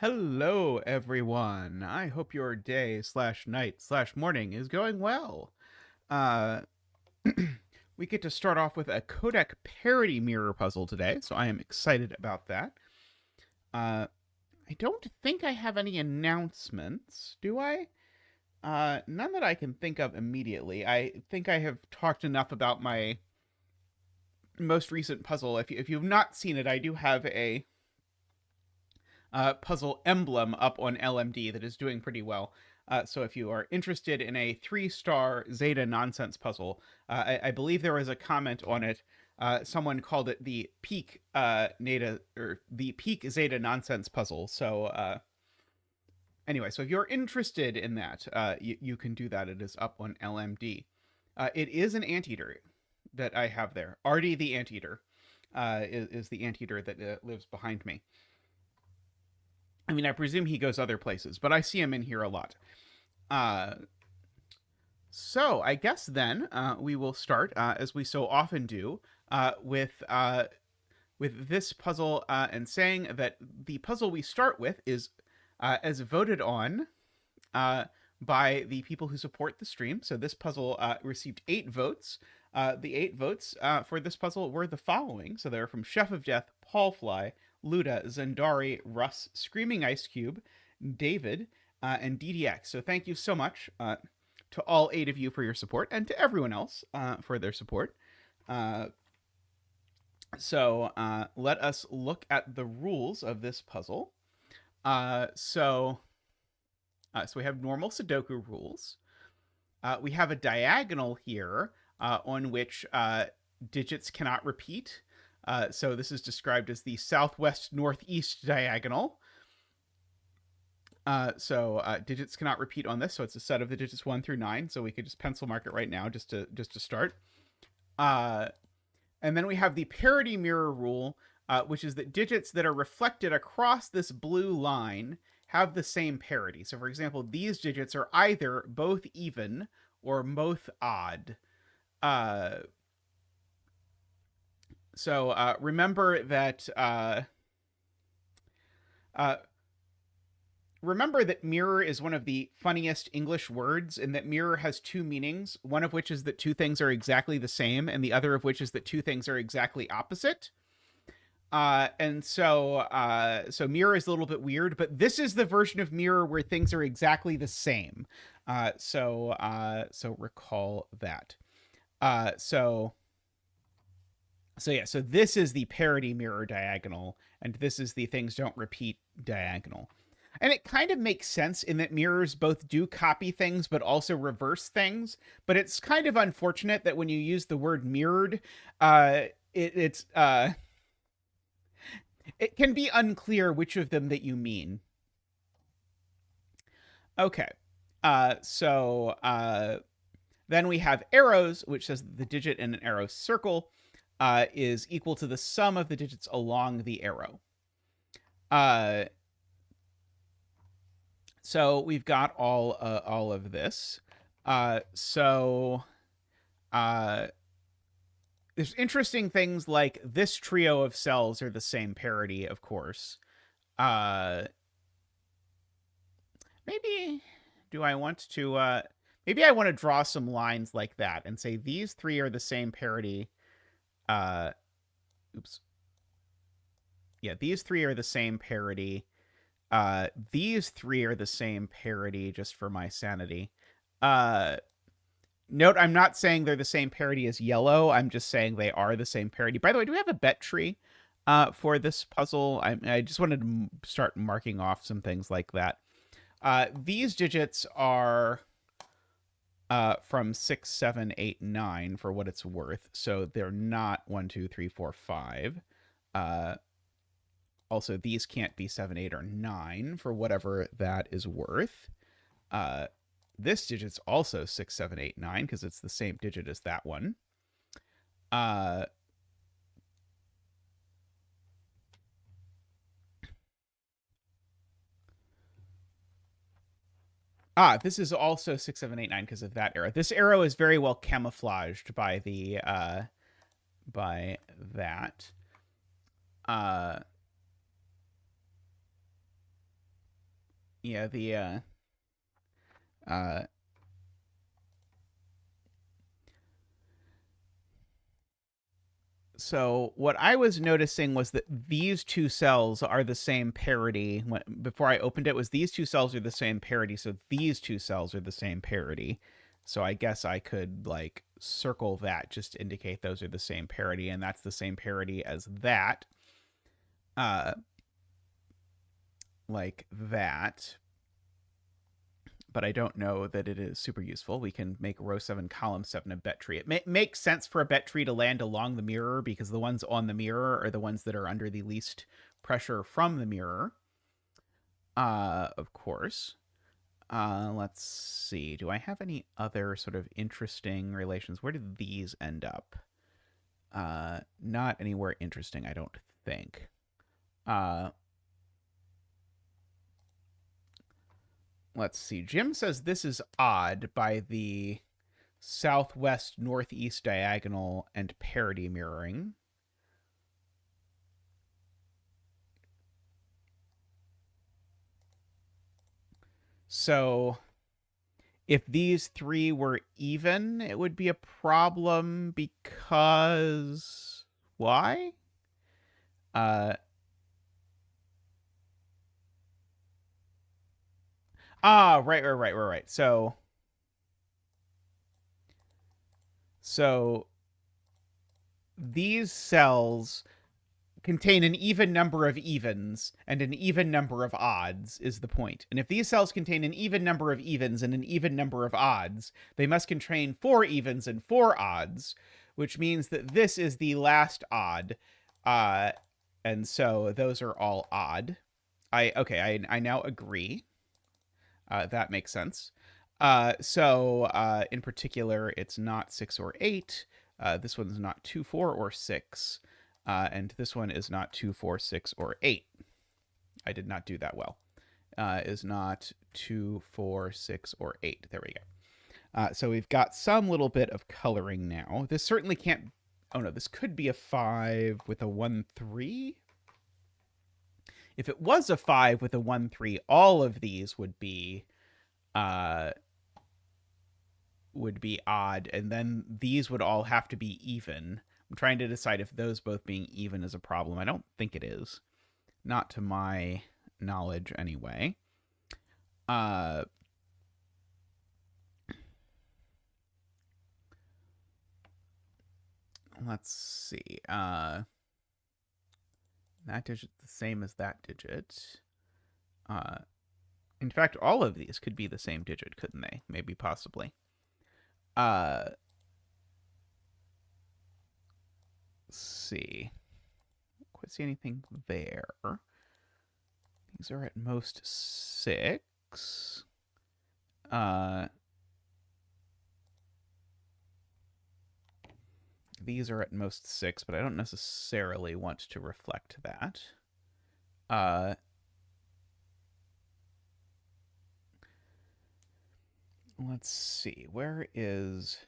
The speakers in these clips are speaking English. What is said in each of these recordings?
Hello, everyone. I hope your day slash night slash morning is going well. Uh, we get to start off with a Codec parity mirror puzzle today, so I am excited about that. I don't think I have any announcements, do I? None that I can think of immediately. I think I have talked enough about my most recent puzzle. If you've not seen it, I do have a puzzle emblem up on LMD that is doing pretty well. So if you are interested in a 3-star Zeta nonsense puzzle, I believe there was a comment on it. Someone called it the peak Neta or the peak Zeta nonsense puzzle. So anyway, so if you're interested in that, you can do that. It is up on LMD. It is an anteater that I have there. Artie the anteater is the anteater that lives behind me. I mean, I presume he goes other places, but I see him in here a lot. So I guess then we will start, as we so often do, with this puzzle and saying that the puzzle we start with is as voted on by the people who support the stream. So this puzzle received 8 votes. The 8 votes for this puzzle were the following. So they're from Chef of Death, Paul Fly, Luda, Zendari, Russ, Screaming Ice Cube, David, and DDX. So thank you so much to all 8 of you for your support, and to everyone else for their support. So let us look at the rules of this puzzle. So we have normal Sudoku rules. We have a diagonal here on which digits cannot repeat. So this is described as the southwest northeast diagonal. So digits cannot repeat on this, so it's a set of the digits 1 through 9. So we could just pencil mark it right now just to start. And then we have the parity mirror rule, which is that digits that are reflected across this blue line have the same parity. So for example, these digits are either both even or both odd. So remember that mirror is one of the funniest English words, and that mirror has 2 meanings, one of which is that 2 things are exactly the same, and the other of which is that 2 things are exactly opposite. And so mirror is a little bit weird, but this is the version of mirror where things are exactly the same. So recall that. So this is the parity mirror diagonal, and this is the things don't repeat diagonal. And it kind of makes sense in that mirrors both do copy things but also reverse things. But it's kind of unfortunate that when you use the word mirrored, it can be unclear which of them that you mean. Okay. Then we have arrows, which says the digit in an arrow circle is equal to the sum of the digits along the arrow. So we've got all of this. There's interesting things like this trio of cells are the same parity, of course. Maybe do I want to maybe I want to draw some lines like that and say these 3 are the same parity. Oops. Yeah, these 3 are the same parity. These 3 are the same parity, just for my sanity. Note, I'm not saying they're the same parity as yellow. I'm just saying they are the same parity. By the way, do we have a bet tree for this puzzle? I just wanted to start marking off some things like that. These digits are from 6, 7, 8, 9 for what it's worth. So they're not 1, 2, 3, 4, 5. Also, these can't be 7, 8, or 9 for whatever that is worth. This digit's also 6, 7, 8, 9 because it's the same digit as that one. This is also 6, 7, 8, 9 because of that arrow. This arrow is very well camouflaged by the by that. Yeah, the uh so what I was noticing was that these two cells are the same parity. Before I opened it, was these two cells are the same parity, so these two cells are the same parity. So I guess I could like circle that just to indicate those are the same parity, and that's the same parity as that. Uh, like that. But I don't know that it is super useful. We can make row 7, column 7 a bet tree. It makes sense for a bet tree to land along the mirror because the ones on the mirror are the ones that are under the least pressure from the mirror. Of course. Let's see. Do I have any other sort of interesting relations? Where did these end up? Not anywhere interesting, I don't think. Let's see. Jim says this is odd by the southwest northeast diagonal and parity mirroring. So if these three were even, it would be a problem because why? Right. So these cells contain an even number of evens and an even number of odds is the point. And if these cells contain an even number of evens and an even number of odds, they must contain 4 evens and 4 odds, which means that this is the last odd. And so those are all odd. I now agree. That makes sense. So in particular, it's not 6 or 8. This one's not 2, 4, or 6. And this one is not 2, 4, 6, or 8. I did not do that well. Is not 2, 4, 6, or 8. There we go. So we've got some little bit of coloring now. This certainly can't... Oh, no, this could be a 5 with a 1, 3. If it was a 5 with a 1, 3, all of these would be odd, and then these would all have to be even. I'm trying to decide if those both being even is a problem. I don't think it is. Not to my knowledge, anyway. Let's see. That digit's the same as that digit. In fact, all of these could be the same digit, couldn't they? Maybe, possibly. Let's see. Quite see anything there. These are at most 6. These are at most 6, but I don't necessarily want to reflect that. Let's see. Where is...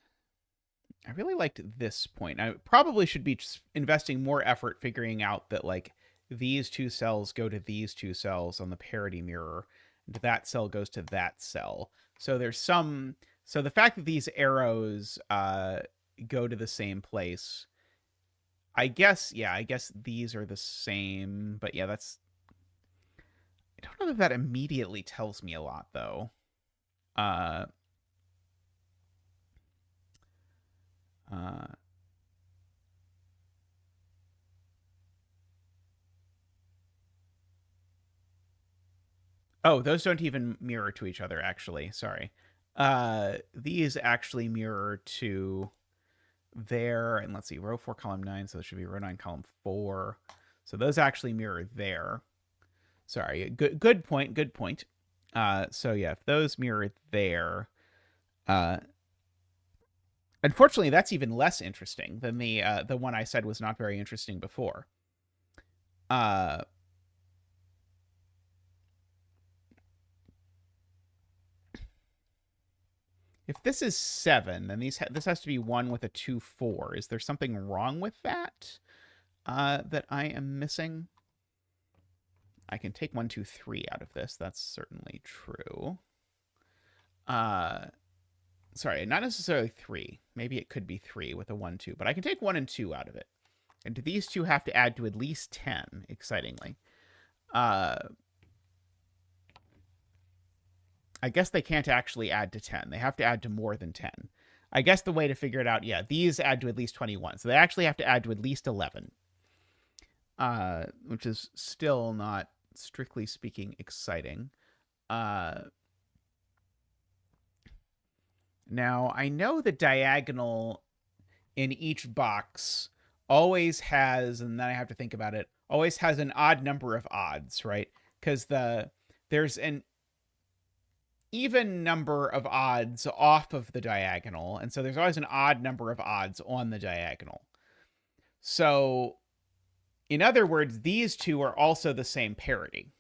I really liked this point. I probably should be investing more effort figuring out that, like, these two cells go to these two cells on the parity mirror, and that cell goes to that cell. So there's some... So the fact that these arrows go to the same place, I guess these are the same. But yeah, that's... I don't know if that immediately tells me a lot, though. Oh, those don't even mirror to each other, actually. Sorry. These actually mirror to there. And let's see, row 4, column 9. So this should be row 9, column 4. So those actually mirror there. Sorry. Good point. Good point. So yeah, if those mirror there, unfortunately, that's even less interesting than the one I said was not very interesting before. If this is 7, then this has to be 1 with a 2, 4. Is there something wrong with that that I am missing? I can take 1, 2, 3 out of this. That's certainly true. Sorry, not necessarily 3. Maybe it could be 3 with a 1, 2. But I can take 1 and 2 out of it. And these two have to add to at least 10, excitingly. I guess they can't actually add to 10. They have to add to more than 10. I guess the way to figure it out, yeah, these add to at least 21. So they actually have to add to at least 11. Which is still not, strictly speaking, exciting. Now, I know the diagonal in each box always has, and then I have to think about it, always has an odd number of odds, right? Because there's an even number of odds off of the diagonal, and so there's always an odd number of odds on the diagonal. So, in other words, these two are also the same parity,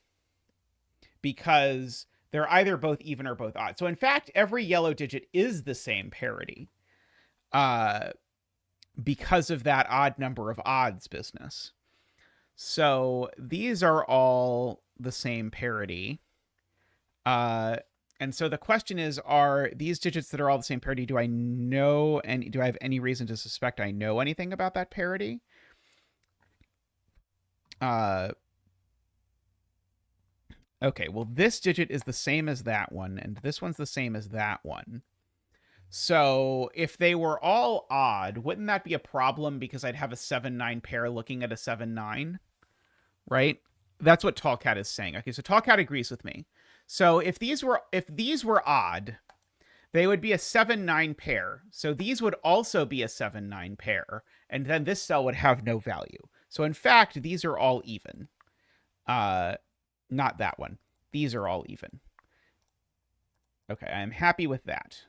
because they're either both even or both odd. So, in fact, every yellow digit is the same parity, because of that odd number of odds business. So these are all the same parity. And so the question is, are these digits that are all the same parity, do I know, and do I have any reason to suspect I know anything about that parity? Okay, well, this digit is the same as that one, and this one's the same as that one. So if they were all odd, wouldn't that be a problem, because I'd have a 7-9 pair looking at a 7-9, right? That's what Tallcat is saying. Okay, so Tallcat agrees with me. So if these were odd, they would be a 7-9 pair. So these would also be a 7-9 pair, and then this cell would have no value. So in fact, these are all even. Not that one. These are all even. Okay, I'm happy with that.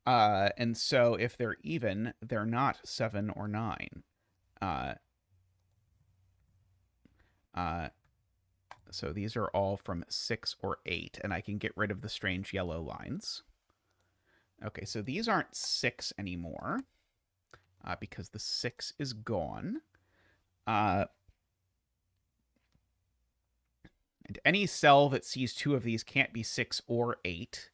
And so if they're even, they're not 7 or 9. So these are all from 6 or 8, and I can get rid of the strange yellow lines. Okay, so these aren't 6 anymore, because the 6 is gone. And any cell that sees 2 of these can't be 6 or 8.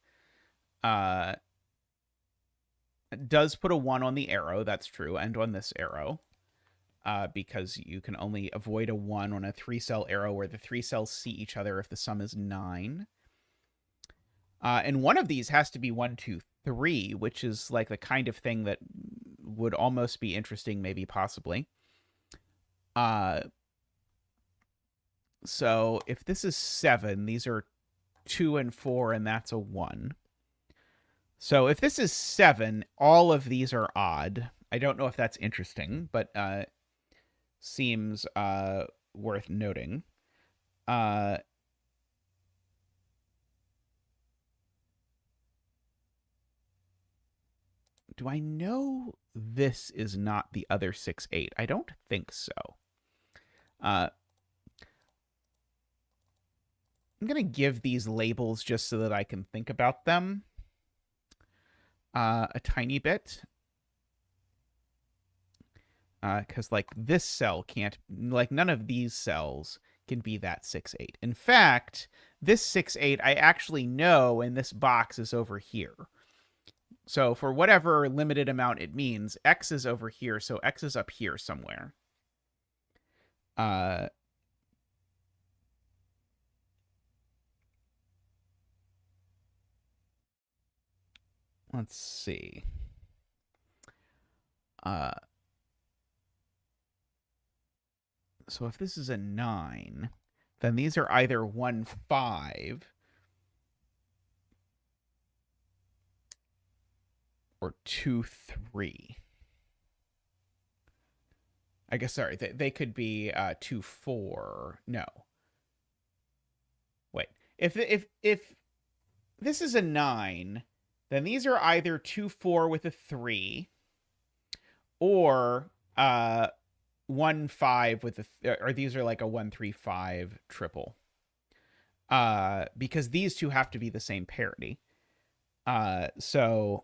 It does put a 1 on the arrow, that's true, and on this arrow. Because you can only avoid a 1 on a 3-cell arrow where the 3 cells see each other if the sum is 9. And one of these has to be 1, 2, 3, which is like the kind of thing that would almost be interesting, maybe, possibly. So if this is 7, these are 2 and 4, and that's a 1. So if this is 7, all of these are odd. I don't know if that's interesting, but seems worth noting. Do I know this is not the other 6, 8? I don't think so. I'm going to give these labels just so that I can think about them a tiny bit. Because, like, this cell can't, like, none of these cells can be that 6, 8. In fact, this 6, 8, I actually know, and this box is over here. So for whatever limited amount it means, X is over here, so X is up here somewhere. Let's see. So if this is a 9, then these are either 1, 5 or 2, 3. I guess, sorry, they could be 2, 4. No. Wait. If this is a 9, then these are either 2, 4 with a 3 or 1, 5 with a, or these are like a 1, 3, 5 triple. Because these two have to be the same parity. So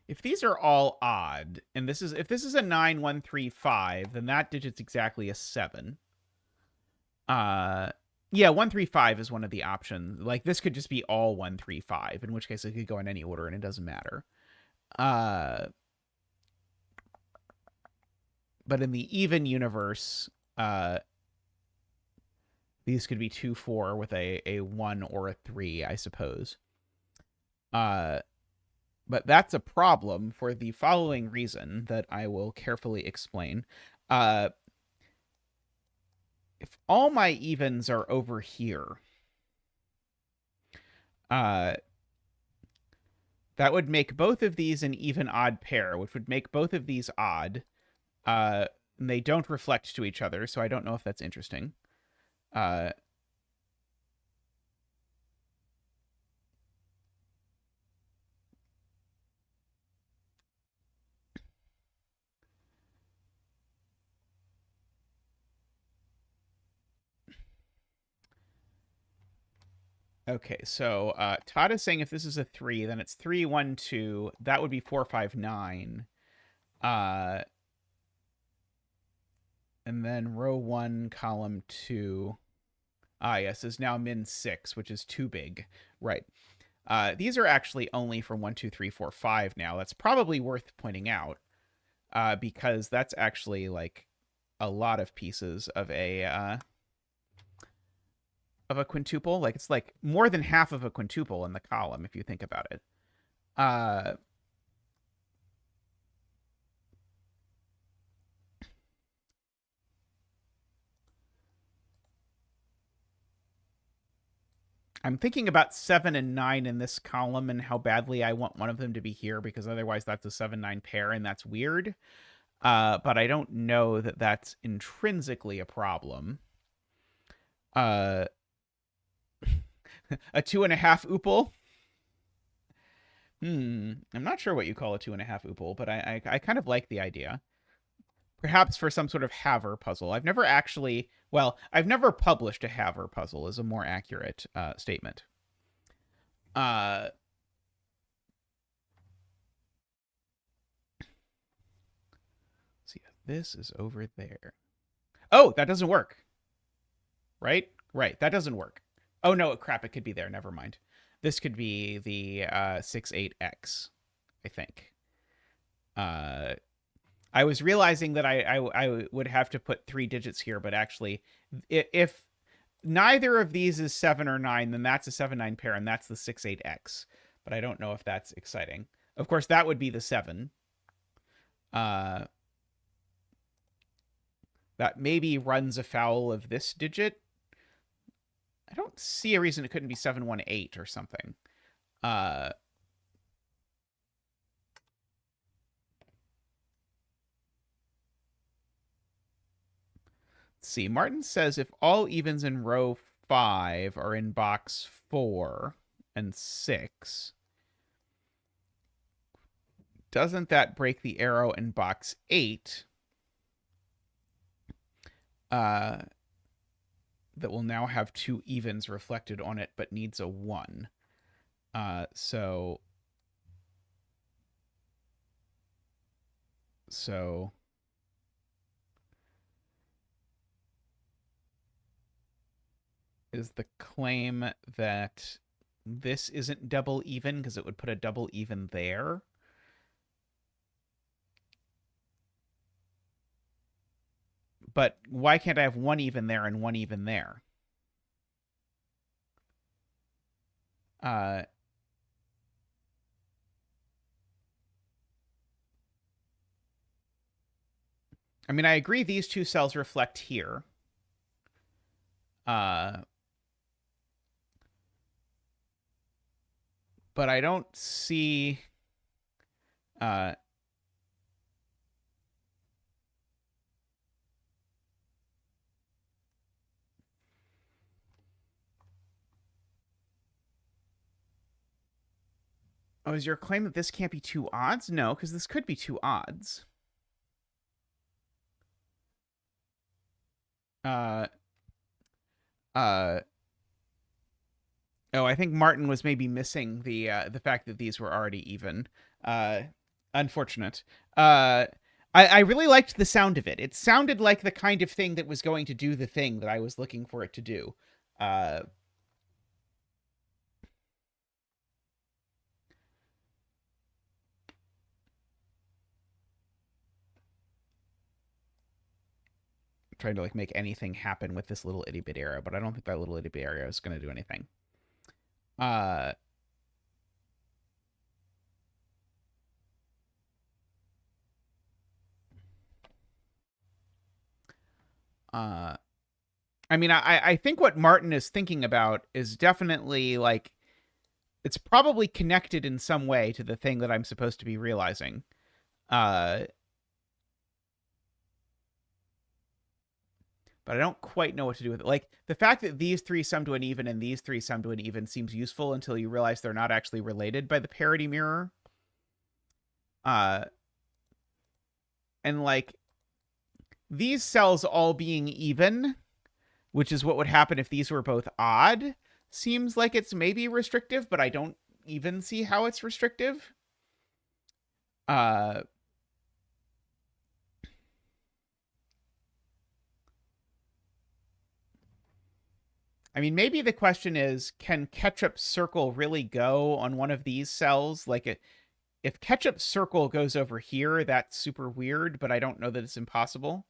If these are all odd, and if this is a 9, 1, 3, 5, then that digit's exactly a 7. Yeah, 1, 3, 5 is one of the options. Like, this could just be all 1, 3, 5, in which case it could go in any order and it doesn't matter. But in the even universe, these could be 2, 4 with a 1 or a 3, I suppose. But that's a problem for the following reason that I will carefully explain. If all my evens are over here, that would make both of these an even-odd pair, which would make both of these odd. And they don't reflect to each other, so I don't know if that's interesting. Okay, so Todd is saying if this is a 3, then it's 3, 1, 2. That would be 4, 5, 9. And then row 1, column 2. Yes, is now min 6, which is too big. Right. These are actually only from 1, 2, 3, 4, 5 now. That's probably worth pointing out because that's actually like a lot of pieces of a quintuple. Like, it's like more than half of a quintuple in the column if you think about it. I'm thinking about 7 and 9 in this column and how badly I want one of them to be here, because otherwise that's a 7-9 pair, and that's weird. But I don't know that that's intrinsically a problem. A 2.5 oople. I'm not sure what you call a 2.5 oople, but I kind of like the idea. Perhaps for some sort of Haver puzzle. I've never published a Haver puzzle, is a more accurate statement. So yeah, this is over there. Oh, that doesn't work. Right? Right, that doesn't work. Oh, no, crap, it could be there. Never mind. This could be the 6-8x, I think. I was realizing that I would have to put 3 digits here, but actually, if neither of these is 7 or 9, then that's a 7-9 pair, and that's the 6-8x. But I don't know if that's exciting. Of course, that would be the 7. That maybe runs afoul of this digit. I don't see a reason it couldn't be 718 or something. Let's see. Martin says if all evens in row 5 are in box 4 and 6, doesn't that break the arrow in box 8? That will now have 2 evens reflected on it, but needs a 1. So is the claim that this isn't double even because it would put a double even there? But why can't I have 1 even there and 1 even there? I mean, I agree these 2 cells reflect here. But I don't see... Oh, is your claim that this can't be 2 odds? No, because this could be 2 odds. Oh, I think Martin was maybe missing the fact that these were already even. Unfortunate. I really liked the sound of it. It sounded like the kind of thing that was going to do the thing that I was looking for it to do. Trying to like make anything happen with this little itty bit arrow, but I don't think that little itty bit arrow is going to do anything. I mean, I think what Martin is thinking about is definitely like it's probably connected in some way to the thing that I'm supposed to be realizing. But I don't quite know what to do with it. Like, the fact that these three sum to an even and these three sum to an even seems useful until you realize they're not actually related by the parity mirror. And, like, these cells all being even, which is what would happen if these were both odd, seems like it's maybe restrictive, but I don't even see how it's restrictive. I mean, maybe the question is, can ketchup circle really go on one of these cells? Like, if ketchup circle goes over here, that's super weird, but I don't know that it's impossible.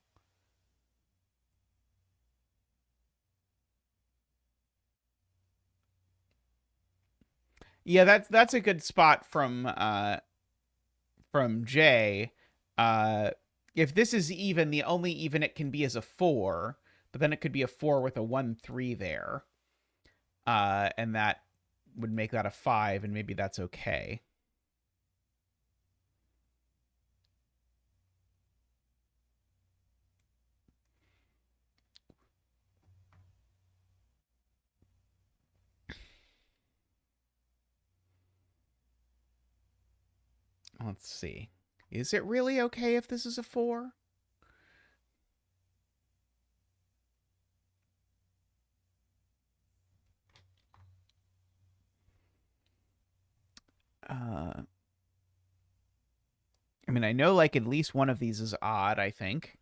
Yeah, that's a good spot from Jay. If this is even, the only even it can be is a 4, but then it could be a 4 with a 1-3 there. And that would make that a 5, and maybe that's okay. Let's see. Is it really okay if this is a 4? I mean, I know like at least one of these is odd, I think.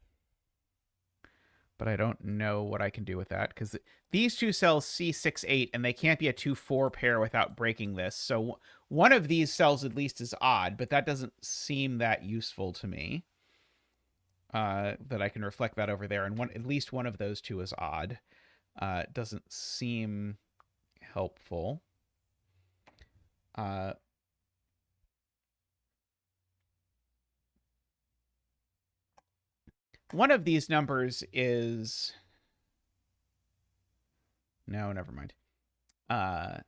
But I don't know what I can do with that, because these two cells C6-8, and they can't be a 2-4 pair without breaking this. So one of these cells at least is odd, but that doesn't seem that useful to me. That I can reflect that over there, and at least one of those two is odd. Doesn't seem helpful. One of these numbers is... No, never mind. Yeah,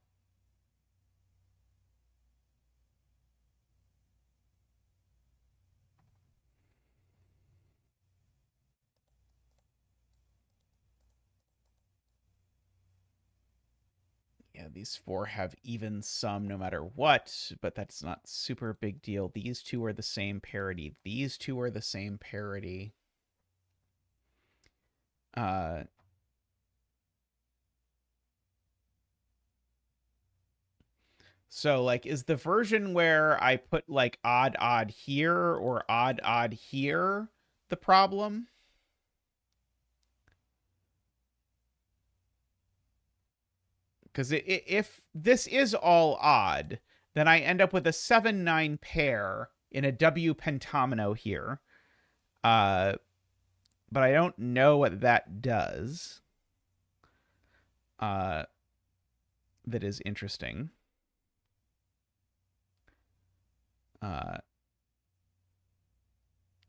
these 4 have even sum no matter what, but that's not super big deal. These two are the same parity. These two are the same parity. So, like, is the version where I put, like, odd, odd here or odd, odd here the problem? Because if this is all odd, then I end up with a 7-9 pair in a W pentomino here. But I don't know what that does. That is interesting.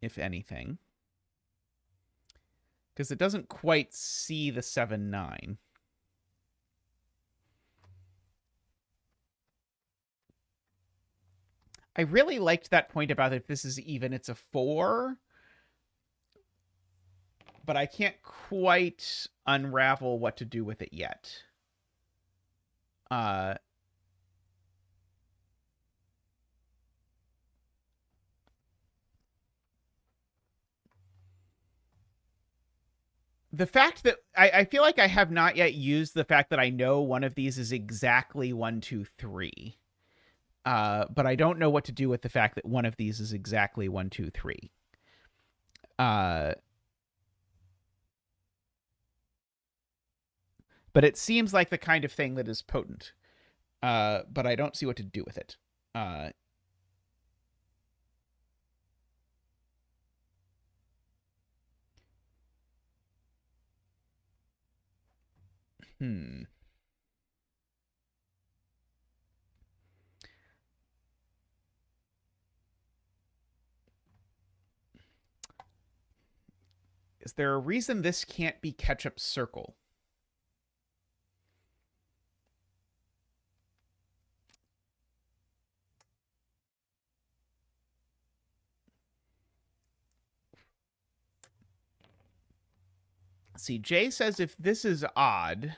If anything. Because it doesn't quite see the 7-9. I really liked that point about if this is even, it's a 4. But I can't quite unravel what to do with it yet. The fact that I feel like I have not yet used the fact that I know one of these is exactly 1, 2, 3. But I don't know what to do with the fact that one of these is exactly 1, 2, 3. But it seems like the kind of thing that is potent. But I don't see what to do with it. Is there a reason this can't be ketchup circle? See, Jay says if this is odd,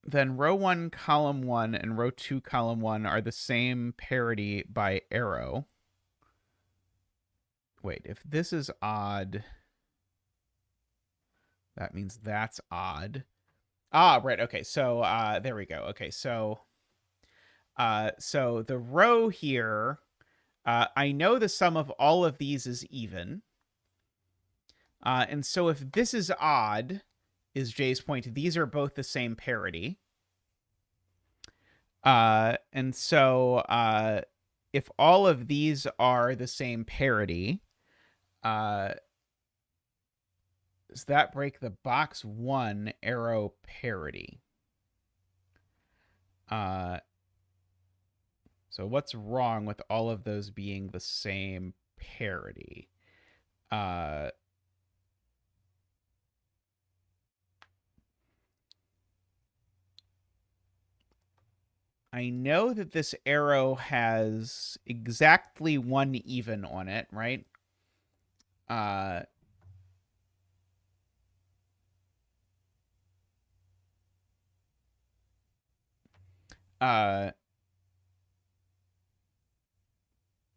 then row 1, column 1, and row 2, column 1 are the same parity by arrow. Wait, if this is odd, that means that's odd. Ah, right. Okay, so there we go. Okay, so the row here, I know the sum of all of these is even. And so if this is odd, is Jay's point, these are both the same parity. And so if all of these are the same parity, does that break the box 1 arrow parity? So what's wrong with all of those being the same parity? I know that this arrow has exactly 1 even on it, right?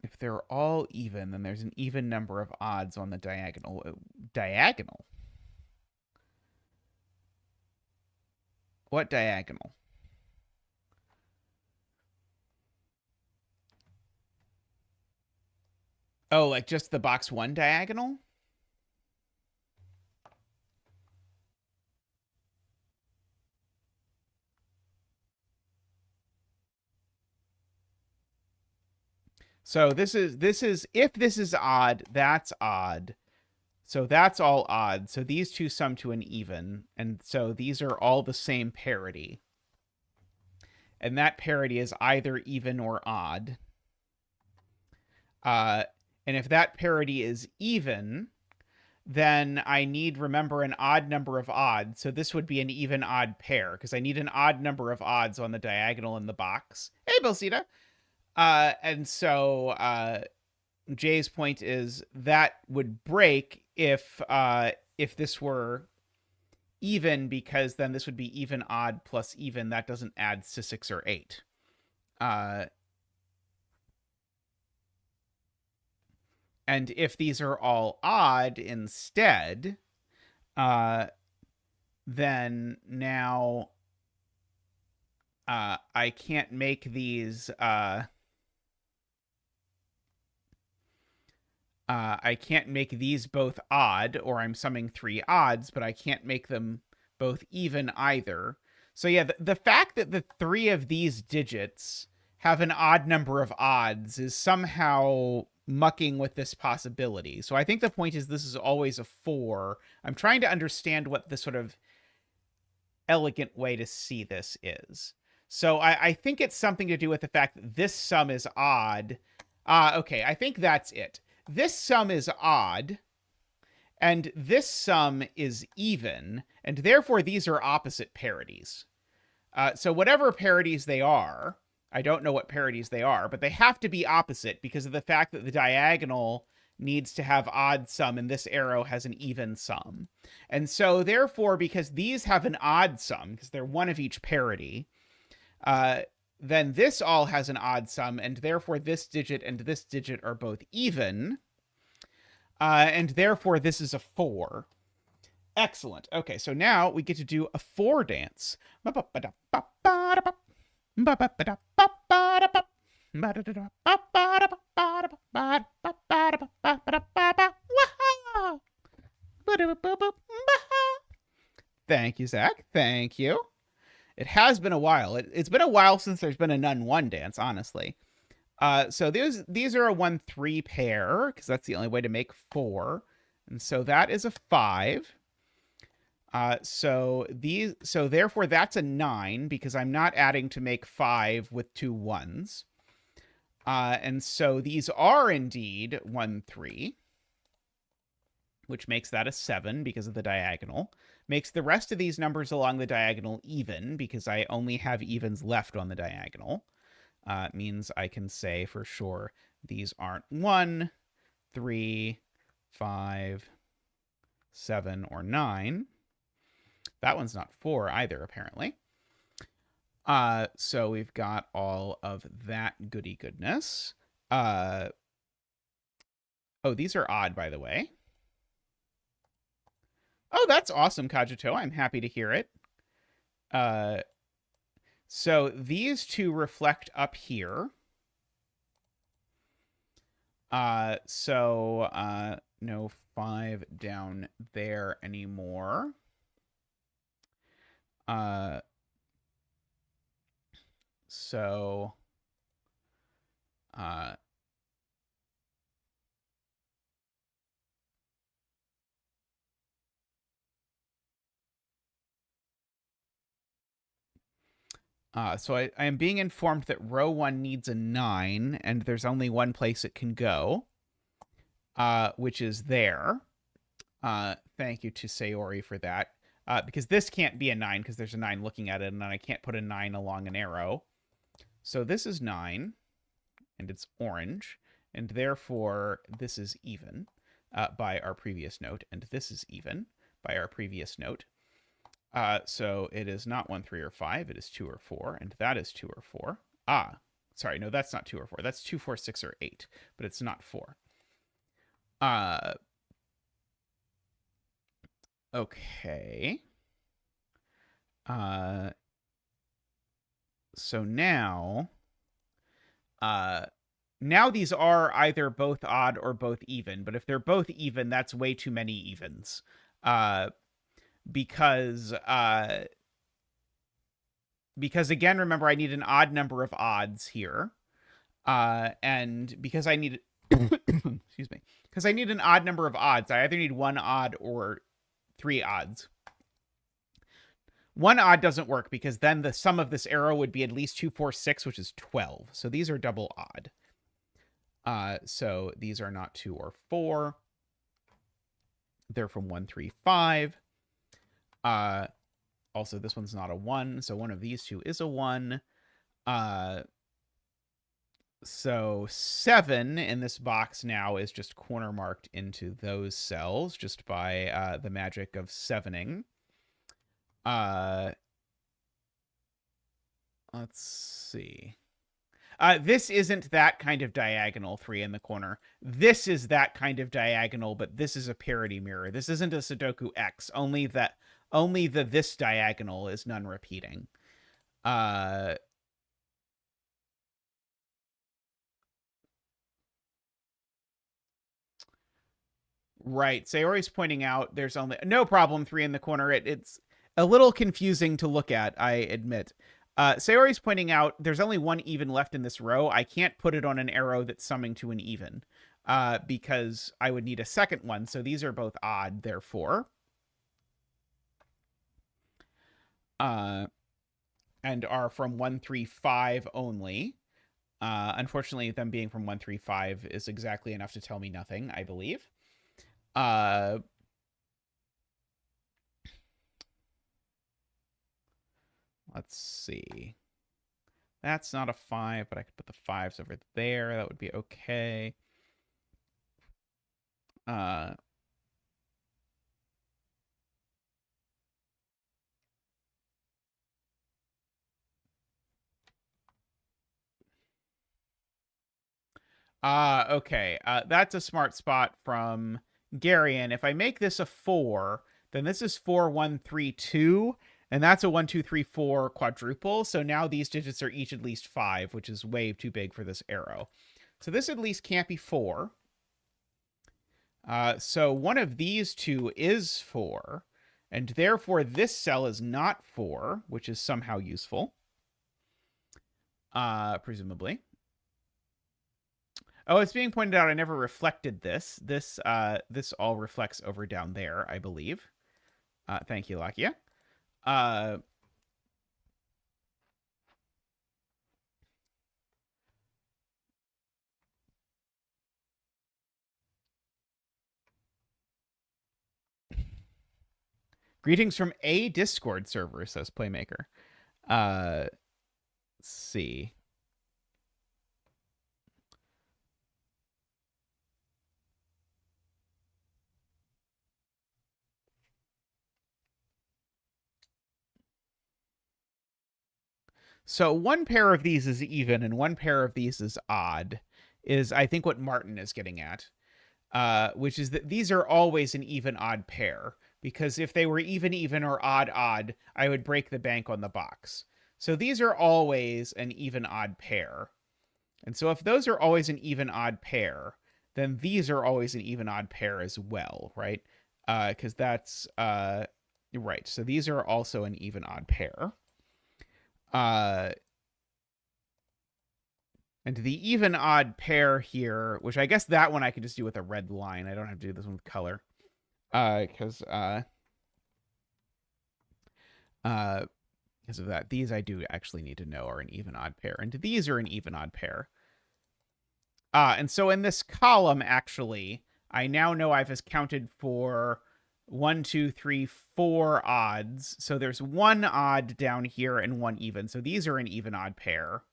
If they're all even, then there's an even number of odds on the diagonal. Diagonal? What diagonal? Oh, like just the box 1 diagonal? So this is if this is odd, that's odd. So that's all odd. So these two sum to an even, and so these are all the same parity. And that parity is either even or odd. And if that parity is even, then I need, remember, an odd number of odds. So this would be an even odd pair, because I need an odd number of odds on the diagonal in the box. Hey, Bilsita. And so Jay's point is that would break if this were even, because then this would be even odd plus even. That doesn't add to 6 or 8. And if these are all odd instead, then now I can't make these I can't make these both odd, or I'm summing 3 odds, but I can't make them both even either. So yeah, the fact that the 3 of these digits have an odd number of odds is somehow mucking with this possibility. So I think the point is this is always a 4. I'm trying to understand what the sort of elegant way to see this is. So I think it's something to do with the fact that this sum is odd. Okay, I think that's it. This sum is odd, and this sum is even, and therefore these are opposite parities. So whatever parities they are, I don't know what parities they are, but they have to be opposite because of the fact that the diagonal needs to have odd sum and this arrow has an even sum. And so therefore, because these have an odd sum, because they're one of each parity, then this all has an odd sum, and therefore this digit and this digit are both even. And therefore this is a 4. Excellent. Okay, so now we get to do a 4 dance. Thank you, Zach. Thank you. It has been a while. It's been a while since there's been a Nun 1 dance, honestly. So these are a 1-3 pair, because that's the only way to make 4. And so that is a 5. So therefore that's a 9, because I'm not adding to make 5 with 2 1s. And so these are indeed 1-3, which makes that a 7 because of the diagonal. Makes the rest of these numbers along the diagonal even, because I only have evens left on the diagonal. Means I can say for sure these aren't 1, 3, 5, 7, or 9. That one's not 4 either, apparently. So we've got all of that goody goodness. Oh, these are odd, by the way. Oh, that's awesome, Kajito. I'm happy to hear it. So these two reflect up here. No 5 down there anymore. So I am being informed that row 1 needs a 9, and there's only one place it can go, which is there. Thank you to Sayori for that. Because this can't be a 9, because there's a 9 looking at it, and then I can't put a 9 along an arrow. So this is 9, and it's orange, and therefore this is even by our previous note, and this is even by our previous note. So it is not 1, 3, or 5. It is 2 or 4, and that is 2 or 4. Sorry, no, that's not 2 or 4. That's 2, 4, 6, or 8, but it's not 4. Okay. So now these are either both odd or both even, but if they're both even, that's way too many evens. Because again, remember, I need an odd number of odds here. And because I need excuse me, because I need an odd number of odds, I either need 1 odd or 3 odds. 1 odd doesn't work, because then the sum of this arrow would be at least 2, 4, 6, which is 12. So these are double odd. So these are not 2 or 4. They're from 1, 3, 5. Also, this one's not a 1, so one of these two is a 1. So 7 in this box now is just corner marked into those cells just by the magic of 7ing. Let's see. This isn't that kind of diagonal 3 in the corner. This is that kind of diagonal, but this is a parity mirror. This isn't a Sudoku X. Only this diagonal is non-repeating. Right. Sayori's pointing out there's only no problem 3 in the corner. It's a little confusing to look at, I admit. Sayori's pointing out there's only 1 even left in this row. I can't put it on an arrow that's summing to an even, because I would need a second one. So these are both odd, therefore. And are from 1, 3, 5 only. Unfortunately, them being from 1, 3, 5 is exactly enough to tell me nothing, I believe. Let's see. That's not a 5, but I could put the 5s over there. That would be okay. Okay. That's a smart spot from Garion. If I make this a 4, then this is 4, 1, 3, 2. And that's a 1, 2, 3, 4 quadruple. So now these digits are each at least 5, which is way too big for this arrow. So this at least can't be 4. So one of these two is 4. And therefore this cell is not 4, which is somehow useful. Presumably. Oh, it's being pointed out I never reflected this. This all reflects over down there, I believe. Thank you, Lakia. Greetings from a Discord server, says Playmaker. Let's see. So one pair of these is even and one pair of these is odd, is I think what Martin is getting at, which is that these are always an even-odd pair, because if they were even, or odd, I would break the bank on the box. So these are always an even-odd pair. And so if those are always an even-odd pair, then these are always an even-odd pair as well, right? Because that's... right, so these are also an even-odd pair. And the even-odd pair here, which I guess that one I could just do with a red line. I don't have to do this one with color. Because of that, these I do actually need to know are an even-odd pair. And these are an even-odd pair. And so in this column, actually, I now know I've accounted for 1, 2, 3, 4 odds. So there's one odd down here and one even. So these are an even-odd pair.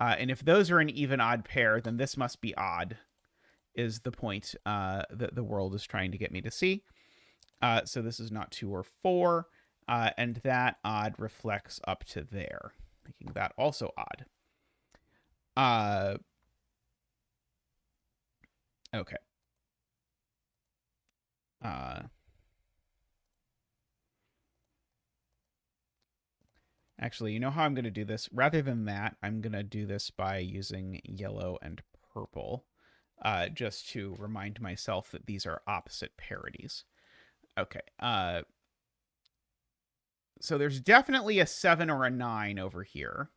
And if those are an even-odd pair, then this must be odd, is the point that the world is trying to get me to see. So this is not 2 or 4. And that odd reflects up to there, making that also odd. Okay. Actually, you know how I'm going to do this? Rather than that, I'm going to do this by using yellow and purple, just to remind myself that these are opposite parities. Okay. So there's definitely a 7 or a 9 over here.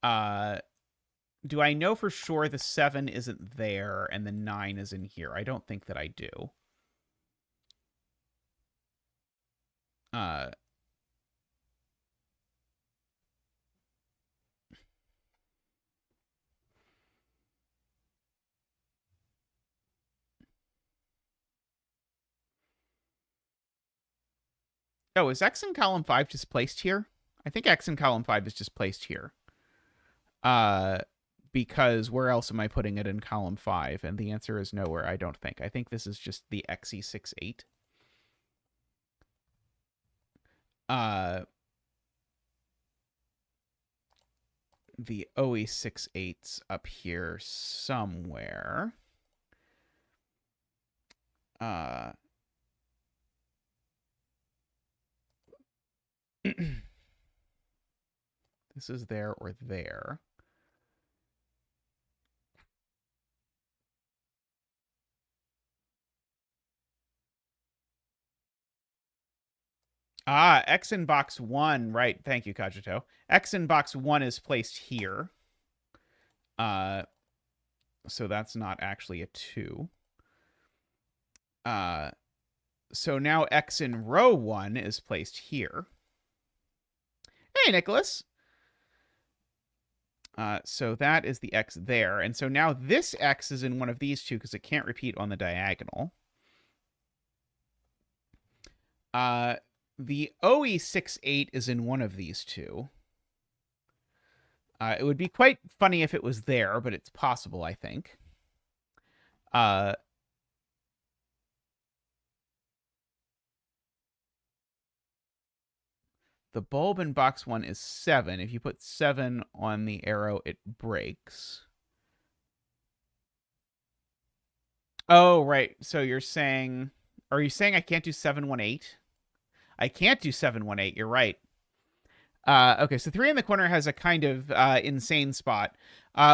Do I know for sure the 7 isn't there and the 9 is in here? I don't think that I do. Oh, is X in column 5 just placed here? I think X in column 5 is just placed here. Because where else am I putting it in column 5? And the answer is nowhere, I don't think. I think this is just the XE68. The OE68's up here somewhere. This is there or there. X in box 1. Right. Thank you, Kajito. X in box 1 is placed here. So that's not actually a 2. So now X in row 1 is placed here. Hey, Nicholas. So that is the X there. And so now this X is in one of these two because it can't repeat on the diagonal. The OE68 is in one of these two. It would be quite funny if it was there, but it's possible, I think. The bulb in box 1 is 7. If you put 7 on the arrow, it breaks. Oh, right. So you're saying... Are you saying I can't do 7, 1, 8? I can't do 718. You're right. Okay, so 3 in the corner has a kind of insane spot,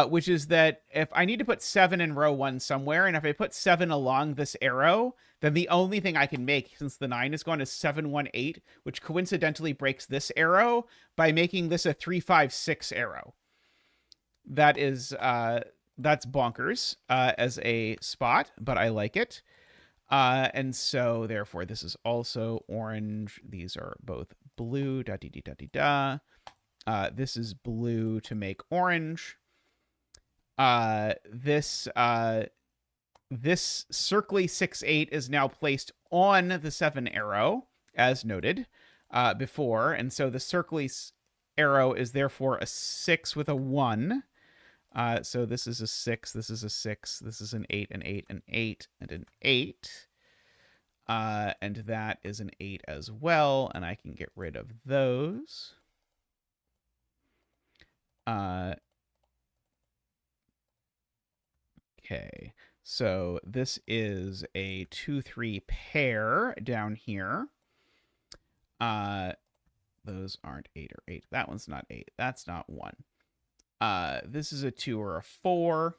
which is that if I need to put 7 in row 1 somewhere, and if I put 7 along this arrow, then the only thing I can make, since the 9 is gone, is 718, which coincidentally breaks this arrow by making this a 356 arrow. That is that's bonkers as a spot, but I like it. And so therefore this is also orange. These are both blue. Da dee dee da dee da. This is blue to make orange. This circly 6-8 is now placed on the 7 arrow, as noted before, and so the circly arrow is therefore a 6 with a 1. So this is a 6, this is a 6, this is an 8, an 8, an 8, and an 8. And that is an 8 as well, and I can get rid of those. Okay, so this is a 2-3 pair down here. Those aren't 8 or 8. That one's not 8. That's not 1. This is a 2 or a 4.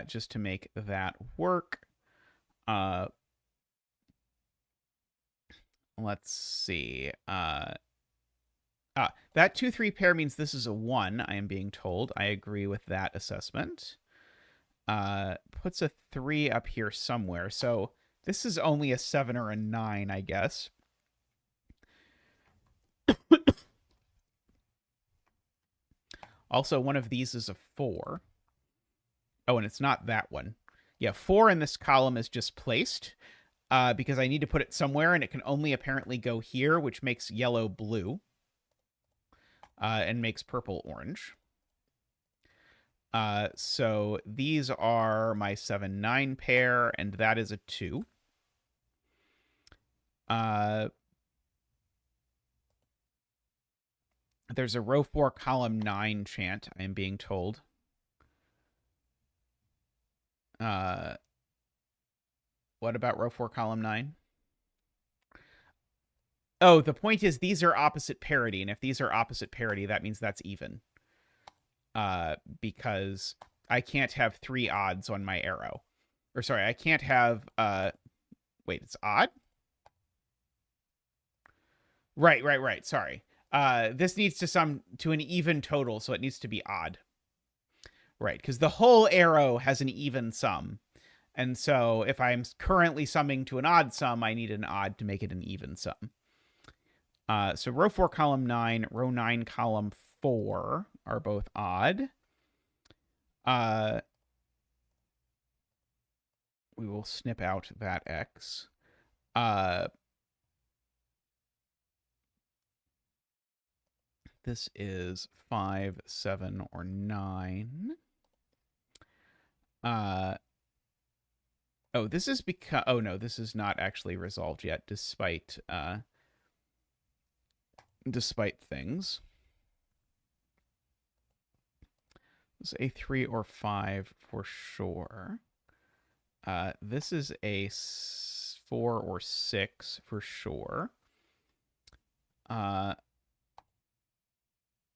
Just to make that work. Let's see. That 2-3 pair means this is a 1, I am being told. I agree with that assessment. Puts a 3 up here somewhere. So this is only a 7 or a 9, I guess. Also, one of these is a 4. Oh, and it's not that one. Yeah, 4 in this column is just placed because I need to put it somewhere, and it can only apparently go here, which makes yellow blue and makes purple orange. So these are my 7-9 pair, and that is a 2. There's a row 4, column 9 chant, I am being told. What about row 4, column 9? Oh, the point is these are opposite parity, and if these are opposite parity, that means that's even. Because I can't have 3 odds on my arrow. Or sorry, I can't have wait, it's odd? Right. Sorry. This needs to sum to an even total, so it needs to be odd. Right, because the whole arrow has an even sum. And so if I'm currently summing to an odd sum, I need an odd to make it an even sum. So row 4, column 9, row 9, column 4 are both odd. We will snip out that X. This is 5, 7, or 9. Oh, this is because... Oh, no, this is not actually resolved yet, despite things. This is a 3 or 5 for sure. This is a 4 or 6 for sure.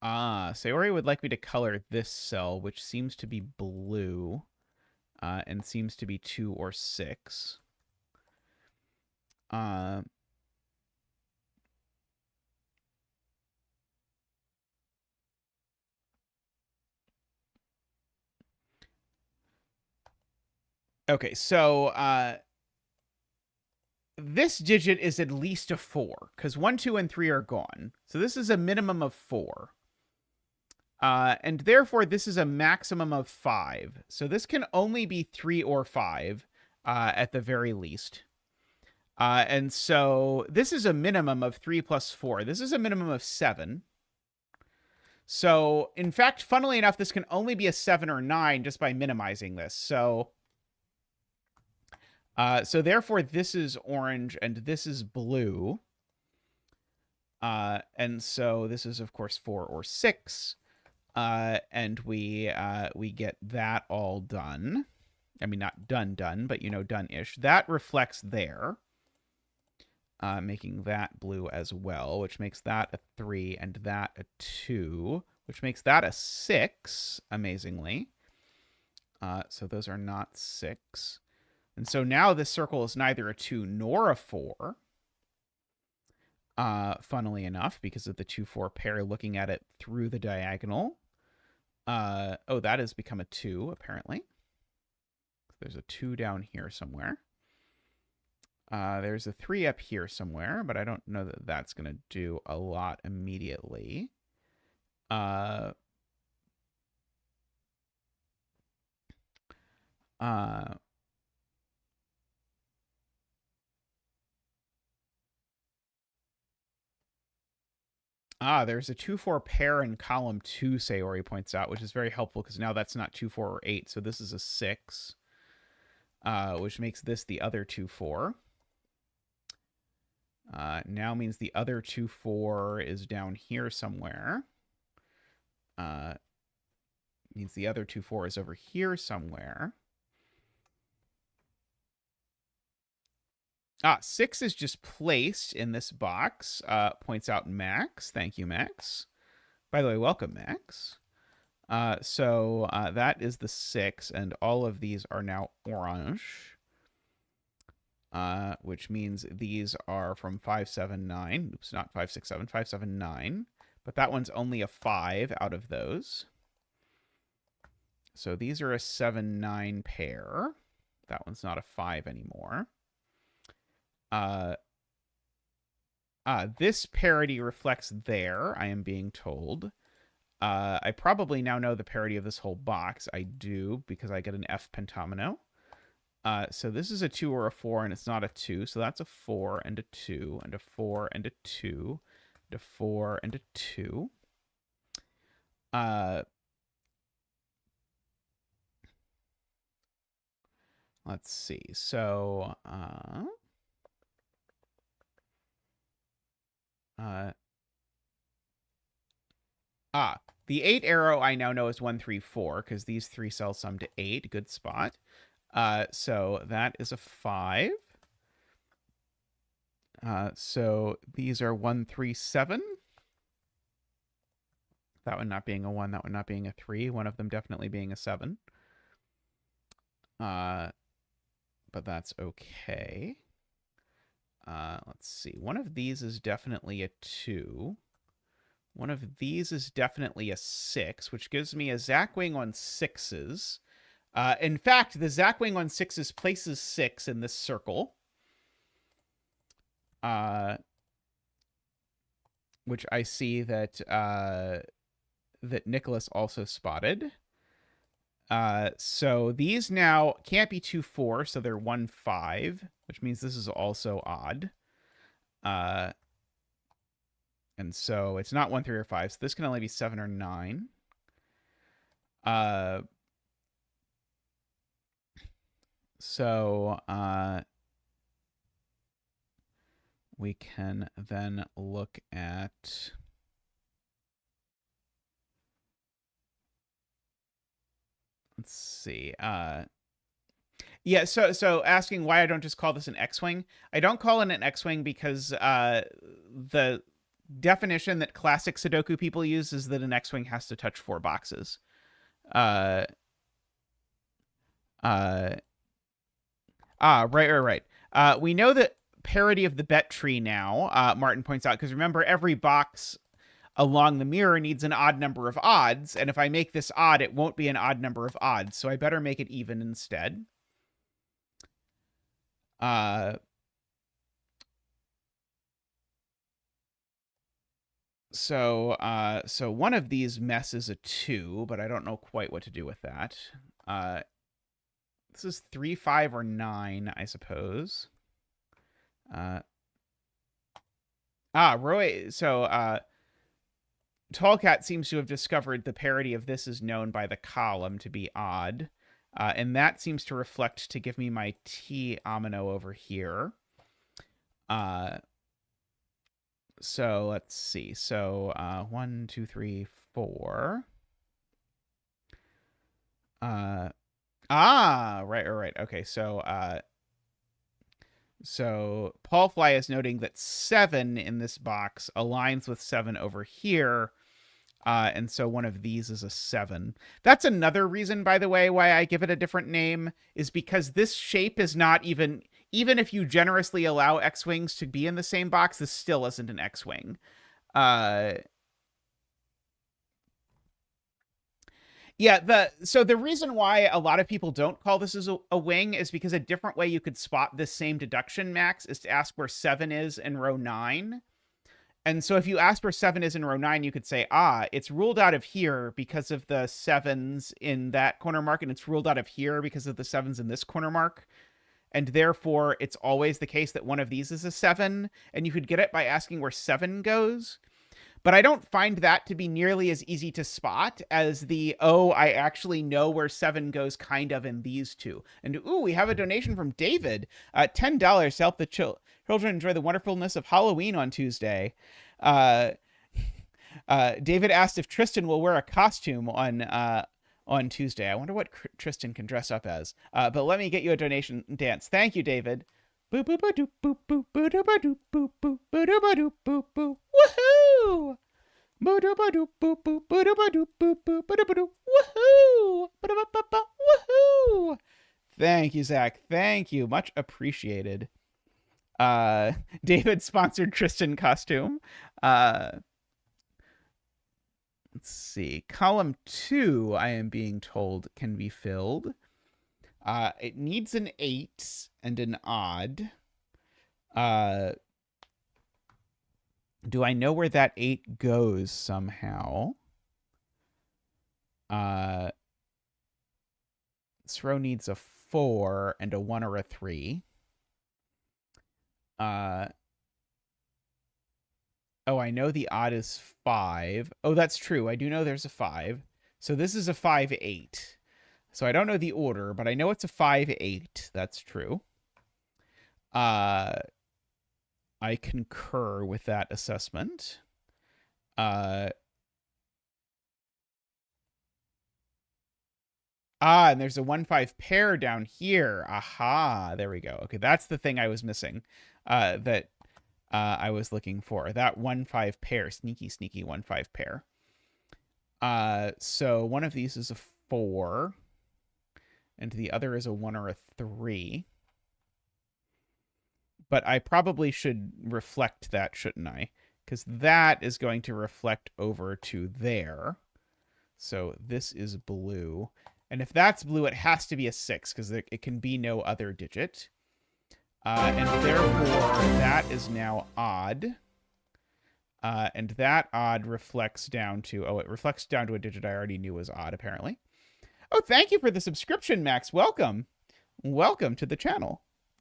Sayori would like me to color this cell, which seems to be blue, and seems to be 2 or 6. Okay, so this digit is at least a 4, because 1, 2, and 3 are gone. So this is a minimum of 4. And therefore, this is a maximum of 5. So this can only be 3 or 5 at the very least. And so this is a minimum of 3 plus 4. This is a minimum of 7. So, in fact, funnily enough, this can only be a 7 or 9 just by minimizing this. So therefore, this is orange and this is blue. And so this is, of course, 4 or 6. And we get that all done. I mean, not done, but, you know, done-ish. That reflects there. making that blue as well, which makes that a 3 and that a 2, which makes that a 6, amazingly. So those are not 6. And so now this circle is neither a 2 nor a 4, funnily enough, because of the 2-4 pair looking at it through the diagonal. Oh, that has become a 2, apparently. There's a 2 down here somewhere. There's a 3 up here somewhere, but I don't know that that's going to do a lot immediately. There's a 2-4 pair in column 2, Sayori points out, which is very helpful because now that's not 2-4 or 8, so this is a 6, which makes this the other 2-4. Now means the other 2-4 is down here somewhere. Means the other 2-4 is over here somewhere. 6 is just placed in this box, points out Max. Thank you, Max. By the way, welcome, Max. So that is the 6, and all of these are now orange. Which means these are from 579. Oops, not 567, 579. But that one's only a 5 out of those. So these are a 7-9 pair. That one's not a 5 anymore. This parity reflects there, I am being told. I probably now know the parity of this whole box. I do, because I get an F pentomino. So this is a 2 or a 4, and it's not a 2. So that's a 4 and a 2 and a 4 and a 2 and a 4 and a 2. Let's see. So, the 8 arrow I now know is 1, 3, 4, because these 3 cells sum to 8. Good spot. So that is a 5. So these are 1, 3, 7. That one not being a 1, that one not being a 3. One of them definitely being a 7. But that's okay. Let's see. One of these is definitely a 2. One of these is definitely a 6, which gives me a Zackwing on 6s. In fact, the Zackwing on 6s places 6 in this circle. Which I see that that Nicholas also spotted. So these now can't be 2, 4, so they're 1, 5, which means this is also odd. And so it's not 1, 3, or 5, so this can only be 7 or 9. So we can then look at... Let's see. Yeah, so asking why I don't just call this an X-Wing. I don't call it an X-Wing because the definition that classic Sudoku people use is that an X-Wing has to touch 4 boxes. Right. We know that parity of the bet tree now, Martin points out, because remember, every box along the mirror needs an odd number of odds, and if I make this odd, it won't be an odd number of odds, so I better make it even instead. So one of these messes a 2, but I don't know quite what to do with that. This is 3, 5, or 9, I suppose. Roy, so Tallcat seems to have discovered the parity of this is known by the column to be odd. And that seems to reflect to give me my T omino over here. So let's see. So 1, 2, 3, 4. Right. Okay. So So Paul Fly is noting that 7 in this box aligns with 7 over here. And so one of these is a 7. That's another reason, by the way, why I give it a different name, is because this shape is not even if you generously allow X-Wings to be in the same box, this still isn't an X-Wing. Uh, Yeah, so the reason why a lot of people don't call this as a wing is because a different way you could spot this same deduction, Max, is to ask where 7 is in row 9. And so if you ask where 7 is in row 9, you could say, it's ruled out of here because of the 7s in that corner mark, and it's ruled out of here because of the 7s in this corner mark. And therefore, it's always the case that one of these is a 7, and you could get it by asking where 7 goes. But I don't find that to be nearly as easy to spot as I actually know where 7 goes kind of in these two. And, we have a donation from David. $10 to help the children enjoy the wonderfulness of Halloween on Tuesday. David asked if Tristan will wear a costume on Tuesday. I wonder what Tristan can dress up as. But let me get you a donation dance. Thank you, David. Boop boop ba doop boop boop ba doop ba doop boop boop ba doop ba doop boop boop. Woohoo! Ba doop ba doop boop boop ba doop ba doop boop boop ba doop ba doop. Woohoo! Ba doop ba ba woohoo! Thank you, Zach. Thank you. Much appreciated. David sponsored Tristan costume. Let's see. Column 2, I am being told, can be filled. It needs an 8 and an odd. Do I know where that 8 goes somehow? This row needs a 4 and a 1 or a 3. I know the odd is 5. Oh, that's true. I do know there's a 5. So this is a 5-8. So I don't know the order, but I know it's a 5-8. That's true. I concur with that assessment. And there's a 1-5 pair down here. Aha, there we go. Okay, that's the thing I was missing. That I was looking for. That 1-5 pair, sneaky 1-5 pair. So one of these is a 4, and the other is a 1 or a 3. But I probably should reflect that, shouldn't I? Because that is going to reflect over to there. So this is blue. And if that's blue, it has to be a 6, because it can be no other digit. And therefore, that is now odd. And that odd reflects down to... it reflects down to a digit I already knew was odd, apparently. Oh, thank you for the subscription, Max. Welcome. Welcome to the channel.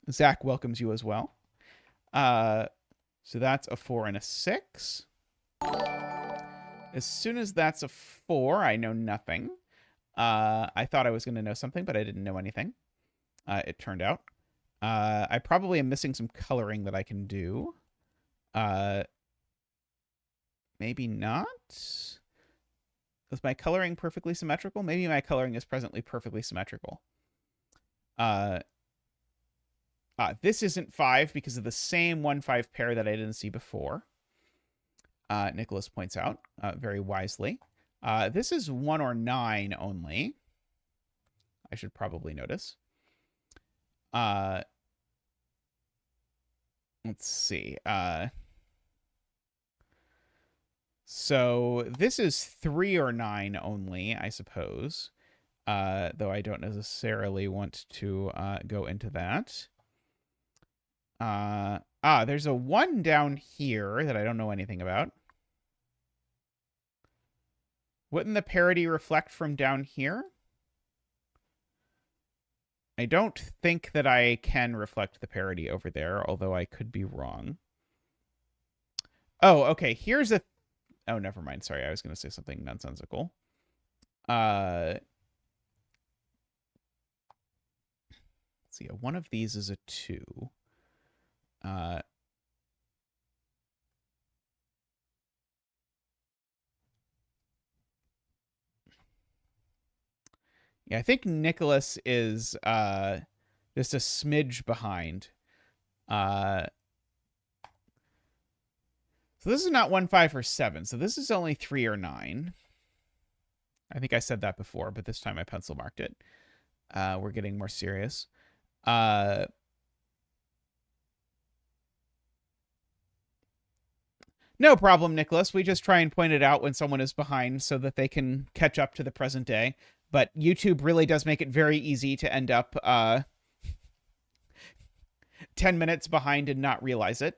Zach welcomes you as well. So that's a 4 and a 6. As soon as that's a 4, I know nothing. I thought I was going to know something, but I didn't know anything. It turned out. I probably am missing some coloring that I can do. Maybe not. Is my coloring perfectly symmetrical? Maybe my coloring is presently perfectly symmetrical. This isn't 5 because of the same 1-5 pair that I didn't see before. Nicholas points out very wisely. This is 1 or 9 only. I should probably notice. Let's see. So this is 3 or 9 only, I suppose. Though I don't necessarily want to go into that. There's a 1 down here that I don't know anything about. Wouldn't the parity reflect from down here? I don't think that I can reflect the parity over there, although I could be wrong. Oh, okay. Here's a... Oh, never mind. Sorry, I was going to say something nonsensical. Let's see. One of these is a 2. Yeah, I think Nicholas is just a smidge behind. So this is not 1, 5, or 7. So this is only 3 or 9. I think I said that before, but this time I pencil marked it. We're getting more serious. No problem, Nicholas. We just try and point it out when someone is behind so that they can catch up to the present day. But YouTube really does make it very easy to end up 10 minutes behind and not realize it.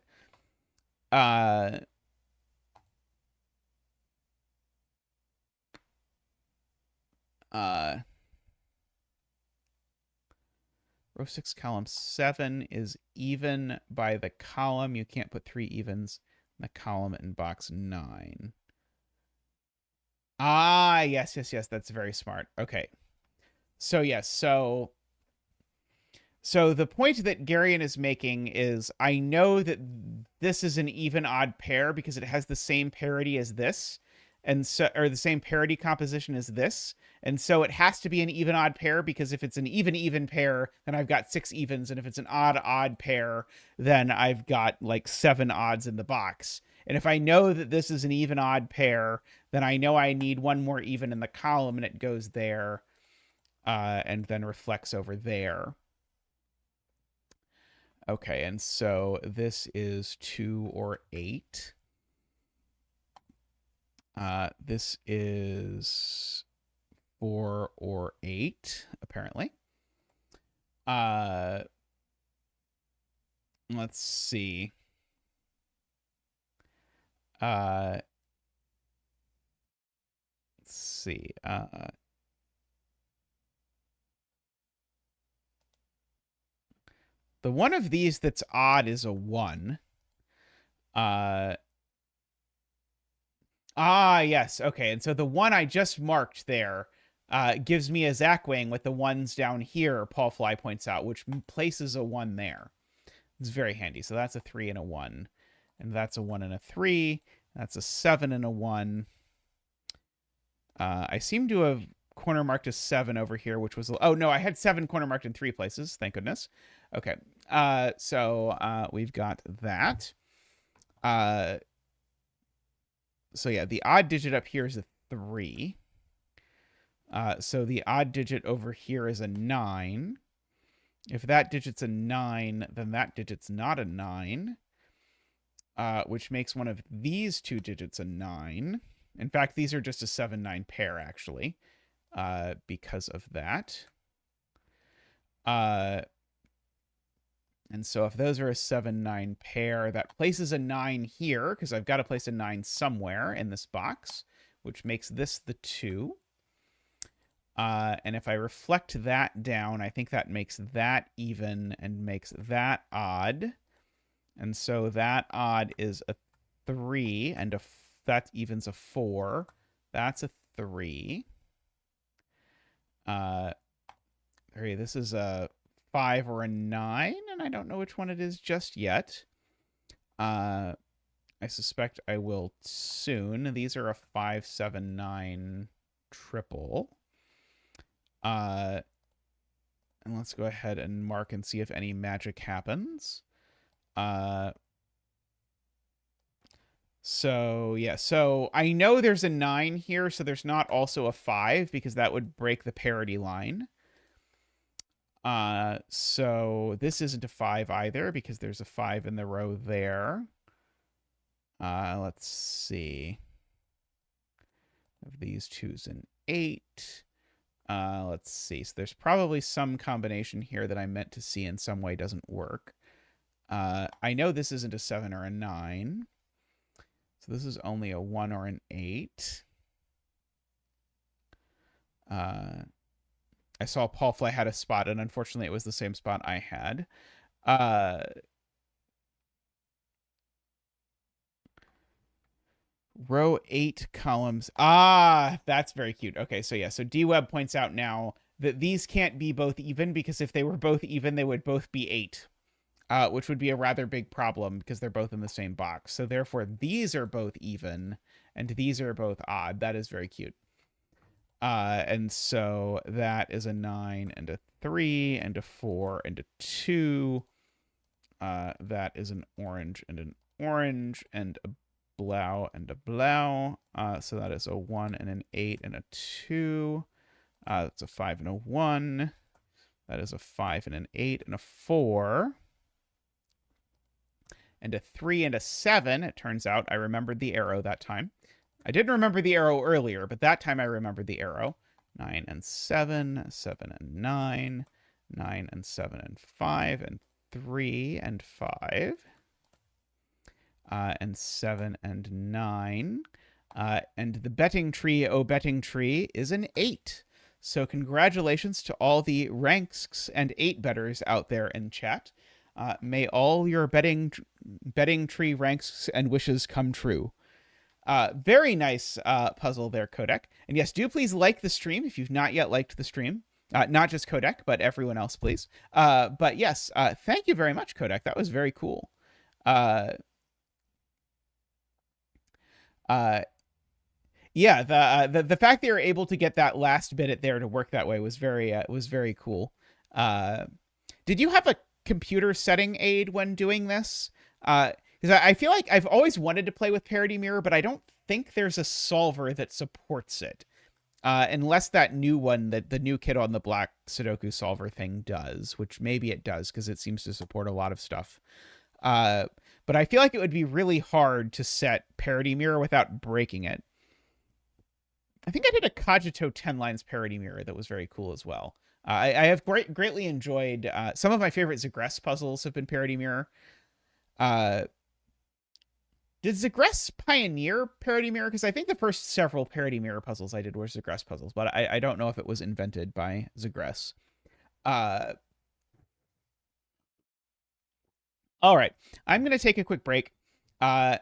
Row 6, column 7 is even by the column. You can't put 3 evens in the column in box 9. Ah, yes. That's very smart. Okay. So, yes. So the point that Garion is making is I know that this is an even-odd pair because it has the same parity as this, and so, or the same parity composition as this. And so it has to be an even-odd pair because if it's an even pair, then I've got 6 evens. And if it's an odd pair, then I've got like 7 odds in the box. And if I know that this is an even-odd pair, then I know I need 1 more even in the column, and it goes there and then reflects over there. Okay, and so this is 2 or 8. This is 4 or 8, apparently. Let's see. Let's see. The one of these that's odd is a 1. Yes. Okay. And so the one I just marked there gives me a Zackwing with the ones down here, Paul Fly points out, which places a 1 there. It's very handy. So that's a 3 and a 1. And that's a 1 and a 3. That's a 7 and a 1. I seem to have corner marked a 7 over here, which was... Oh, no, I had 7 corner marked in 3 places. Thank goodness. Okay. So we've got that. So yeah, the odd digit up here is a 3. So the odd digit over here is a 9. If that digit's a 9, then that digit's not a 9, which makes one of these 2 digits a 9. In fact, these are just a 7-9 pair, actually, because of that. And so if those are a 7-9 pair, that places a 9 here, because I've got to place a 9 somewhere in this box, which makes this the 2. And if I reflect that down, I think that makes that even and makes that odd. And so that odd is a 3, and that evens a 4. That's a 3. This is a 5 or a 9, and I don't know which one it is just yet. I suspect I will soon. These are a 5, 7, 9 triple. And let's go ahead and mark and see if any magic happens. So, yeah. So I know there's a 9 here, so there's not also a 5, because that would break the parity line. So this isn't a 5 either, because there's a 5 in the row there. Let's see. Of these 2's an 8. Let's see. So there's probably some combination here that I meant to see in some way doesn't work. I know this isn't a 7 or a 9. So this is only a 1 or an 8. I saw Paul Fly had a spot, and unfortunately it was the same spot I had. Row 8 columns. That's very cute. Okay, so yeah, so DWeb points out now that these can't be both even, because if they were both even, they would both be 8, which would be a rather big problem because they're both in the same box. So therefore, these are both even, and these are both odd. That is very cute. And so that is a 9 and a 3 and a 4 and a 2. that is an orange and an orange and a blau and a blau. So that is a 1 and an 8 and a 2. That's a 5 and a 1. That is a 5 and an 8 and a 4. And a 3 and a 7. It turns out I remembered the arrow that time. I didn't remember the arrow earlier, but that time I remembered the arrow. 9 and 7, 7 and 9, 9 and 7 and 5, and 3 and 5, and 7 and 9. And the betting tree, oh betting tree, is an 8. So congratulations to all the ranks and 8 betters out there in chat. May all your betting tree ranks and wishes come true. Very nice puzzle there, Qodec. And yes, do please like the stream if you've not yet liked the stream. Not just Qodec, but everyone else, please. But yes, thank you very much, Qodec. That was very cool. Yeah, the fact that you're able to get that last bit there to work that way was very cool. Did you have a computer setting aid when doing this? Because I feel like I've always wanted to play with Parity Mirror, but I don't think there's a solver that supports it. Unless that new one, that the new kid on the block Sudoku solver thing does, which maybe it does because it seems to support a lot of stuff. But I feel like it would be really hard to set Parity Mirror without breaking it. I think I did a Cogito 10 lines Parity Mirror that was very cool as well. I have greatly enjoyed some of my favorite Zagress puzzles have been Parity Mirror. Did Zagress pioneer Parity Mirror? Because I think the first several Parity Mirror puzzles I did were Zagress puzzles, but I don't know if it was invented by Zagress. All right, I'm going to take a quick break, and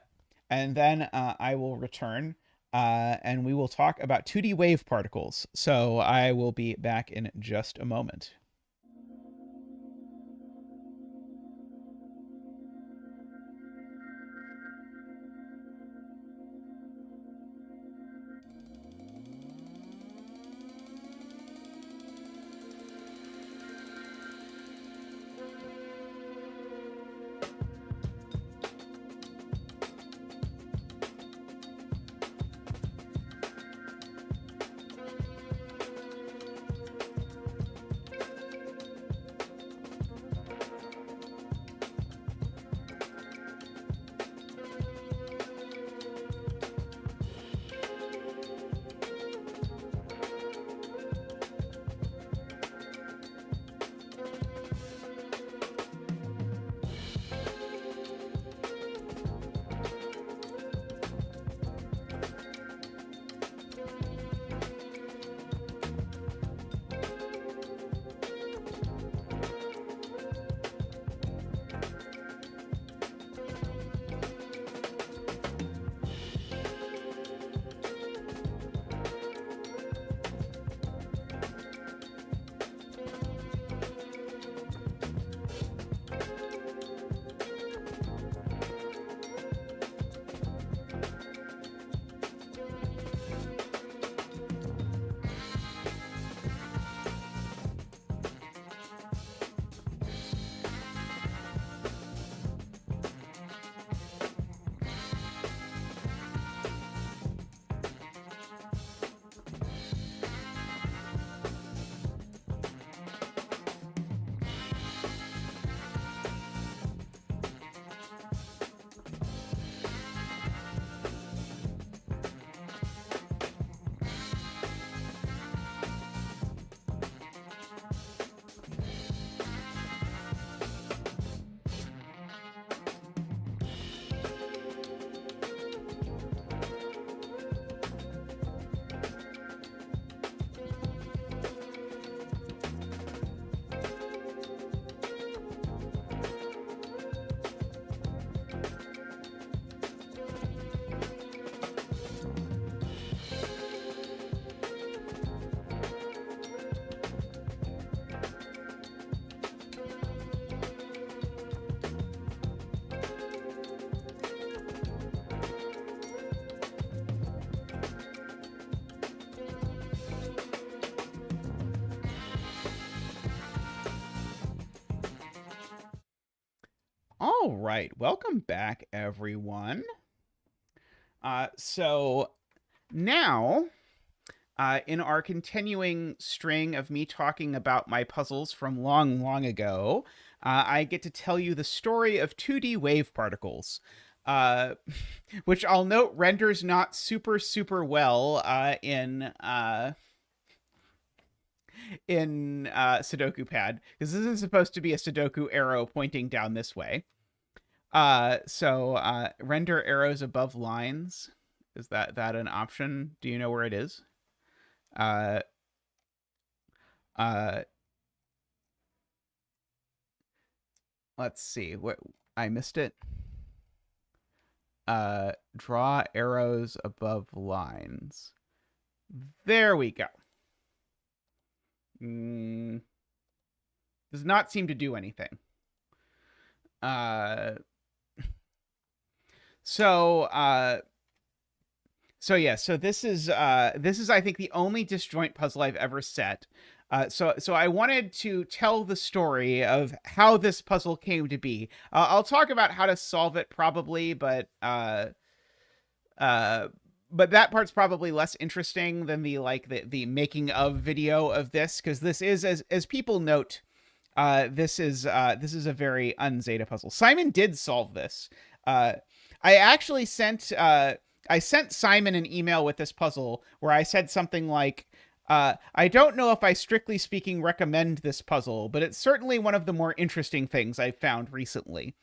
then I will return, and we will talk about 2D wave particles. So I will be back in just a moment. All right, welcome back, everyone. So now, in our continuing string of me talking about my puzzles from long, long ago, I get to tell you the story of 2D wave particles, uh, which I'll note renders not super, super well in Sudoku pad, because this is supposed to be a Sudoku arrow pointing down this way. So render arrows above lines. Is that an option? Do you know where it is? Uh, uh, let's see. What I missed it. Draw arrows above lines. There we go. Does not seem to do anything. So this is I think the only disjoint puzzle I've ever set. So I wanted to tell the story of how this puzzle came to be. I'll talk about how to solve it probably, but that part's probably less interesting than the making of video of this, because this is, as people note, this is a very un-Zeta puzzle. Simon did solve this. I actually sent Simon an email with this puzzle where I said something like, I don't know if I strictly speaking recommend this puzzle, but it's certainly one of the more interesting things I've found recently.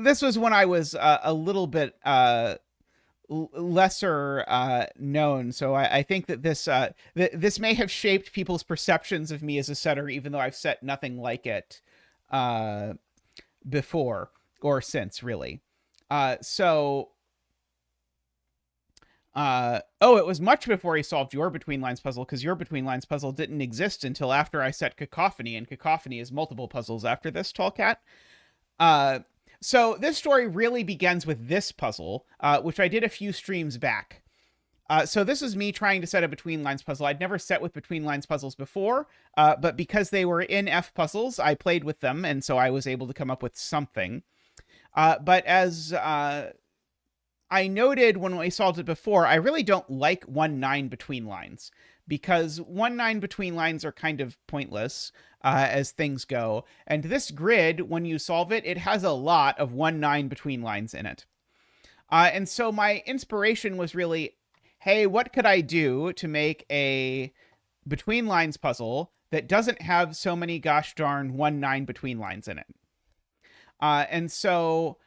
This was when I was a little bit lesser known, so I think that this may have shaped people's perceptions of me as a setter, even though I've set nothing like it before or since, really. It was much before he solved your Between Lines puzzle, because your Between Lines puzzle didn't exist until after I set Cacophony, and Cacophony is multiple puzzles after this, Tallcat. So this story really begins with this puzzle, which I did a few streams back. So this is me trying to set a Between Lines puzzle. I'd never set with Between Lines puzzles before, but because they were in F puzzles, I played with them, and so I was able to come up with something. But as I noted when we solved it before, I really don't like 1-9 between lines, because 1-9 between lines are kind of pointless as things go. And this grid, when you solve it, it has a lot of 1-9 between lines in it. And so my inspiration was really, hey, what could I do to make a between lines puzzle that doesn't have so many gosh darn 1-9 between lines in it? And so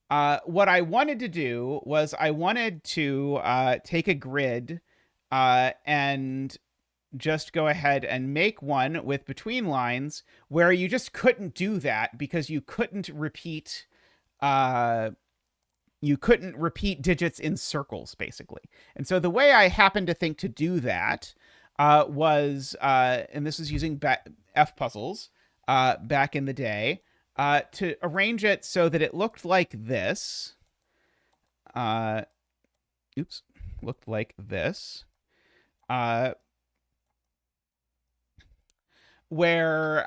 what I wanted to do was I wanted to take a grid and just go ahead and make one with between lines where you just couldn't do that because you couldn't repeat digits in circles, basically. And so the way I happened to think to do that was, and this is using F puzzles back in the day, to arrange it so that it looked like this. Looked like this. Where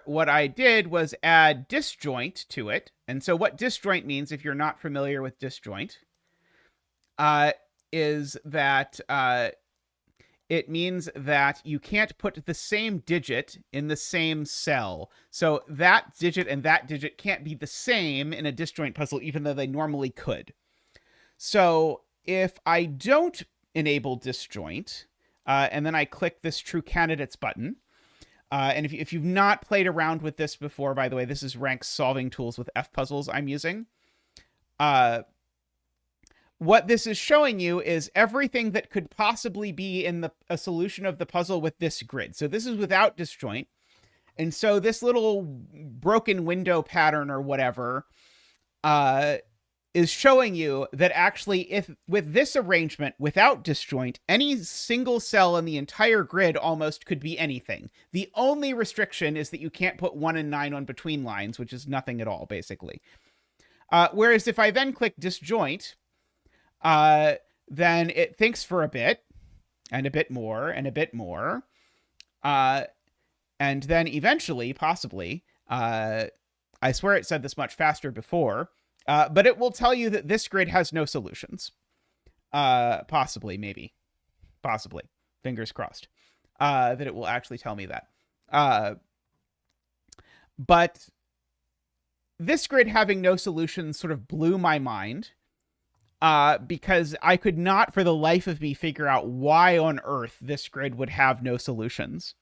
what I did was add disjoint to it. And so what disjoint means, if you're not familiar with disjoint, is that it means that you can't put the same digit in the same cell. So that digit and that digit can't be the same in a disjoint puzzle, even though they normally could. So if I don't enable disjoint, and then I click this True Candidates button, and if you've not played around with this before, by the way, this is Rank's solving tools with F puzzles I'm using. What this is showing you is everything that could possibly be in a solution of the puzzle with this grid. So this is without disjoint. And so this little broken window pattern or whatever is showing you that actually, if with this arrangement without disjoint, any single cell in the entire grid almost could be anything. The only restriction is that you can't put 1 and 9 on between lines, which is nothing at all, basically. Whereas if I then click disjoint, then it thinks for a bit, and a bit more, and a bit more. And then eventually, possibly, I swear it said this much faster before, but it will tell you that this grid has no solutions. Possibly, maybe. Possibly. Fingers crossed. That it will actually tell me that. But this grid having no solutions sort of blew my mind, because I could not for the life of me figure out why on earth this grid would have no solutions.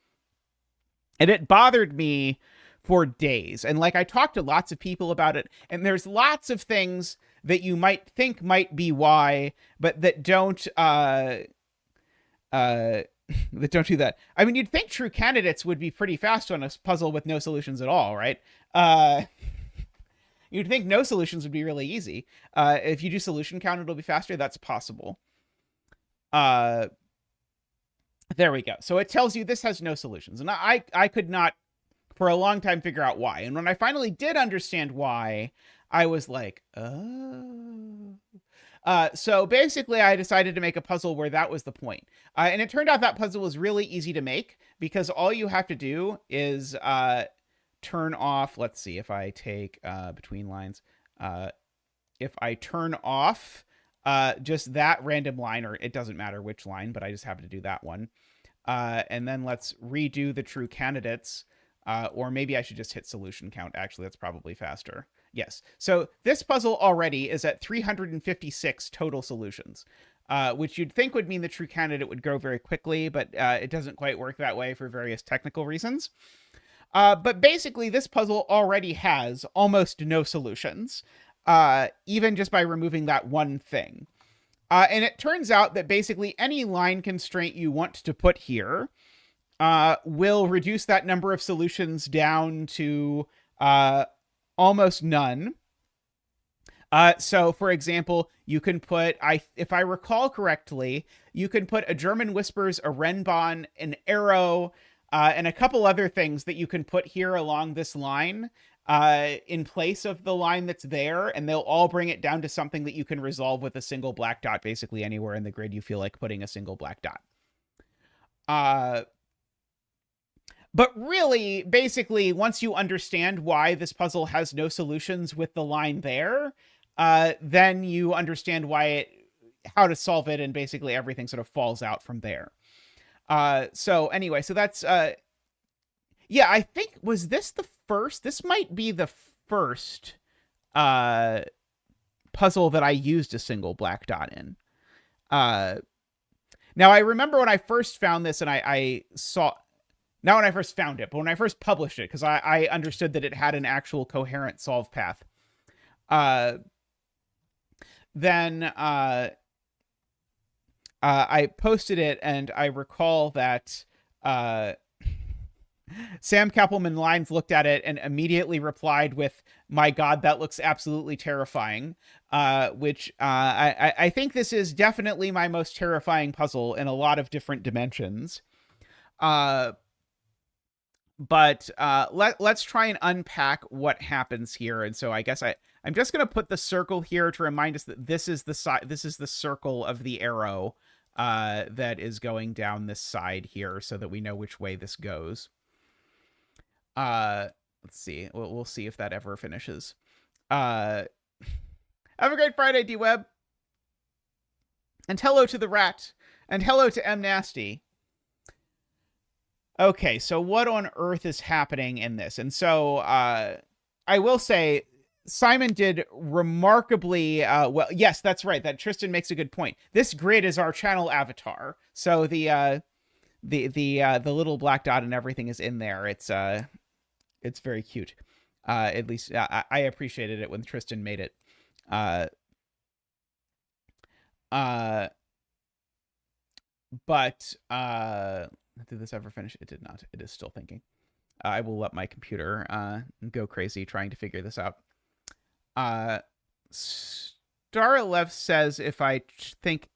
And it bothered me for days. And like, I talked to lots of people about it, and there's lots of things that you might think might be why, but that don't that don't do that. I mean, you'd think true candidates would be pretty fast on a puzzle with no solutions at all, right? You'd think no solutions would be really easy. If you do solution count, it'll be faster. That's possible. There we go. So it tells you this has no solutions. And I could not, for a long time, figure out why. And when I finally did understand why, I was like, oh. So basically, I decided to make a puzzle where that was the point. And it turned out that puzzle was really easy to make, because all you have to do is turn off, let's see, if I take between lines, if I turn off just that random line, or it doesn't matter which line, but I just happen to do that one. And then let's redo the true candidates, or maybe I should just hit solution count. Actually, that's probably faster. Yes. So this puzzle already is at 356 total solutions, which you'd think would mean the true candidate would grow very quickly, but it doesn't quite work that way for various technical reasons. But basically, this puzzle already has almost no solutions, even just by removing that one thing. And it turns out that basically any line constraint you want to put here will reduce that number of solutions down to almost none. So, for example, you can put, if I recall correctly, you can put a German Whispers, a Renbahn, an arrow, and a couple other things that you can put here along this line in place of the line that's there, and they'll all bring it down to something that you can resolve with a single black dot, basically anywhere in the grid you feel like putting a single black dot. But really, basically, once you understand why this puzzle has no solutions with the line there, then you understand how to solve it, and basically everything sort of falls out from there. So anyway, so that's, yeah, I think, was this the first? This might be the first puzzle that I used a single black dot in. Now, I remember when I first found this, and I saw... Not when I first found it, but when I first published it, because I understood that it had an actual coherent solve path. Then I posted it, and I recall that Sam Kappelman Lines looked at it and immediately replied with, "My God, that looks absolutely terrifying," which I think this is definitely my most terrifying puzzle in a lot of different dimensions. But let's try and unpack what happens here. And so I guess I'm just going to put the circle here to remind us that this is the circle of the arrow that is going down this side here, so that we know which way this goes. Let's see. We'll see if that ever finishes. Have a great Friday, D-Web. And hello to the rat. And hello to M Nasty. Okay, so what on earth is happening in this? And so I will say Simon did remarkably well. Yes, that's right. That Tristan makes a good point. This grid is our channel avatar. So the little black dot and everything is in there. It's very cute. At least I appreciated it when Tristan made it. But did this ever finish? It did not. It is still thinking. I will let my computer go crazy trying to figure this out. Starlev says if I think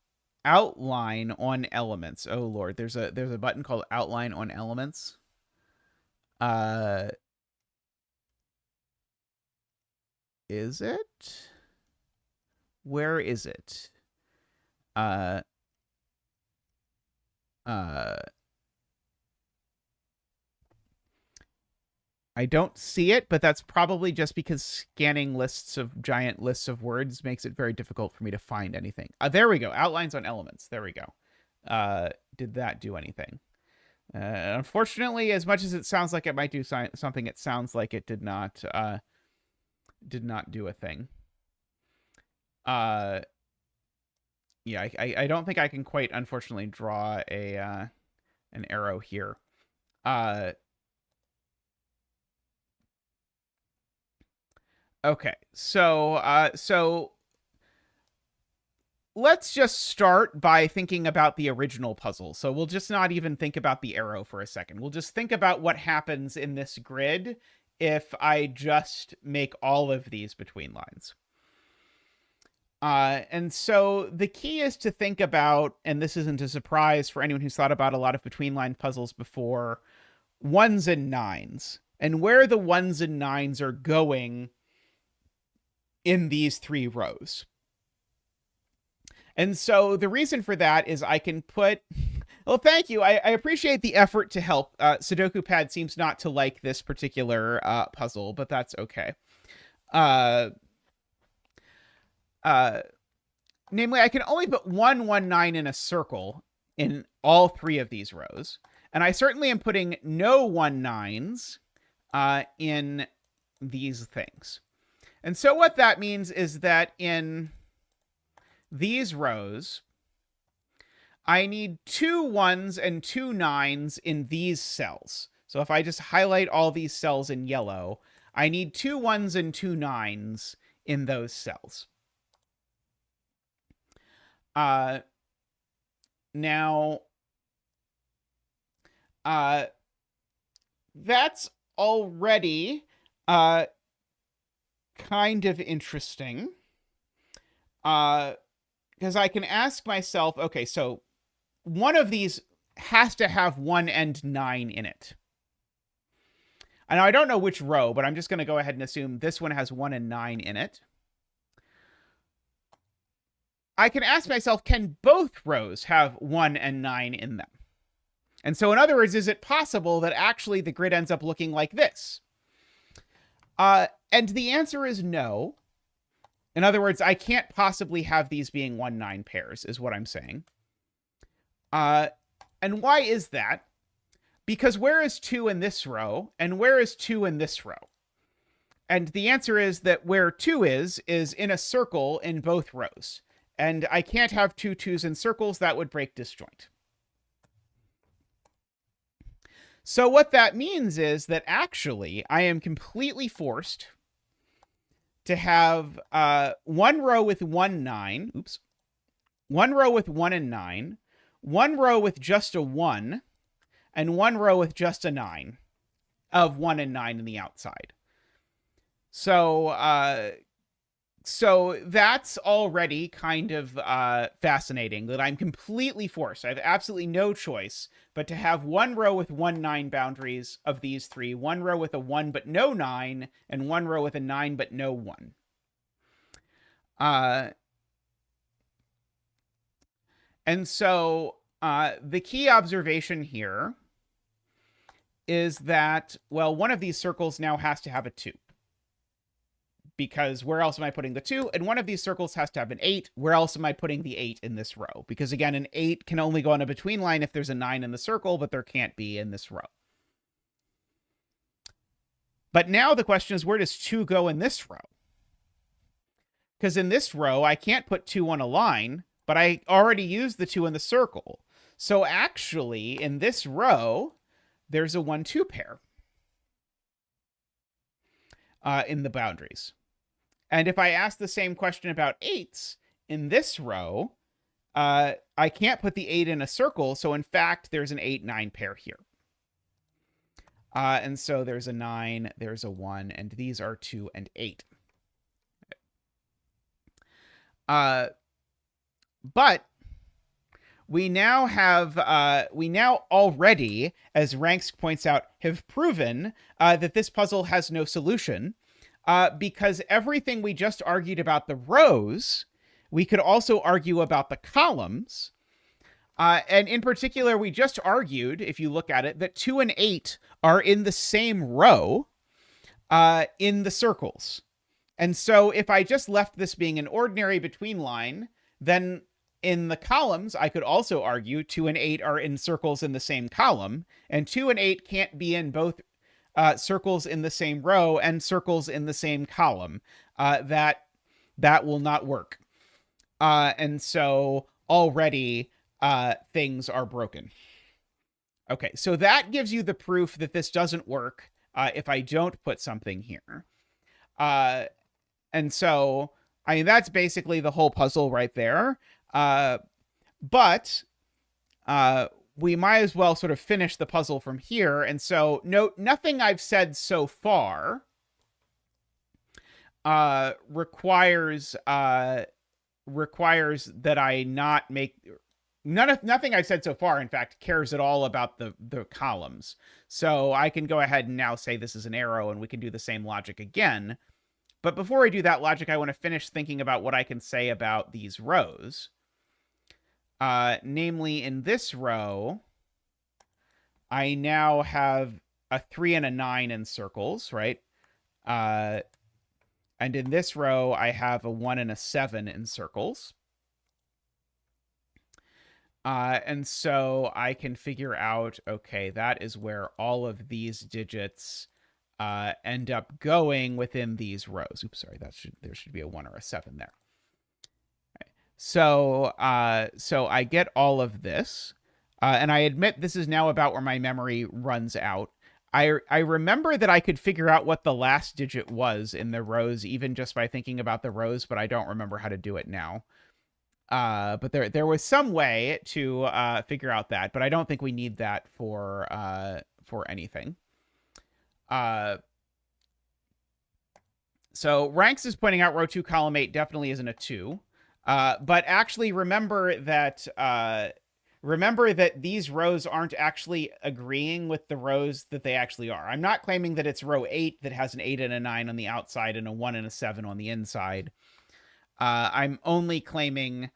outline on elements. Oh Lord, there's a button called outline on elements. Is it? Where is it? I don't see it, but that's probably just because scanning giant lists of words makes it very difficult for me to find anything. There we go. Outlines on elements. There we go. Did that do anything? Unfortunately, as much as it sounds like it might do something, it sounds like it did not do a thing. Yeah, I don't think I can quite, unfortunately, draw an arrow here. Okay, so let's just start by thinking about the original puzzle. So we'll just not even think about the arrow for a second. We'll just think about what happens in this grid if I just make all of these between lines. And so the key is to think about, and this isn't a surprise for anyone who's thought about a lot of between line puzzles before, ones and nines, and where the ones and nines are going in these three rows. And so the reason for that is I can put, well, thank you. I appreciate the effort to help. Sudoku Pad seems not to like this particular puzzle, but that's okay. Namely, I can only put 1, 1, 9 in a circle in all three of these rows. And I certainly am putting no 1, 9s in these things. And so what that means is that in these rows, I need 2 1s and 2 9s in these cells. So if I just highlight all these cells in yellow, I need 2 1s and 2 9s in those cells. Now, that's already kind of interesting, because I can ask myself, okay, so one of these has to have 1 and 9 in it. And I don't know which row, but I'm just going to go ahead and assume this one has 1 and 9 in it. I can ask myself, can both rows have 1 and 9 in them? And so, in other words, is it possible that actually the grid ends up looking like this? And the answer is no. In other words, I can't possibly have these being 1, 9 pairs, is what I'm saying. And why is that? Because where is 2 in this row, and where is 2 in this row? And the answer is that where 2 is in a circle in both rows. And I can't have 2 2s in circles. That would break disjoint. So what that means is that actually I am completely forced to have one row with 1, 9. Oops. One row with 1 and 9. One row with just a 1. And one row with just a 9 of 1 and 9 in the outside. So that's already kind of fascinating, that I'm completely forced. I have absolutely no choice but to have one row with 1, 9 boundaries of these three, one row with a 1 but no 9, and one row with a 9 but no 1. And so the key observation here is that, well, one of these circles now has to have a 2. Because where else am I putting the 2? And one of these circles has to have an 8. Where else am I putting the 8 in this row? Because again, an 8 can only go on a between line if there's a 9 in the circle, but there can't be in this row. But now the question is, where does 2 go in this row? Because in this row, I can't put 2 on a line, but I already used the 2 in the circle. So actually, in this row, there's a 1, 2 pair in the boundaries. And if I ask the same question about 8s, in this row, I can't put the 8 in a circle. So in fact, there's an 8, 9 pair here. And so there's a 9, there's a 1, and these are 2 and 8. But we now already, as Ranks points out, have proven that this puzzle has no solution, because everything we just argued about the rows, we could also argue about the columns. And in particular, we just argued, if you look at it, that 2 and 8 are in the same row in the circles. And so if I just left this being an ordinary between line, then in the columns, I could also argue 2 and 8 are in circles in the same column, and 2 and 8 can't be in both circles in the same row and circles in the same column. That will not work. And so already things are broken. Okay, so that gives you the proof that this doesn't work if I don't put something here. And so, I mean, that's basically the whole puzzle right there. But we might as well sort of finish the puzzle from here. And so, note, nothing I've said so far requires that I not make... Nothing I've said so far, in fact, cares at all about the columns. So I can go ahead and now say this is an arrow, and we can do the same logic again. But before I do that logic, I want to finish thinking about what I can say about these rows. Namely, in this row, I now have a 3 and a 9 in circles, right? And in this row, I have a 1 and a 7 in circles. And so I can figure out, okay, that is where all of these digits end up going within these rows. Oops, sorry, there should be a 1 or a 7 there. Okay. So I get all of this, and I admit this is now about where my memory runs out. I remember that I could figure out what the last digit was in the rows, even just by thinking about the rows, but I don't remember how to do it now. But there was some way to figure out that, but I don't think we need that for anything. So ranks is pointing out row 2, column 8 definitely isn't a 2. But actually remember that these rows aren't actually agreeing with the rows that they actually are. I'm not claiming that it's row 8 that has an 8 and a 9 on the outside and a 1 and a 7 on the inside. I'm only claiming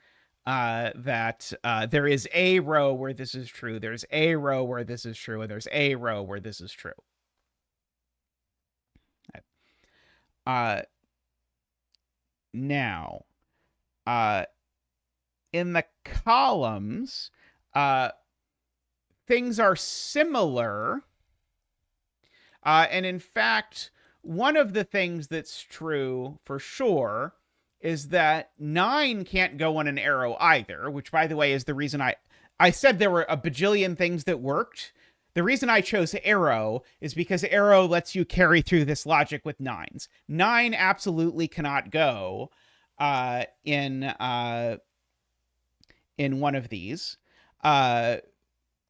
that there is a row where this is true, there's a row where this is true, and there's a row where this is true. Now, in the columns, things are similar. And in fact, one of the things that's true for sure is that 9 can't go on an arrow either, which, by the way, is the reason I said there were a bajillion things that worked. The reason I chose arrow is because arrow lets you carry through this logic with 9s. 9 absolutely cannot go in one of these. Sorry,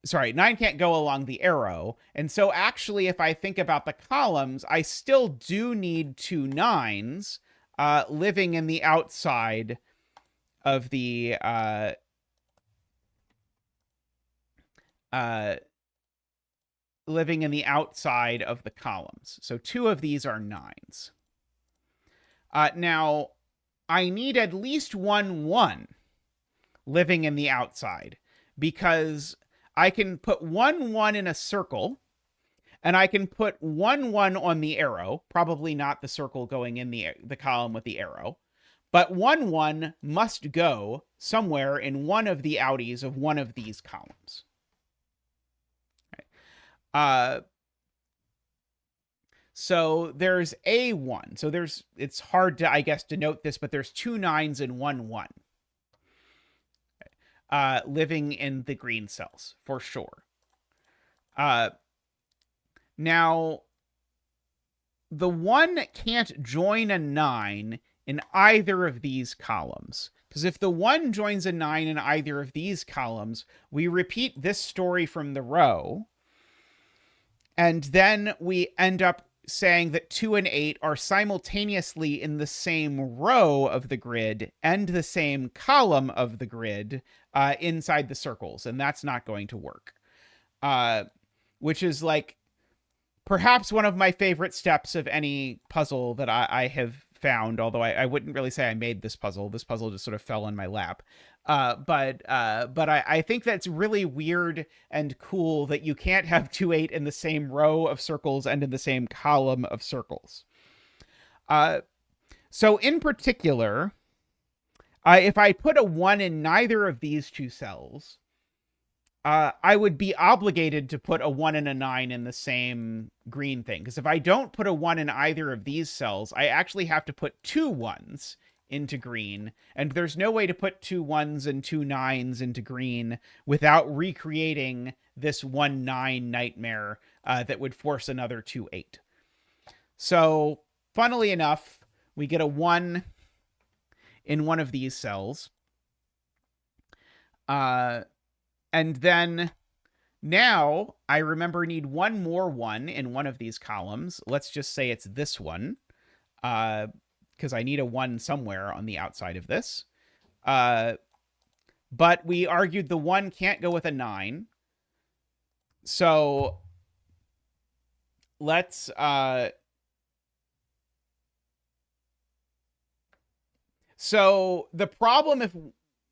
9 can't go along the arrow. And so actually, if I think about the columns, I still do need 2 9s living in the outside of the living in the outside of the columns. So 2 of these are 9s. Now, I need at least 1 1 living in the outside, because I can put 1 1 in a circle, and I can put 1 1 on the arrow, probably not the circle going in the column with the arrow, but 1 1 must go somewhere in one of the outies of one of these columns. So there's a 1. So it's hard to, I guess, denote this, but there's 2 9s and 1 1 living in the green cells for sure. Now, the 1 can't join a 9 in either of these columns, because if the 1 joins a 9 in either of these columns, we repeat this story from the row, and then we end up saying that 2 and 8 are simultaneously in the same row of the grid and the same column of the grid inside the circles, and that's not going to work. Which is like perhaps one of my favorite steps of any puzzle that I have found, although I wouldn't really say I made this puzzle. This puzzle just sort of fell in my lap. But I think that's really weird and cool that you can't have 2, 8 in the same row of circles and in the same column of circles. So in particular, if I put a 1 in neither of these two cells, I would be obligated to put a 1 and a 9 in the same green thing. Because if I don't put a 1 in either of these cells, I actually have to put 2 1s into green. And there's no way to put 2 1s and 2 9s into green without recreating this 1 9 nightmare that would force another 2 8. So, funnily enough, we get a 1 in one of these cells. And then now I remember need one more 1 in one of these columns. Let's just say it's this one, because I need a 1 somewhere on the outside of this. But we argued the 1 can't go with a 9. So let's... So the problem if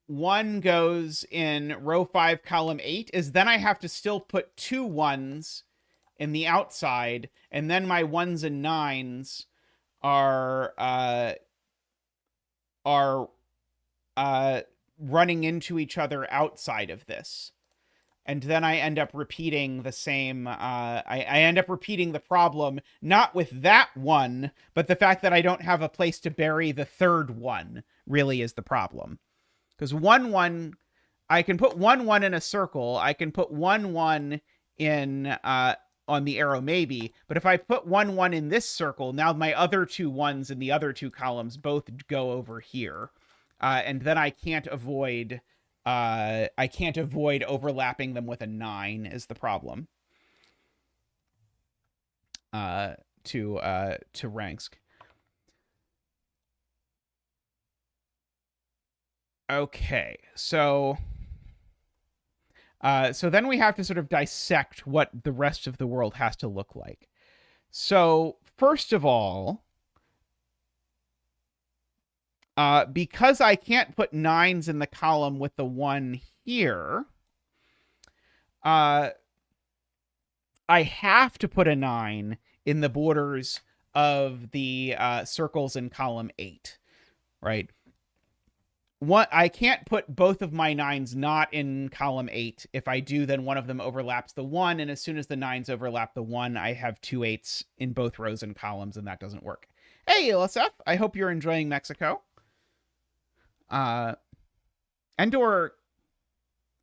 1 goes in row 5, column 8, is then I have to still put 2 1s in the outside, and then my 1s and 9s are running into each other outside of this. And then I end up repeating the same, I end up repeating the problem, not with that 1, but the fact that I don't have a place to bury the third 1 really is the problem. Because 1 1, I can put 1 1 in a circle, I can put 1 1 in, on the arrow maybe, but if I put 1 1 in this circle, now my other 2 1s in the other 2 columns both go over here. And then I can't avoid overlapping them with a 9 is the problem. To Ransk. Okay, so then we have to sort of dissect what the rest of the world has to look like. So first of all, because I can't put 9s in the column with the 1 here, I have to put a 9 in the borders of the circles in column 8, right? I can't put both of my 9s not in column 8. If I do, then one of them overlaps the 1, and as soon as the 9s overlap the 1, I have 2 8s in both rows and columns, and that doesn't work. Hey, LSF, I hope you're enjoying Mexico. Endor,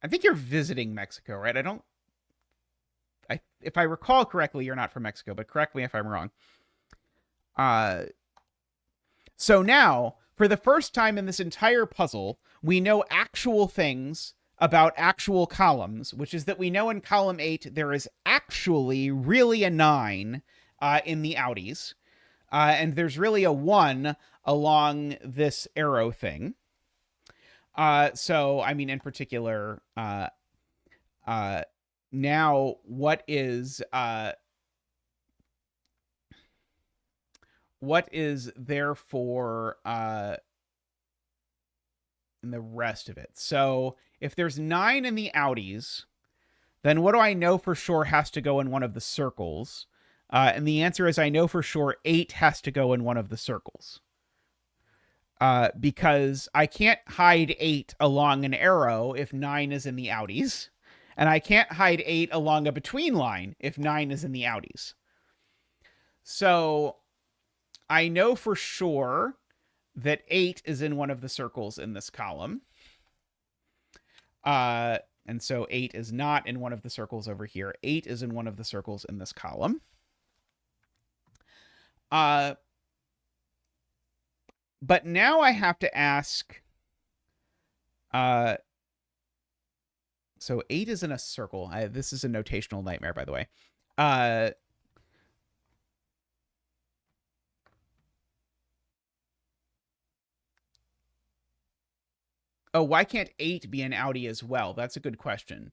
I think you're visiting Mexico, right? If I recall correctly, you're not from Mexico, but correct me if I'm wrong. So now, for the first time in this entire puzzle, we know actual things about actual columns, which is that we know in column 8 there is actually really a 9 in the outies, and there's really a 1 along this arrow thing. So, I mean, in particular, now what is therefore, in the rest of it? So if there's 9 in the outies, then what do I know for sure has to go in one of the circles? And the answer is I know for sure 8 has to go in one of the circles. Because I can't hide 8 along an arrow if 9 is in the outies, and I can't hide 8 along a between line if 9 is in the outies. So I know for sure that 8 is in one of the circles in this column. And so 8 is not in one of the circles over here. 8 is in one of the circles in this column. But now I have to ask, so 8 is in a circle. This is a notational nightmare, by the way. Oh, why can't 8 be an outie as well? That's a good question.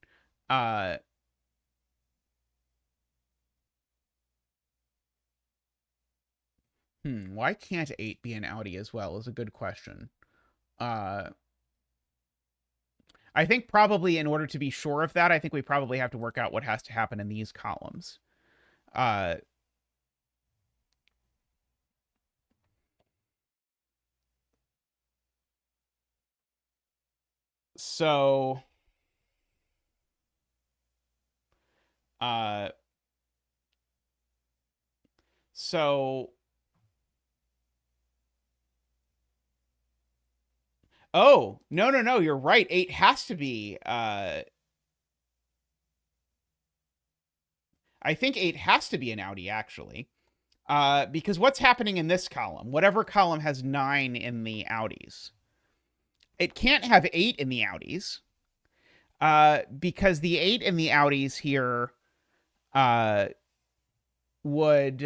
Why can't 8 be an outie as well is a good question. Uh, I think probably in order to be sure of that, I think we probably have to work out what has to happen in these columns. Uh, so, uh, so, oh, no, you're right. 8 has to be, I think 8 has to be an outie, actually. Because what's happening in this column? Whatever column has 9 in the outies. It can't have 8 in the outies. Because the 8 in the outies here would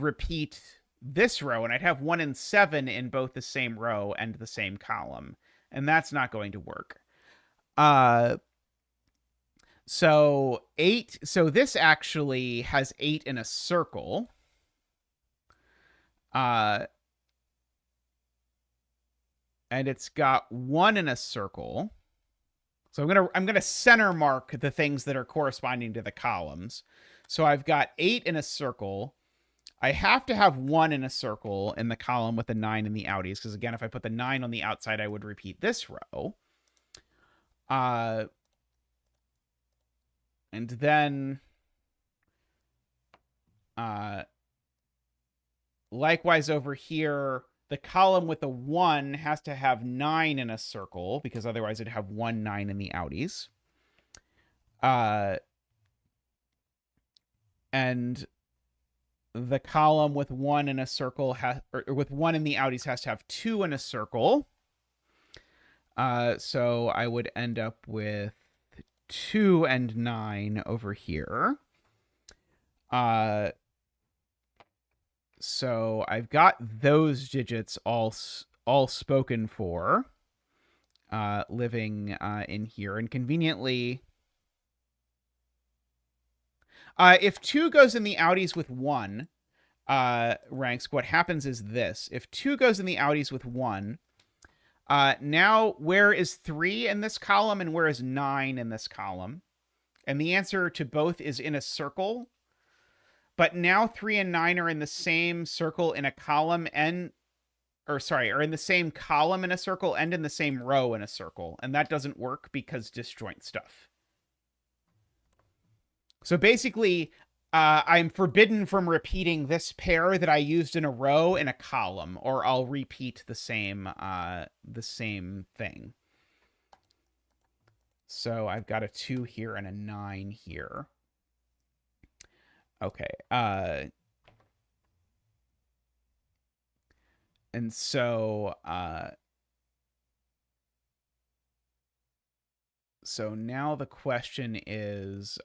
repeat this row, and I'd have 1 and 7 in both the same row and the same column, and that's not going to work. So 8, so this actually has 8 in a circle. And it's got 1 in a circle. So I'm gonna center mark the things that are corresponding to the columns. So I've got 8 in a circle. I have to have 1 in a circle in the column with the 9 in the outies, because again, if I put the 9 on the outside, I would repeat this row. And then likewise over here, the column with the 1 has to have 9 in a circle, because otherwise it'd have 1, 9 in the outies. And the column with 1 in a circle or with 1 in the outies has to have 2 in a circle. So I would end up with 2 and 9 over here. So I've got those digits all spoken for, living in here. And conveniently, if 2 goes in the outies with 1, ranks, what happens is this. If 2 goes in the outies with 1, now where is 3 in this column and where is 9 in this column? And the answer to both is in a circle. But now 3 and 9 are in the same circle in a column are in the same column in a circle and in the same row in a circle. And that doesn't work because disjoint stuff. So basically, I'm forbidden from repeating this pair that I used in a row in a column, or I'll repeat the same thing. So I've got a 2 here and a 9 here. Okay. And so so now the question is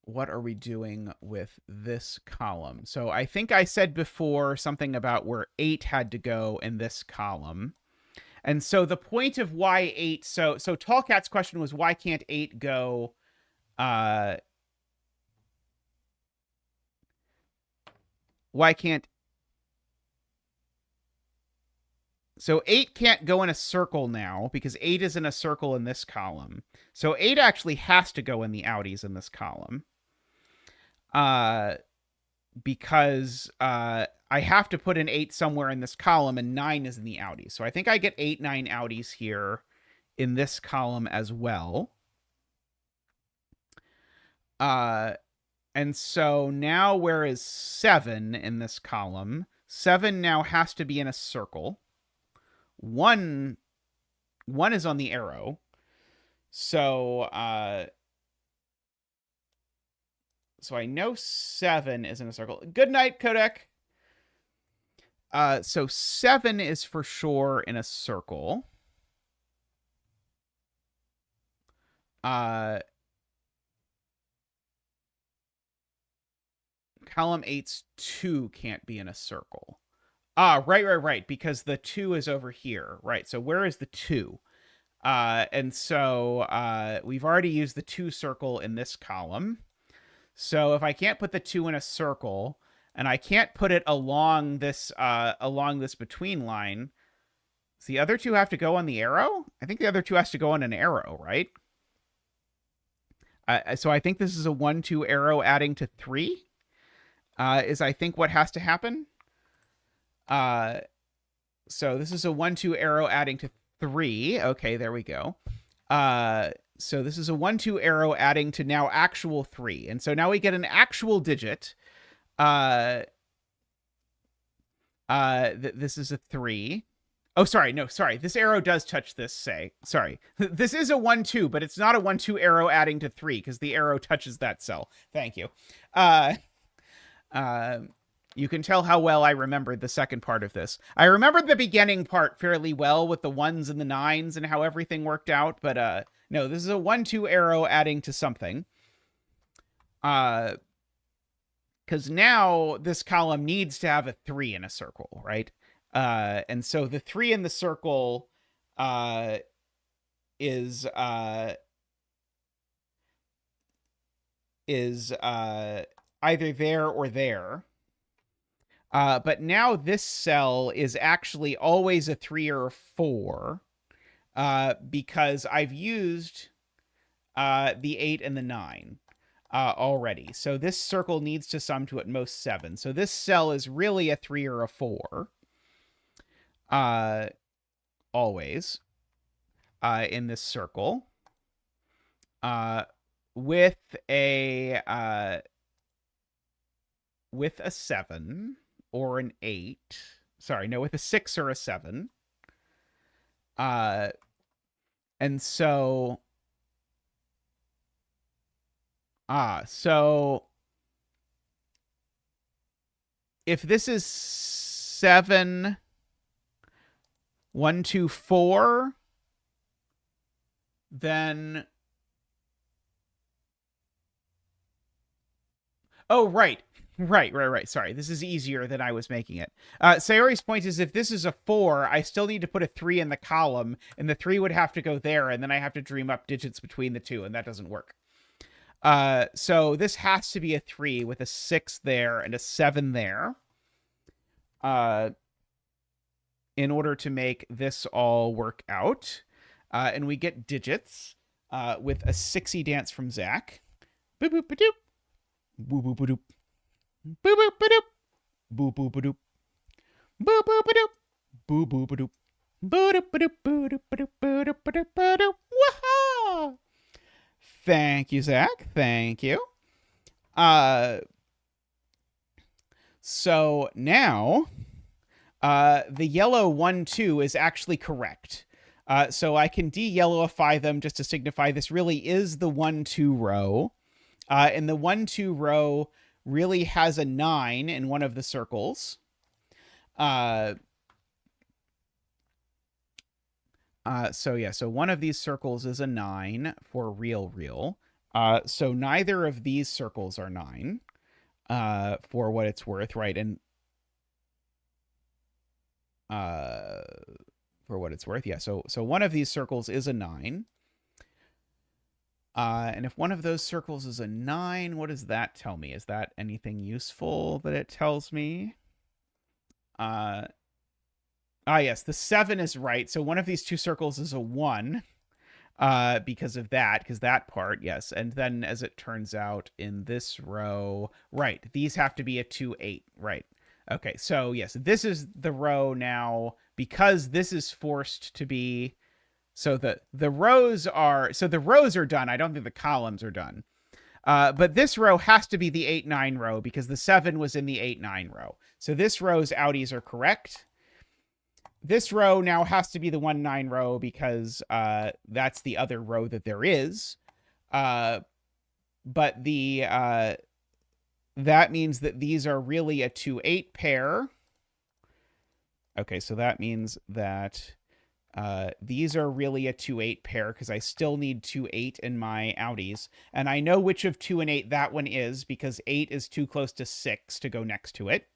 what are we doing with this column? So I think I said before something about where 8 had to go in this column. And so the point of why 8, so Tallcat's question was, why can't 8 go, why can't, so 8 can't go in a circle now, because 8 is in a circle in this column. So 8 actually has to go in the outies in this column. Because I have to put an 8 somewhere in this column, and 9 is in the outies. So I think I get 8, 9 outies here in this column as well. And so now where is 7 in this column? 7 now has to be in a circle. 1 is on the arrow. So so I know 7 is in a circle. Good night, Qodec. So 7 is for sure in a circle. Column 8's 2 can't be in a circle. Right. Because the 2 is over here. Right. So where is the 2? And so we've already used the 2 circle in this column. So if I can't put the 2 in a circle, and I can't put it along this between line, does the other 2 have to go on the arrow? I think the other 2 has to go on an arrow, right? So I think this is a 1-2 arrow adding to 3. Is I think what has to happen. So this is a 1-2 arrow adding to 3. Okay, there we go. So this is a 1-2 arrow adding to now actual 3. And so now we get an actual digit. This is a 3. Oh, sorry. No, sorry. This arrow does touch this, say. Sorry. This is a 1-2, but it's not a 1-2 arrow adding to 3 because the arrow touches that cell. Thank you. You can tell how well I remembered the second part of this. I remembered the beginning part fairly well with the 1s and the 9s and how everything worked out, but no, this is a 1-2 arrow adding to something. Because now this column needs to have a 3 in a circle, right? And so the 3 in the circle is either there or there. But now this cell is actually always a 3 or a 4 because I've used the 8 and the 9 already. So this circle needs to sum to at most 7. So this cell is really a 3 or a 4 always in this circle with a 7 or an 8. Sorry, no, with a 6 or a 7. And so so if this is 7, 1, 2, 4, then oh, right. Right. Sorry, this is easier than I was making it. Sayori's point is if this is a 4, I still need to put a 3 in the column, and the 3 would have to go there, and then I have to dream up digits between the 2, and that doesn't work. So this has to be a 3 with a 6 there and a 7 there. In order to make this all work out. And we get digits with a 6y dance from Zach. Boop boop ba doop. Boop boop ba doop. Boop boop ba doop. Boop boop ba doop. Boop boop ba doop. Boop boop ba doop. Boop doop ba doop. Boop doop ba doop. Boop doop ba doop. Boop doop. Wah-ha! Thank you, Zach. Thank you. So now the yellow 1, 2 is actually correct. So I can de-yellowify them just to signify this really is the 1, 2 row. And the 1, 2 row really has a 9 in one of the circles. So one of these circles is a 9 for real. So neither of these circles are 9 for what it's worth, right? And for what it's worth, yeah. So one of these circles is a 9. And if one of those circles is a 9, what does that tell me? Is that anything useful that it tells me? Yes, the 7 is right. So one of these two circles is a 1 because of that, because that part, yes. And then as it turns out in this row, right, these have to be a 2, 8, right. Okay, so yes, this is the row now because this is forced to be, so the rows are done. I don't think the columns are done. But this row has to be the 8, 9 row because the 7 was in the 8, 9 row. So this row's outies are correct. This row now has to be the 1, 9 row because that's the other row that there is. But that means that these are really a 2, 8 pair. Okay, so that means that these are really a 2, 8 pair because I still need 2, 8 in my outies. And I know which of 2 and 8 that one is because 8 is too close to 6 to go next to it.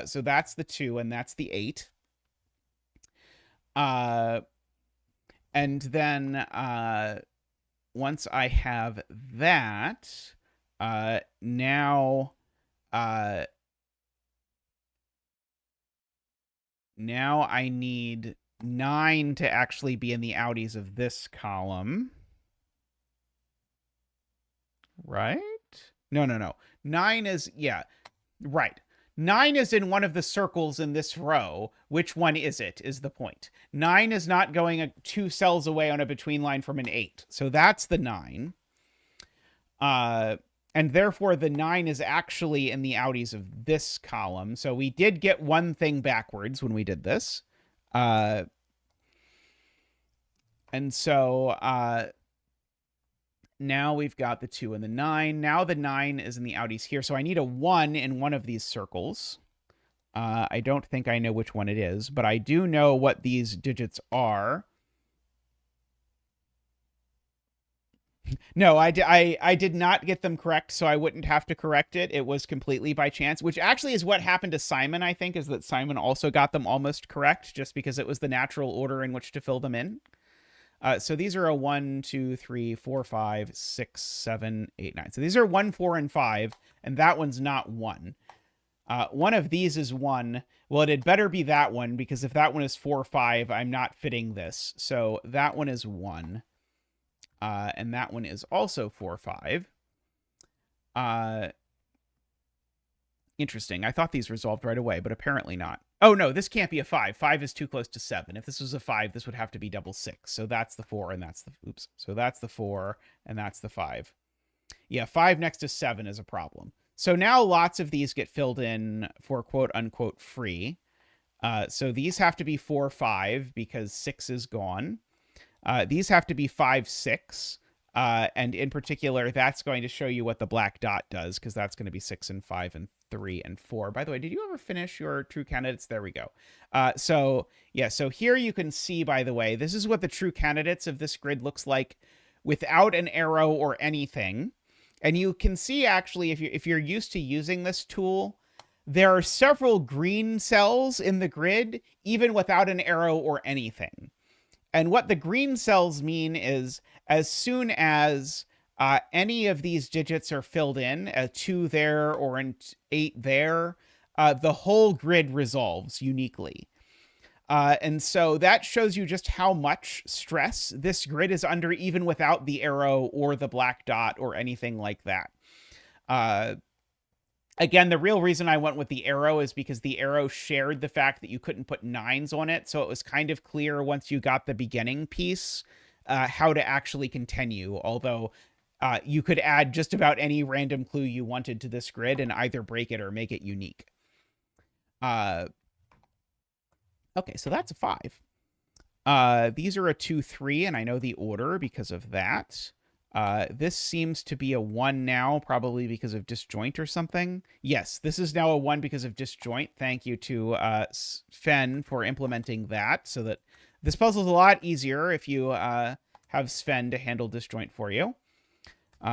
So that's the 2 and that's the 8. And then once I have that, Now I need 9 to actually be in the outies of this column. Right? No. 9 is, yeah, right. 9 is in one of the circles in this row. Which one is it, is the point. 9 is not going 2 cells away on a between line from an 8. So that's the 9. And therefore, the 9 is actually in the outies of this column. So we did get one thing backwards when we did this. And so now we've got the 2 and the 9. Now the 9 is in the outies here. So I need a 1 in one of these circles. I don't think I know which one it is, but I do know what these digits are. No, I did not get them correct, so I wouldn't have to correct it. It was completely by chance, which actually is what happened to Simon, I think, is that Simon also got them almost correct, just because it was the natural order in which to fill them in. So these are a 1, 2, 3, 4, 5, 6, 7, 8, 9. So these are 1, 4, and 5, and that one's not 1. One of these is 1. Well, it had better be that one, because if that one is 4, 5, I'm not fitting this. So that one is 1. And that one is also 4, 5. Interesting. I thought these resolved right away, but apparently not. Oh, no, this can't be a 5. 5 is too close to 7. If this was a 5, this would have to be double 6. So that's the 4, and that's the... Oops. So that's the 4, and that's the 5. Yeah, 5 next to 7 is a problem. So now lots of these get filled in for quote-unquote free. So these have to be 4, 5, because 6 is gone. These have to be 5, 6. And in particular, that's going to show you what the black dot does, because that's going to be 6 and 5 and 3 and 4. By the way, did you ever finish your true candidates? There we go. So here you can see, by the way, this is what the true candidates of this grid looks like without an arrow or anything. And you can see, actually, if you're used to using this tool, there are several green cells in the grid, even without an arrow or anything. And what the green cells mean is, as soon as any of these digits are filled in, a 2 there or an 8 there, the whole grid resolves uniquely. And so that shows you just how much stress this grid is under, even without the arrow or the black dot or anything like that. Again, the real reason I went with the arrow is because the arrow shared the fact that you couldn't put 9s on it, so it was kind of clear once you got the beginning piece how to actually continue, although you could add just about any random clue you wanted to this grid and either break it or make it unique. Okay, so that's a 5. These are a 2, 3, and I know the order because of that. This seems to be a 1 now, probably because of disjoint or something. Yes, this is now a 1 because of disjoint. Thank you to Sven for implementing that, so that this puzzle's a lot easier if you have Sven to handle disjoint for you.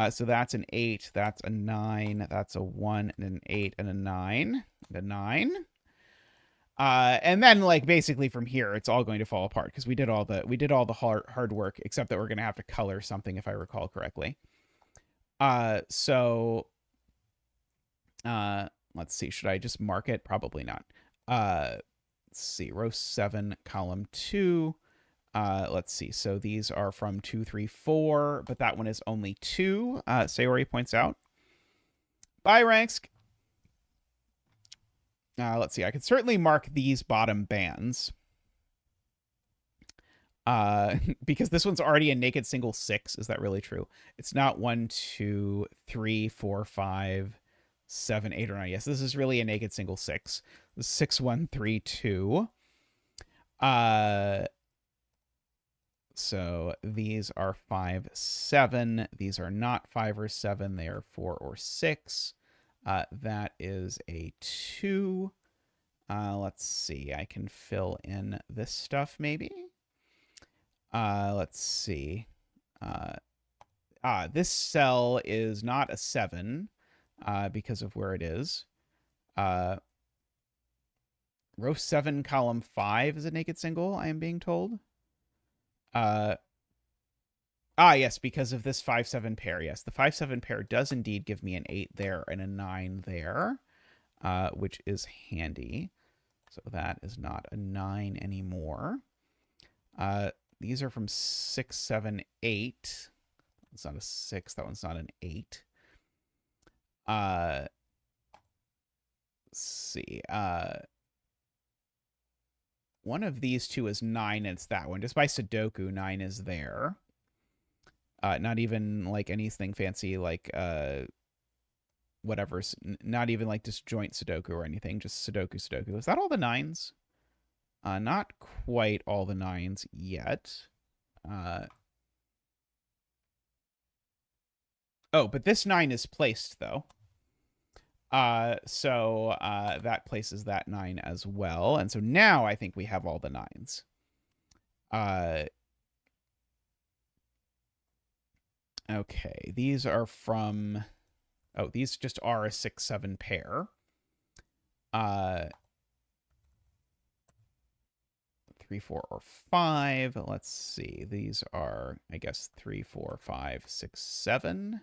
So that's an 8, that's a 9, that's a 1, and an 8, and a 9, and a 9. And then, like, basically from here, it's all going to fall apart because we did all the hard work, except that we're going to have to color something, if I recall correctly. So let's see. Should I just mark it? Probably not. Let's see. Row 7, column 2. Let's see. So these are from 2, 3, 4, but that one is only 2. Sayori points out. Bye, Ranks. Let's see. I could certainly mark these bottom bands. Because this one's already a naked single 6. Is that really true? It's not 1, 2, 3, 4, 5, 7, 8, or 9. Yes, this is really a naked single 6. 6, 1, 3, 2. So these are 5, 7. These are not 5 or 7. They are 4 or 6. That is a 2. Let's see. I can fill in this stuff, maybe. Let's see. This cell is not a 7 because of where it is. Row 7, column 5 is a naked single, I am being told. Ah, yes, because of this 5-7 pair. Yes, the 5-7 pair does indeed give me an 8 there and a 9 there, which is handy. So that is not a 9 anymore. These are from 6, 7, 8. It's not a 6. That one's not an 8. Let's see. One of these two is 9, and it's that one. Just by Sudoku, 9 is there. Not even like anything fancy like whatever. Not even like disjoint Sudoku or anything. Just Sudoku, Sudoku. Is that all the 9s? Not quite all the 9s yet. Oh, but this 9 is placed, though. So that places that 9 as well. And so now I think we have all the 9s. Okay, these are from... Oh, these just are a 6-7 pair. 3, 4, or 5. Let's see. These are, I guess, 3, 4, 5, 6, 7.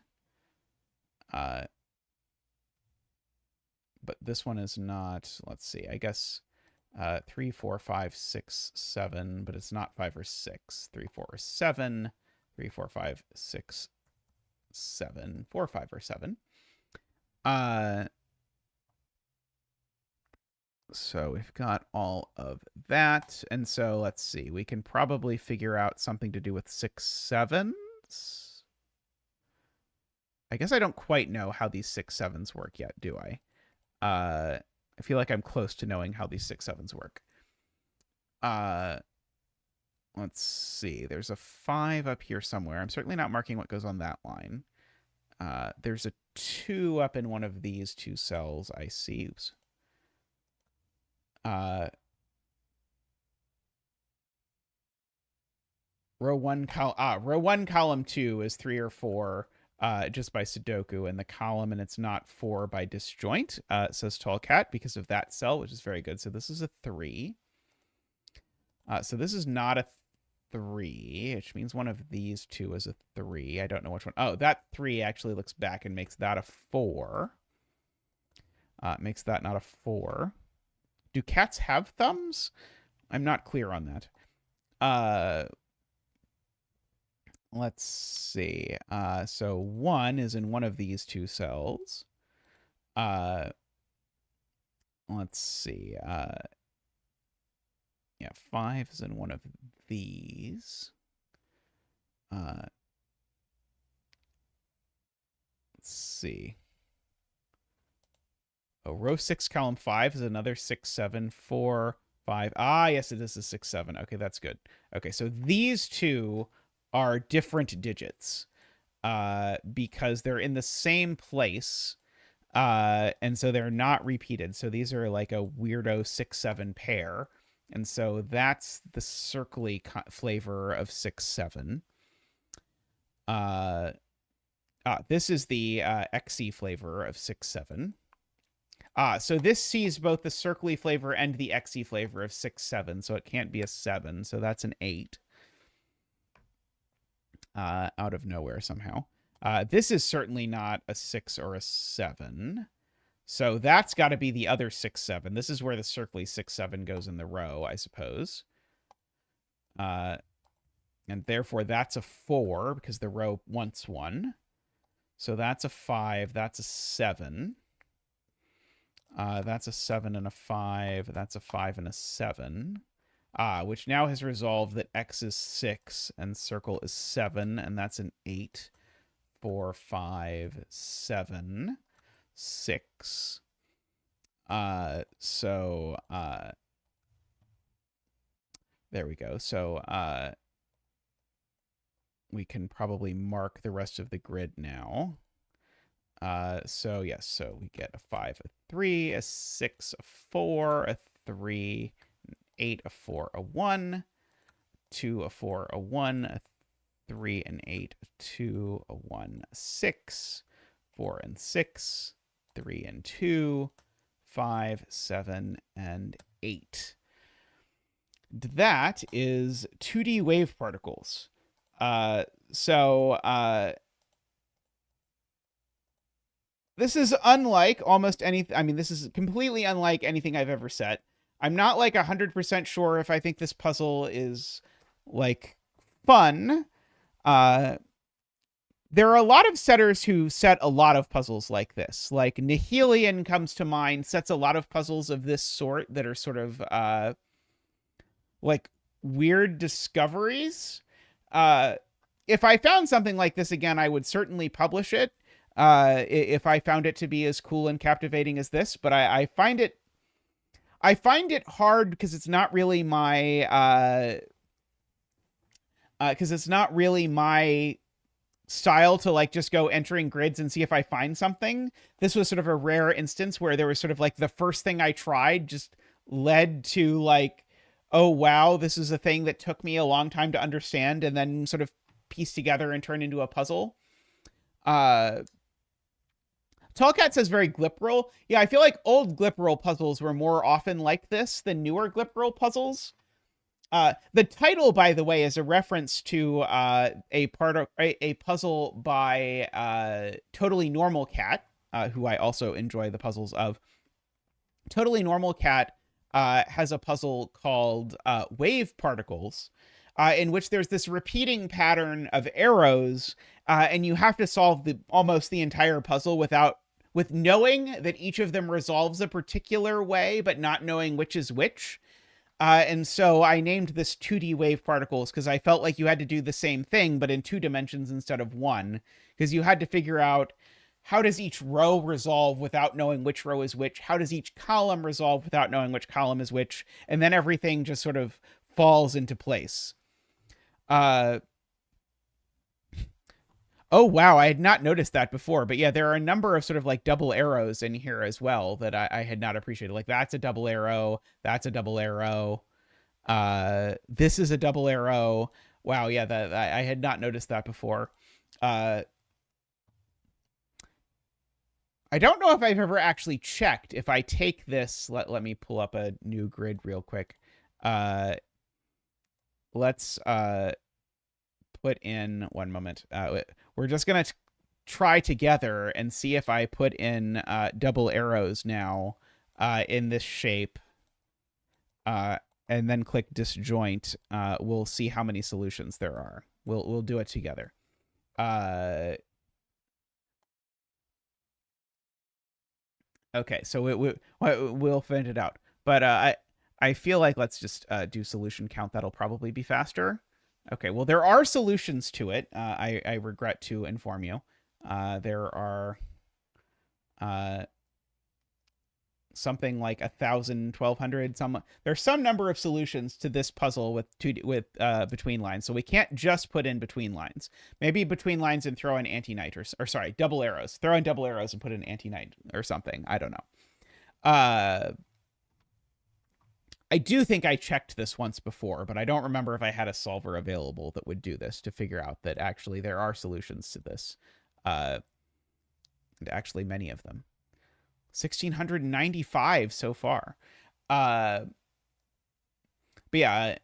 But this one is not. Let's see. I guess 3, 4, 5, 6, 7. But it's not 5 or 6. 3, 4, or 7. 3, 4, 5, 6, 7. 4, 5, or 7. So we've got all of that. And so let's see. We can probably figure out something to do with 6, 7s. I guess I don't quite know how these 6, 7s work yet, do I? I feel like I'm close to knowing how these 6, 7s work. Let's see. There's a 5 up here somewhere. I'm certainly not marking what goes on that line. There's a 2 up in one of these 2 cells, I see. Oops. Row 1, column 2 is 3 or 4 just by Sudoku, and the column, and it's not 4 by disjoint, says Tall Cat, because of that cell, which is very good. So this is a 3. So this is not a 3, which means one of these 2 is a 3. I don't know which one. Oh, that 3 actually looks back and makes that a 4. Makes that not a 4. Do cats have thumbs? I'm not clear on that. Let's see. So 1 is in one of these 2 cells. Let's see. Yeah, 5 is in one of these. Let's see. Oh, row 6, column 5 is another 6, 7, 4, 5. Ah, yes, it is a 6, 7. Okay, that's good. Okay, so these 2 are different digits because they're in the same place, and so they're not repeated. So these are like a weirdo 6, 7 pair, and so that's the circly flavor of 6, 7. This is the XE flavor of 6, 7. So this sees both the circly flavor and the XE flavor of 6, 7, so it can't be a 7, so that's an 8. Out of nowhere somehow. This is certainly not a 6 or a 7. So that's got to be the other 6, 7. This is where the circly 6, 7 goes in the row, I suppose. And therefore that's a 4 because the row wants 1. So that's a 5. That's a 7. That's a 7 and a 5. That's a 5 and a 7. Which now has resolved that X is 6 and circle is 7, and that's an 8, 4, 5, 7, 6. So there we go. So we can probably mark the rest of the grid now. So yes, so we get a 5, a 3, a 6, a 4, a 3, 8, a 4, a 1, 2, a 4, a 1, a 3, and 8, a 2, a 1, a 6, 4 and 6, 3 and 2, 5, 7, and 8. That is 2D wave particles. So this is unlike almost anything. I mean, this is completely unlike anything I've ever set. I'm not like 100% sure if I think this puzzle is like fun. Uh, there are a lot of setters who set a lot of puzzles like this. Like Nihilian comes to mind, sets a lot of puzzles of this sort that are sort of like weird discoveries. If I found something like this again, I would certainly publish it. If I found it to be as cool and captivating as this, but I find it hard because it's not really my style to like just go entering grids and see if I find something. This was sort of a rare instance where there was sort of like the first thing I tried just led to like, oh wow, this is a thing that took me a long time to understand and then sort of piece together and turn into a puzzle. Tallcat says very glipperal. Yeah, I feel like old glipperal puzzles were more often like this than newer glipperal puzzles. The title, by the way, is a reference to a puzzle by Totally Normal Cat, who I also enjoy the puzzles of. Totally Normal Cat has a puzzle called Wave Particles, in which there's this repeating pattern of arrows, and you have to solve almost the entire puzzle with knowing that each of them resolves a particular way, but not knowing which is which. And so I named this 2D Wave Particles because I felt like you had to do the same thing, but in 2 dimensions instead of 1, because you had to figure out how does each row resolve without knowing which row is which? How does each column resolve without knowing which column is which? And then everything just sort of falls into place. Oh, wow. I had not noticed that before. But yeah, there are a number of sort of like double arrows in here as well that I had not appreciated. Like that's a double arrow. That's a double arrow. This is a double arrow. Wow. Yeah, I had not noticed that before. I don't know if I've ever actually checked if I take this. Let me pull up a new grid real quick. Let's put in one moment. We're just going to try together and see if I put in double arrows now in this shape and then click disjoint. We'll see how many solutions there are. We'll do it together. Okay, so we'll find it out. But I feel like let's just do solution count. That'll probably be faster. Okay, well, there are solutions to it. I regret to inform you. There are something like 1,000, 1,200. There's some number of solutions to this puzzle with between lines. So we can't just put in between lines. Maybe between lines and throw in anti-knight or sorry, double arrows. Throw in double arrows and put in anti-knight or something. I don't know. I do think I checked this once before, but I don't remember if I had a solver available that would do this to figure out that actually there are solutions to this. And actually many of them. 1,695 so far. But yeah,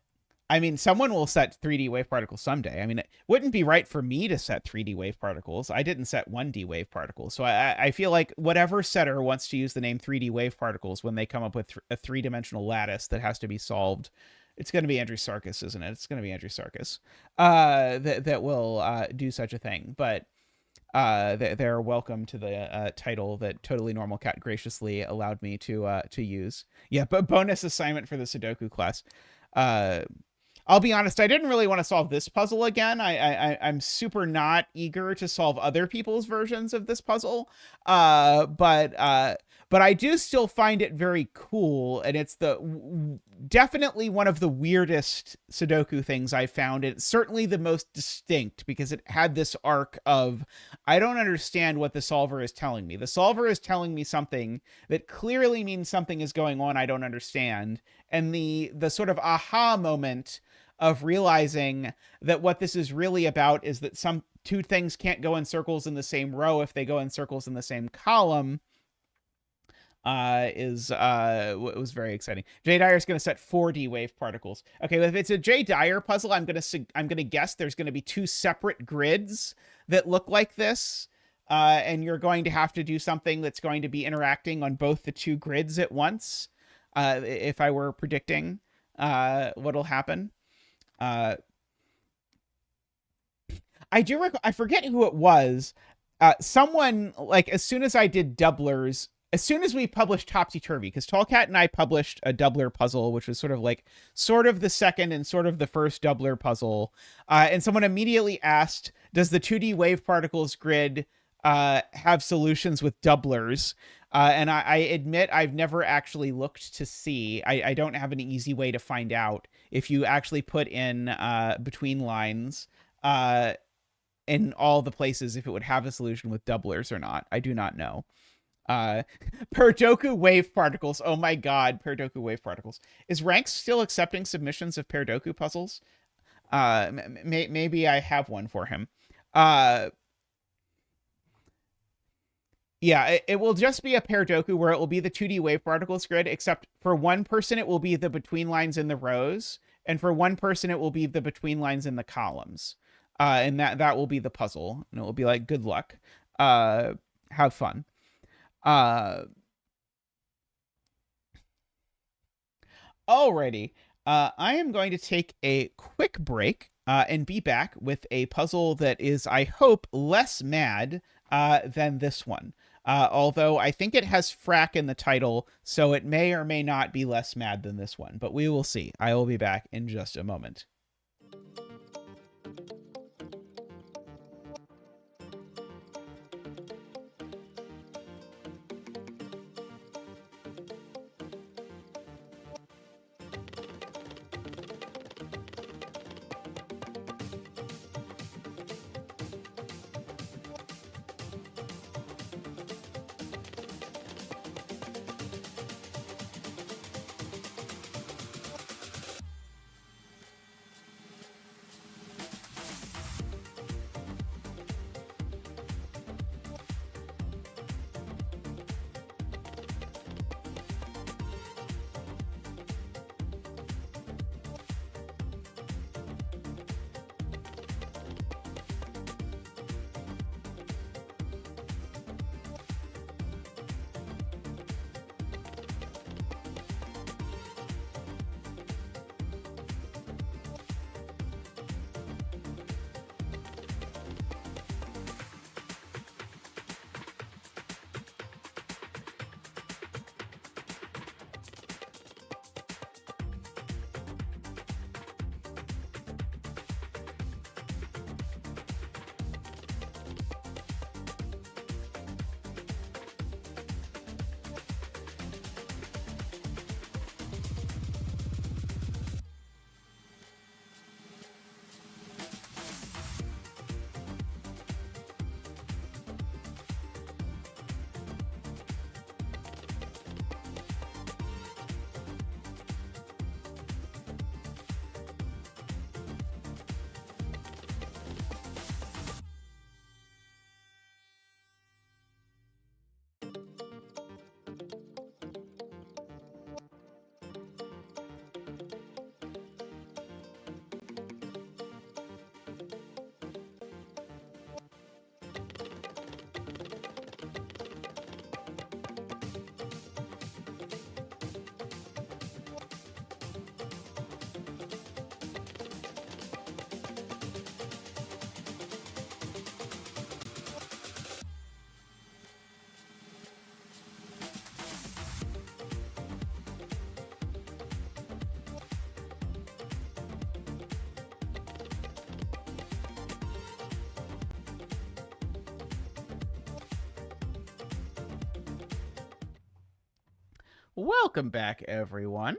I mean, someone will set 3D wave particles someday. I mean, it wouldn't be right for me to set 3D wave particles. I didn't set 1D wave particles. So I feel like whatever setter wants to use the name 3D wave particles when they come up with a 3-dimensional lattice that has to be solved, it's going to be Andrew Sarkis, isn't it? It's going to be Andrew Sarkis that will do such a thing. But they're welcome to the title that Totally Normal Cat graciously allowed me to use. Yeah, but bonus assignment for the Sudoku class. I'll be honest, I didn't really want to solve this puzzle again. I'm super not eager to solve other people's versions of this puzzle. But I do still find it very cool, and it's definitely one of the weirdest Sudoku things I found. It's certainly the most distinct because it had this arc of, I don't understand what the solver is telling me. The solver is telling me something that clearly means something is going on I don't understand. And the sort of aha moment of realizing that what this is really about is that some two things can't go in circles in the same row if they go in circles in the same column. was very exciting. J Dyer is going to set 4D wave particles. Okay, if it's a J Dyer puzzle, I'm gonna guess there's going to be 2 separate grids that look like this, and you're going to have to do something that's going to be interacting on both the 2 grids at once. If I were predicting what'll happen, I I forget who it was. Someone, like, as soon as I did doublers, as soon as we published Topsy Turvy, because Tallcat and I published a doubler puzzle, which was sort of the second and sort of the first doubler puzzle, and someone immediately asked, does the 2D wave particles grid have solutions with doublers? And I admit I've never actually looked to see. I don't have an easy way to find out if you actually put in between lines in all the places if it would have a solution with doublers or not. I do not know. Perdoku wave particles. Oh my god, Perdoku wave particles. Is Ranks still accepting submissions of Perdoku puzzles? Maybe I have one for him. Yeah, it will just be a Perdoku where it will be the 2D wave particles grid, except for one person it will be the between lines in the rows, and for one person it will be the between lines in the columns. And that will be the puzzle, and it will be like, good luck. Have fun. Alrighty. I am going to take a quick break and be back with a puzzle that is, I hope, less mad than this one. Although I think it has Frack in the title, so it may or may not be less mad than this one, but we will see. I will be back in just a moment. Welcome back, everyone.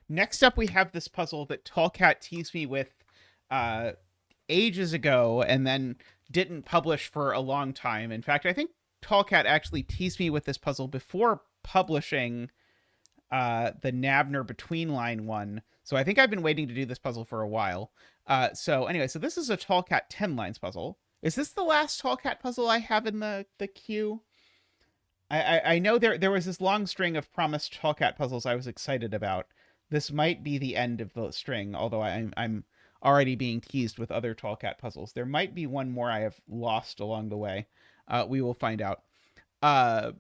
Next up, we have this puzzle that Tallcat teased me with ages ago and then didn't publish for a long time. In fact, I think Tallcat actually teased me with this puzzle before publishing the Nabner between line one. So I think I've been waiting to do this puzzle for a while. So anyway, so this is a Tallcat 10 lines puzzle. Is this the last Tallcat puzzle I have in the queue? I know there was this long string of promised Tallcat puzzles I was excited about. This might be the end of the string, although I'm already being teased with other Tallcat puzzles. There might be one more I have lost along the way. We will find out. Uh,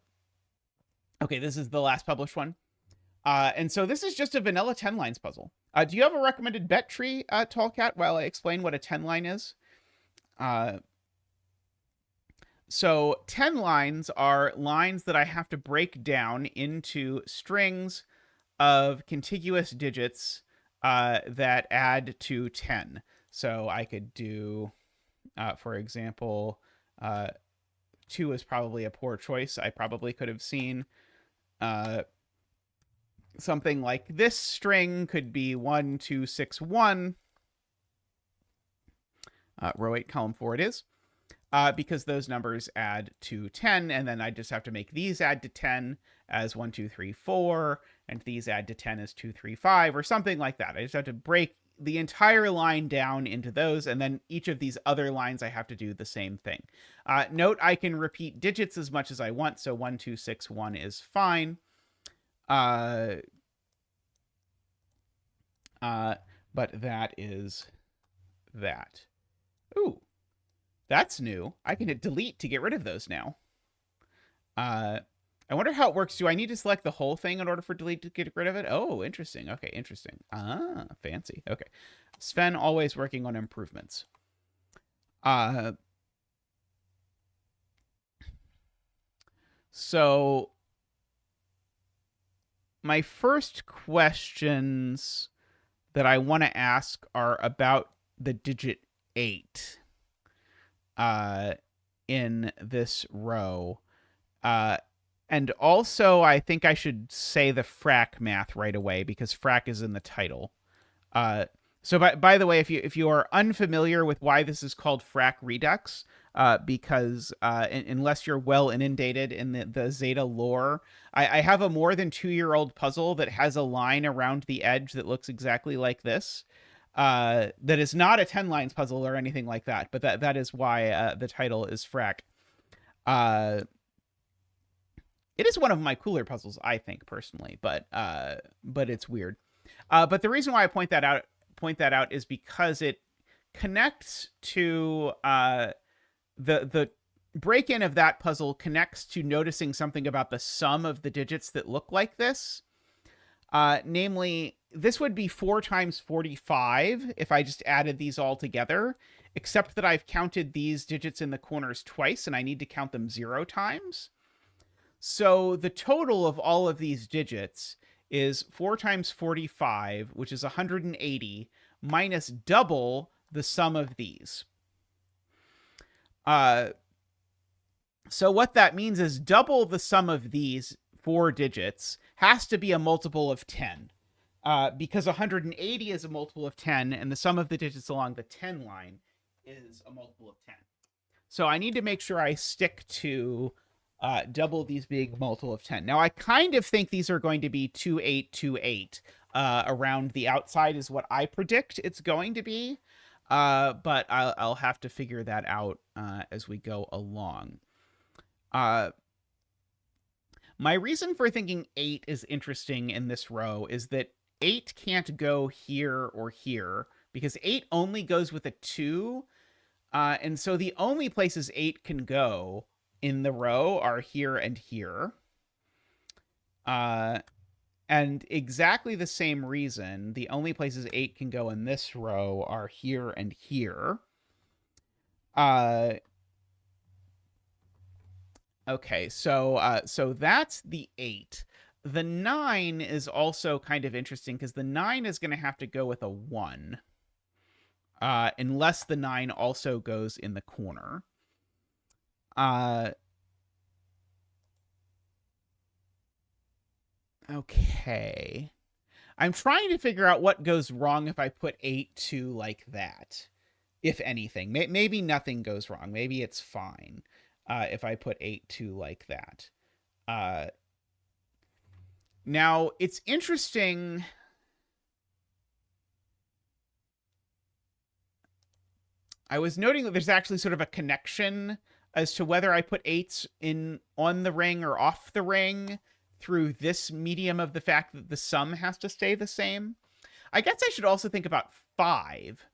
okay, this is the last published one. And so this is just a vanilla 10 lines puzzle. Do you have a recommended bet tree, Tallcat, while I explain what a 10 line is? So 10 lines are lines that I have to break down into strings of contiguous digits that add to 10. So I could do, for example, 2 is probably a poor choice. I probably could have seen something like this string could be 1, 2, 6, 1. Row 8, column 4 it is. Because those numbers add to 10, and then I just have to make these add to 10 as 1, 2, 3, 4, and these add to 10 as 2, 3, 5, or something like that. I just have to break the entire line down into those, and then each of these other lines I have to do the same thing. Note I can repeat digits as much as I want, so 1, 2, 6, 1 is fine. But that is that. Ooh, that's new. I can hit delete to get rid of those now. I wonder how it works. Do I need to select the whole thing in order for delete to get rid of it? Oh, interesting. Okay, interesting. Ah, fancy. Okay. Sven always working on improvements. So my first questions that I want to ask are about the digit 8 in this row. And also, I think I should say the Frack math right away because Frack is in the title. So by the way, if you are unfamiliar with why this is called Frack redux, because unless you're well inundated in the Zeta lore, I have a more than 2-year-old puzzle that has a line around the edge that looks exactly like this. That is not a 10 lines puzzle or anything like that, but that is why the title is Frack. It is one of my cooler puzzles, I think, personally, but it's weird. But the reason why I point that out is because it connects to the break-in of that puzzle connects to noticing something about the sum of the digits that look like this. Namely, this would be 4 times 45 if I just added these all together, except that I've counted these digits in the corners twice, and I need to count them 0 times. So the total of all of these digits is 4 times 45, which is 180, minus double the sum of these. So what that means is double the sum of these 4 digits has to be a multiple of 10. Because 180 is a multiple of 10, and the sum of the digits along the 10 line is a multiple of 10. So I need to make sure I stick to double these big multiple of 10. Now, I kind of think these are going to be 2828. Around the outside is what I predict it's going to be. But I'll have to figure that out as we go along. My reason for thinking 8 is interesting in this row is that 8 can't go here or here because 8 only goes with a 2. And so the only places 8 can go in the row are here and here. And exactly the same reason, the only places 8 can go in this row are here and here. Okay, so that's the 8. The 9 is also kind of interesting because the 9 is going to have to go with a 1. Unless the 9 also goes in the corner. Okay. I'm trying to figure out what goes wrong if I put 8, 2 like that. If anything. Maybe nothing goes wrong. Maybe it's fine if I put 8, 2 like that. Now, it's interesting. I was noting that there's actually sort of a connection as to whether I put 8s in on the ring or off the ring through this medium of the fact that the sum has to stay the same. I guess I should also think about 5,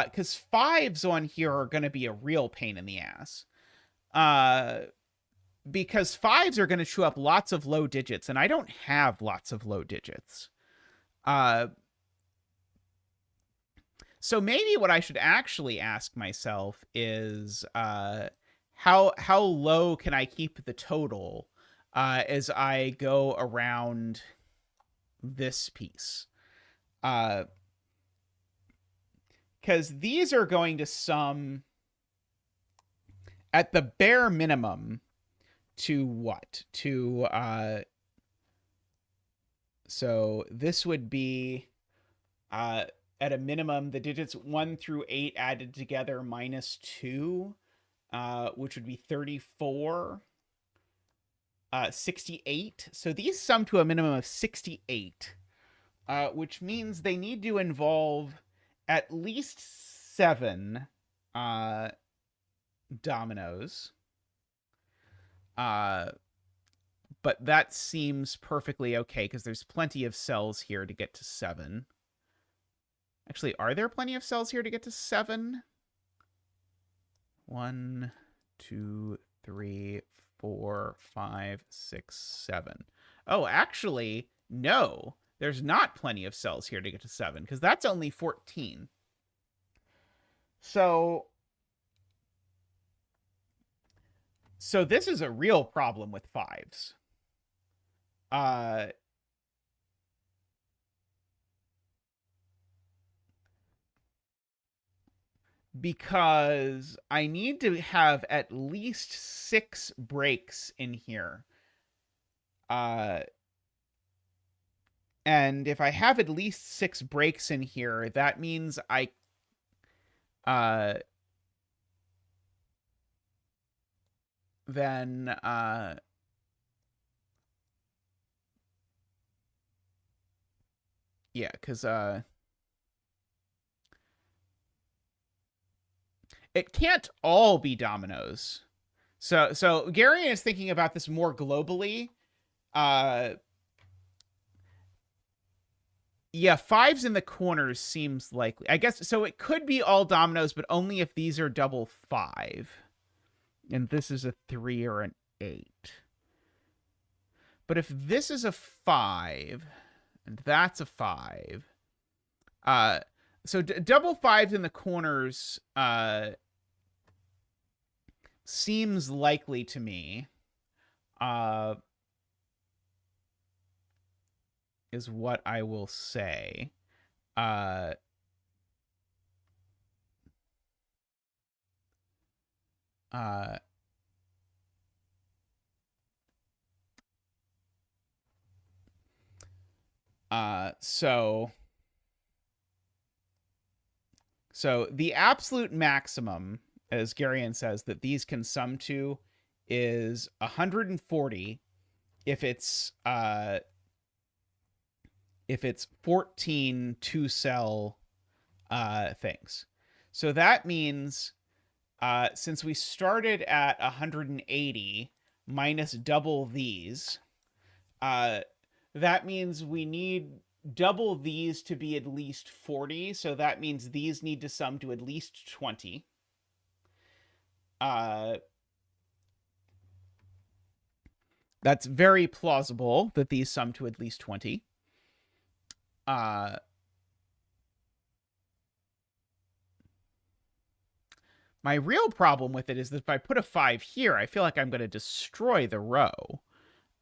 because 5s on here are going to be a real pain in the ass. Because 5s are going to chew up lots of low digits, and I don't have lots of low digits. So maybe what I should actually ask myself is how low can I keep the total as I go around this piece? Because these are going to sum at the bare minimum to what? To so this would be at a minimum the digits 1 through 8 added together minus 2, which would be 34, 68. So these sum to a minimum of 68, which means they need to involve at least 7 dominoes. But that seems perfectly okay because there's plenty of cells here to get to 7. Actually, are there plenty of cells here to get to 7? 1, 2, 3, 4, 5, 6, 7. Oh, actually, no. There's not plenty of cells here to get to 7 because that's only 14. So this is a real problem with 5s. Because I need to have at least 6 breaks in here. And if I have at least 6 breaks in here, that means then yeah, because it can't all be dominoes. So Garian is thinking about this more globally. Yeah, 5s in the corners seems likely. I guess so. It could be all dominoes, but only if these are double 5, and this is a 3 or an 8. But if this is a 5 and that's a 5, so double 5s in the corners seems likely to me. Is what I will say. So the absolute maximum, as Garian says, that these can sum to is 140 if it's 14 2-cell things. So that means since we started at 180 minus double these, that means we need double these to be at least 40. So that means these need to sum to at least 20. That's very plausible that these sum to at least 20. My real problem with it is that if I put a 5 here, I feel like I'm going to destroy the row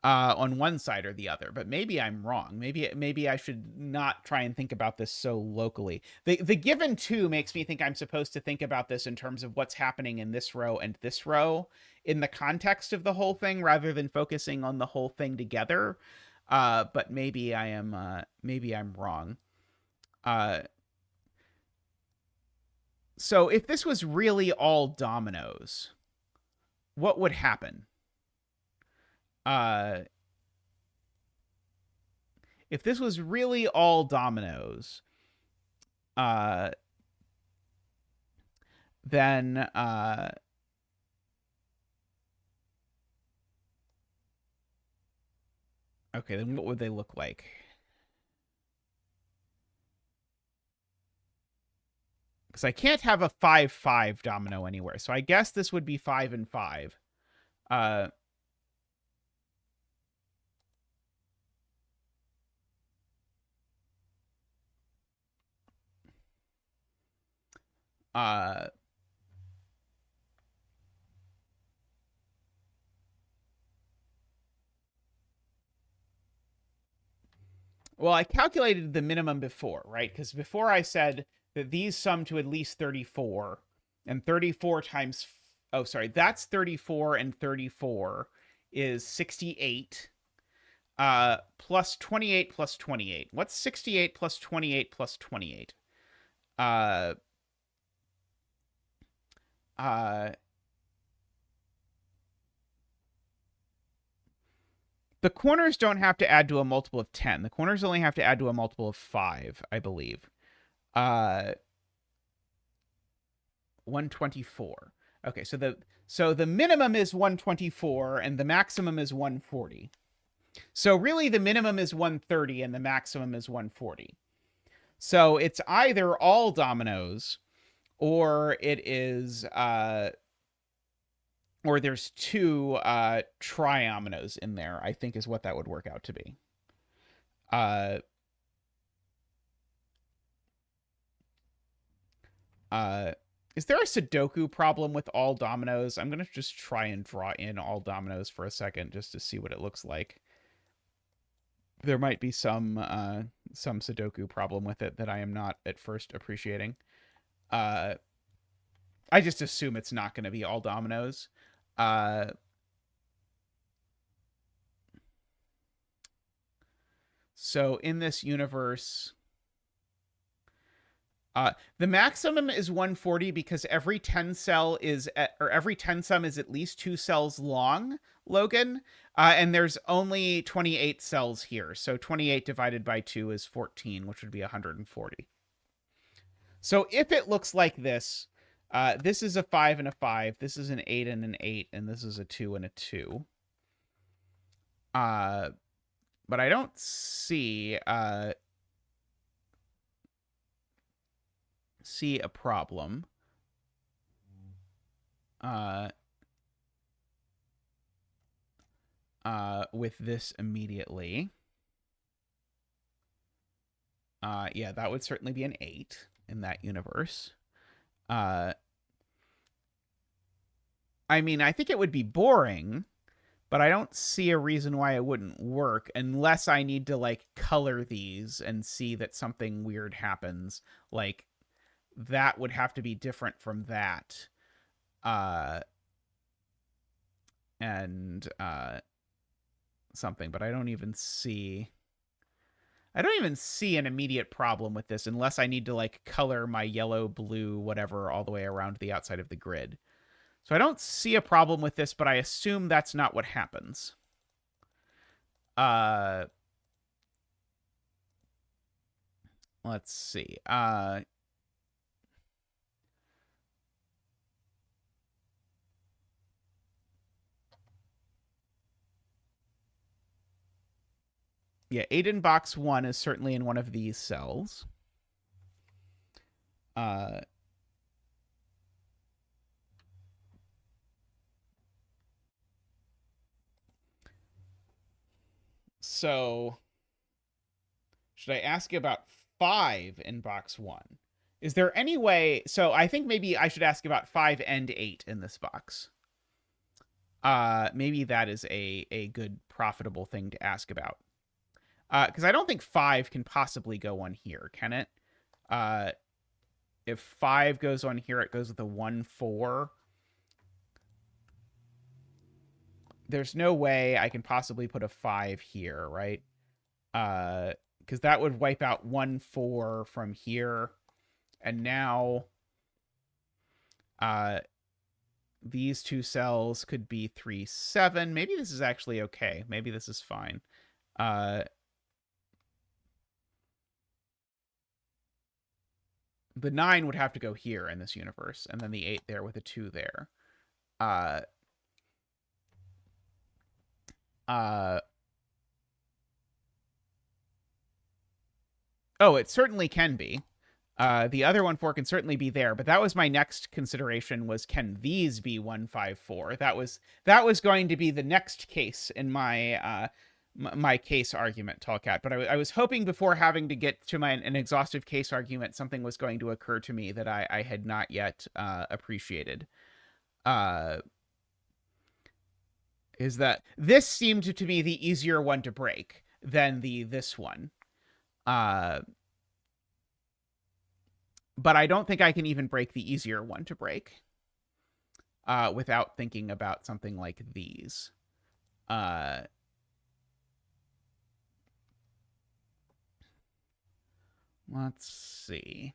on one side or the other. But maybe I'm wrong. Maybe I should not try and think about this so locally. The given 2 makes me think I'm supposed to think about this in terms of what's happening in this row and this row in the context of the whole thing, rather than focusing on the whole thing together. But maybe I'm wrong. So if this was really all dominoes, what would happen? If this was really all dominoes, then Okay, then what would they look like? Because I can't have a 5-5 domino anywhere. So I guess this would be 5 and 5. Uh, uh, well, I calculated the minimum before, right? Because before I said that these sum to at least 34, and 34 times, oh, sorry, that's 34, and 34 is 68, plus 28 plus 28. What's 68 plus 28 plus 28? Uh, uh, the corners don't have to add to a multiple of 10. The corners only have to add to a multiple of 5, I believe. 124. Okay, so the minimum is 124 and the maximum is 140. So really the minimum is 130 and the maximum is 140. So it's either all dominoes or it is or there's two triominoes in there, I think is what that would work out to be. Is there a Sudoku problem with all dominoes? I'm going to just try and draw in all dominoes for a second just to see what it looks like. There might be some Sudoku problem with it that I am not at first appreciating. I just assume it's not going to be all dominoes. So in this universe, the maximum is 140 because every 10 cell is or every 10 sum is at least 2 cells long, Logan. And there's only 28 cells here. So 28 divided by 2 is 14, which would be 140. So if it looks like this, this is a 5 and a 5, this is an 8 and an 8, and this is a 2 and a 2. But I don't see a problem with this immediately. Yeah, that would certainly be an 8 in that universe. I mean, I think it would be boring, but I don't see a reason why it wouldn't work unless I need to, like, color these and see that something weird happens. Like, that would have to be different from that. And something, but I don't even see an immediate problem with this unless I need to, like, color my yellow, blue, whatever all the way around the outside of the grid. So I don't see a problem with this, but I assume that's not what happens. Let's see. Yeah, 8 in box 1 is certainly in one of these cells. So should I ask you about 5 in box 1? Is there any way... So I think maybe I should ask about 5 and 8 in this box. Maybe that is a good, profitable thing to ask about. Because I don't think 5 can possibly go on here, can it? If 5 goes on here, it goes with a 1-4. There's no way I can possibly put a 5 here, right? Because that would wipe out 1-4 from here. And now these two cells could be 3-7. Maybe this is actually okay. Maybe this is fine. The 9 would have to go here in this universe, and then the 8 there with a 2 there. Oh, it certainly can be. The other 1-4 can certainly be there, but that was my next consideration, was can these be 1-5-4? That was going to be the next case in my my case argument, Tallcat. But I was hoping before having to get to an exhaustive case argument, something was going to occur to me that I had not yet appreciated. Is that this seemed to be the easier one to break than this one. But I don't think I can even break the easier one to break without thinking about something like these. Let's see.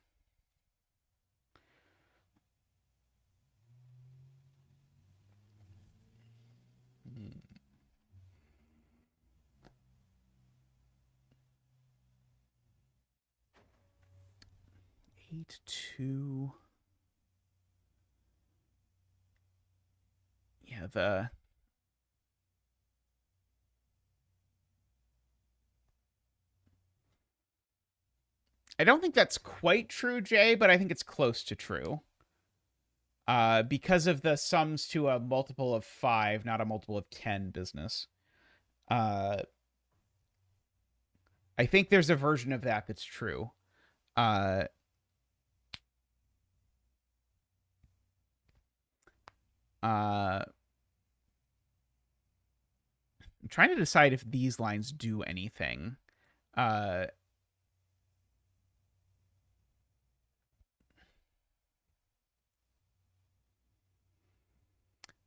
Eight, 2. Yeah, I don't think that's quite true, Jay, but I think it's close to true. Because of the sums to a multiple of 5, not a multiple of 10 business. I think there's a version of that that's true. I'm trying to decide if these lines do anything.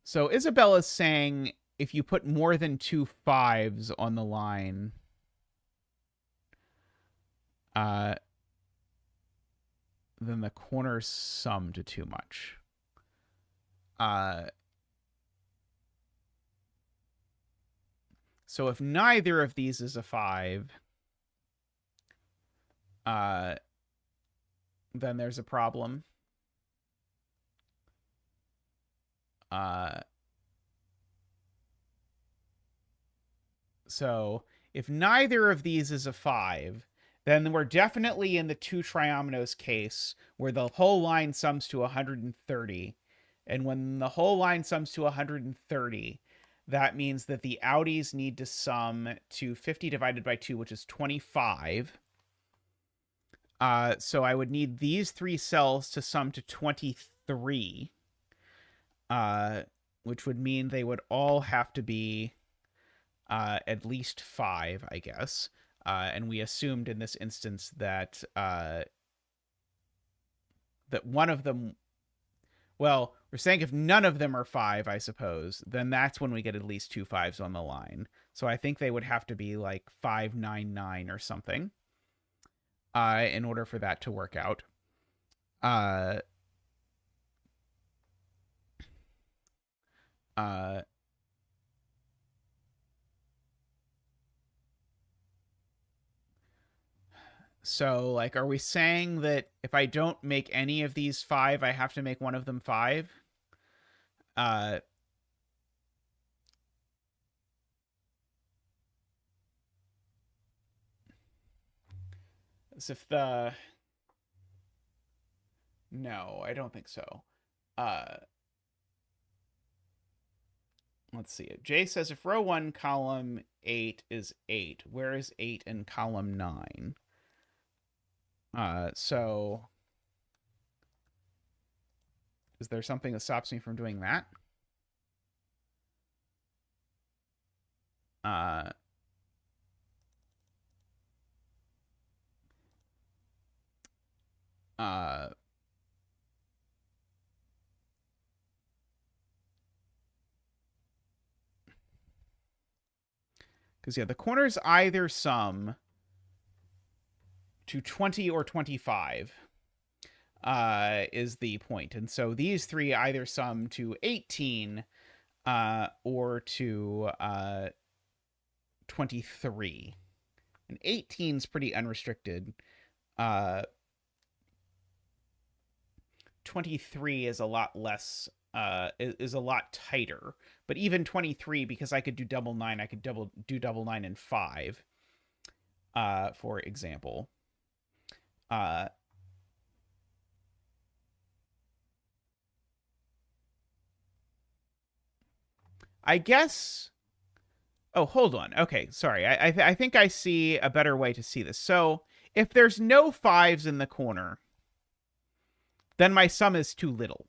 So Isabella's saying if you put more than 2 5s on the line, then the corners sum to too much. So if neither of these is a 5, then there's a problem. So if neither of these is a 5, then we're definitely in the 2 triominoes case where the whole line sums to 130. And when the whole line sums to 130, that means that the outies need to sum to 50 divided by 2, which is 25. So I would need these 3 cells to sum to 23, which would mean they would all have to be at least 5, I guess. And we assumed in this instance that that one of them, well, we're saying if none of them are 5, I suppose, then that's when we get at least 2 5s on the line. So I think they would have to be like 5, 9, 9 or something in order for that to work out. So, like, are we saying that if I don't make any of these 5, I have to make one of them 5? As if the... No, I don't think so. Let's see. Jay says if row 1, column 8 is 8, where is 8 in column 9? So is there something that stops me from doing that? Because, yeah, the corners either sum to 20 or 25 is the point. And so these 3 either sum to 18 or to 23. And 18 is pretty unrestricted. 23 is a lot less, is a lot tighter. But even 23, because I could do double 9, I could do double 9 and 5, for example. Uh, I guess. Oh, hold on. Okay, sorry. I think I see a better way to see this. So if there's no fives in the corner, then my sum is too little.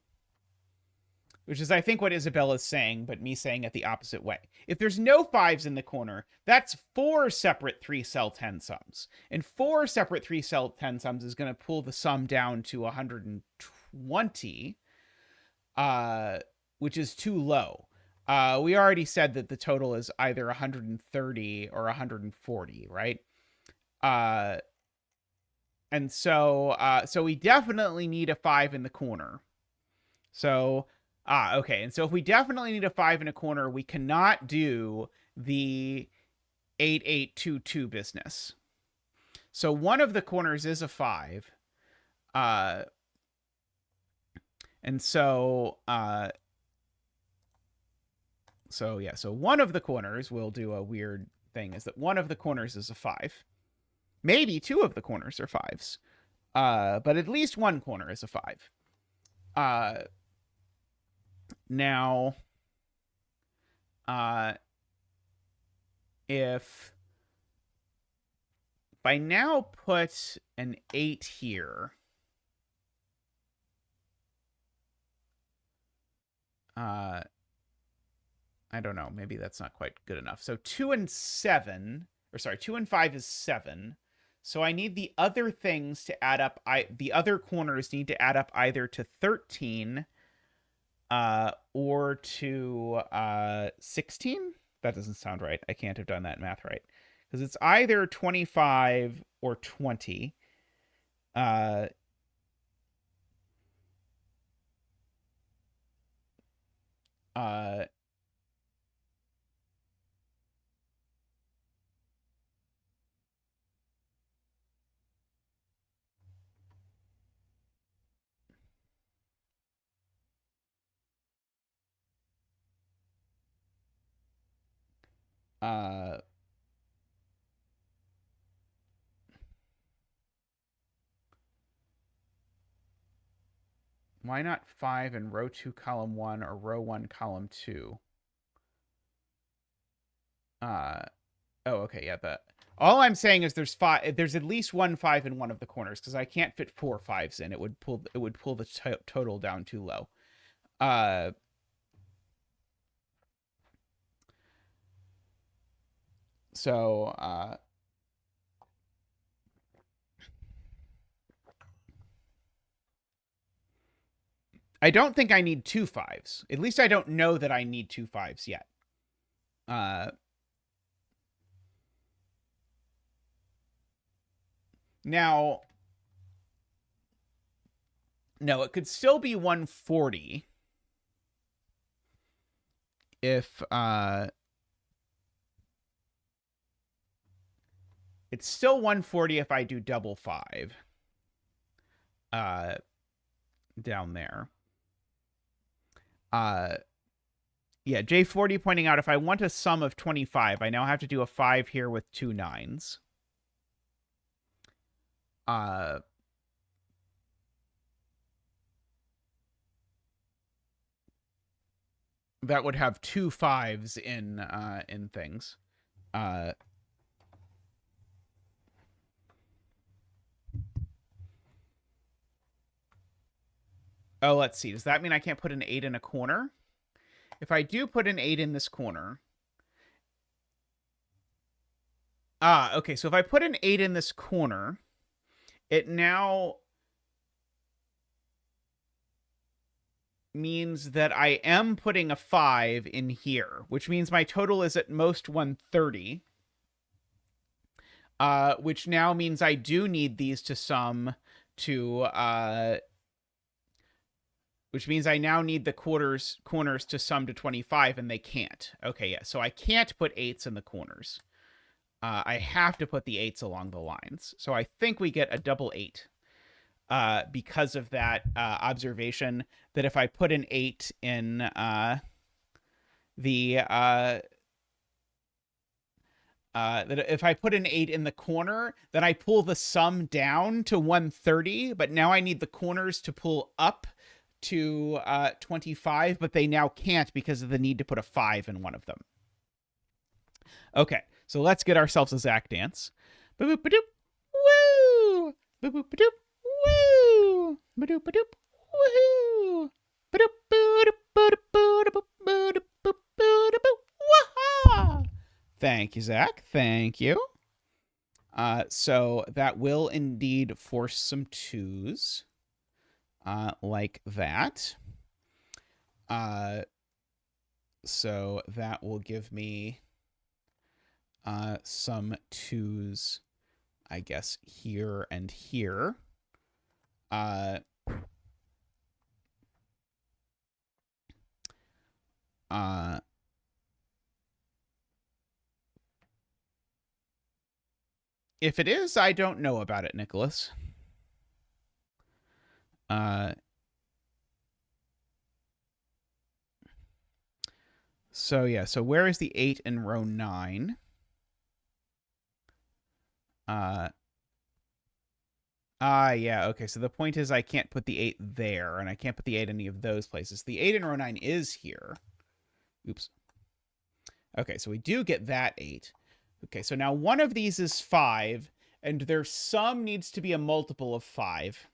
Which is, I think, what Isabella's saying, but me saying it the opposite way. If there's no fives in the corner, that's 4 separate 3-cell 10 sums. And 4 separate 3-cell 10 sums is going to pull the sum down to 120, which is too low. We already said that the total is either 130 or 140, right? And so we definitely need a 5 in the corner. So, okay. And so if we definitely need a 5 in a corner, we cannot do the 8822 business. So one of the corners is a 5. And so, so one of the corners, we'll do a weird thing, is that one of the corners is a 5. Maybe 2 of the corners are 5s. But at least one corner is a 5. Now, if I now put an 8 here, I don't know, maybe that's not quite good enough. So 2 and 7, or sorry, 2 and 5 is 7. So I need the other things to add up. The other corners need to add up either to 13 or to 16. That doesn't sound right. I can't have done that math right. Because it's either 25 or 20. Why not 5 in row 2, column 1, or row 1, column 2? Oh, okay, yeah, but all I'm saying is there's at least one 5 in one of the corners, because I can't fit 4 5s in. It would pull the total down too low. So I don't think I need 2 5s. At least I don't know that I need 2 5s yet. Now, no, it could still be 140 if it's still 140 if I do double 5 down there. Yeah, J40 pointing out, if I want a sum of 25, I now have to do a 5 here with 2 9s. That would have 2 5s in things. Oh, let's see. Does that mean I can't put an 8 in a corner? If I do put an 8 in this corner... okay. So if I put an 8 in this corner, it now means that I am putting a 5 in here, which means my total is at most 130. Which now means I do need these to sum to... which means I now need the corners to sum to 25, and they can't. Okay, yeah, so I can't put 8s in the corners. I have to put the 8s along the lines. So I think we get a double 8 because of that observation that if I put an 8 in the that if I put an 8 in the corner, then I pull the sum down to 130, but now I need the corners to pull up to 25, but they now can't because of the need to put a 5 in one of them. Okay, so let's get ourselves a Zach dance. Ba-boop-ba-doop, woo! Ba-boop-ba-doop, woo! Ba-doop-ba-doop, woohoo! Waha! Thank you, Zach. Thank you. So that will indeed force some 2s, like that. So that will give me some 2s, I guess, here and here. If it is, I don't know about it, Nicholas. So yeah, so where is the 8 in row 9? Yeah, okay, so the point is I can't put the 8 there, and I can't put the 8 any of those places. The 8 in row 9 is here. Oops. Okay, so we do get that 8. Okay, so now one of these is 5, and their sum needs to be a multiple of 5.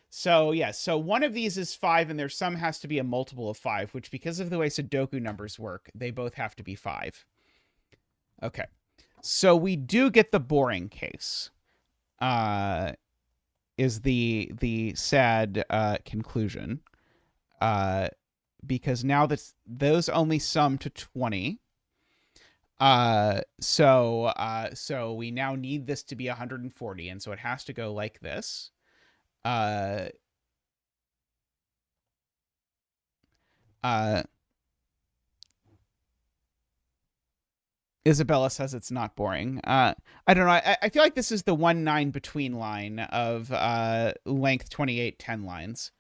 So, yeah, so one of these is 5, and their sum has to be a multiple of 5, which, because of the way Sudoku numbers work, they both have to be 5. Okay, so we do get the boring case, is the sad conclusion, because now those only sum to 20. So we now need this to be 140, and so it has to go like this. Isabella says it's not boring. I don't know. I feel like this is the 1-9 between line of length 28 10 lines.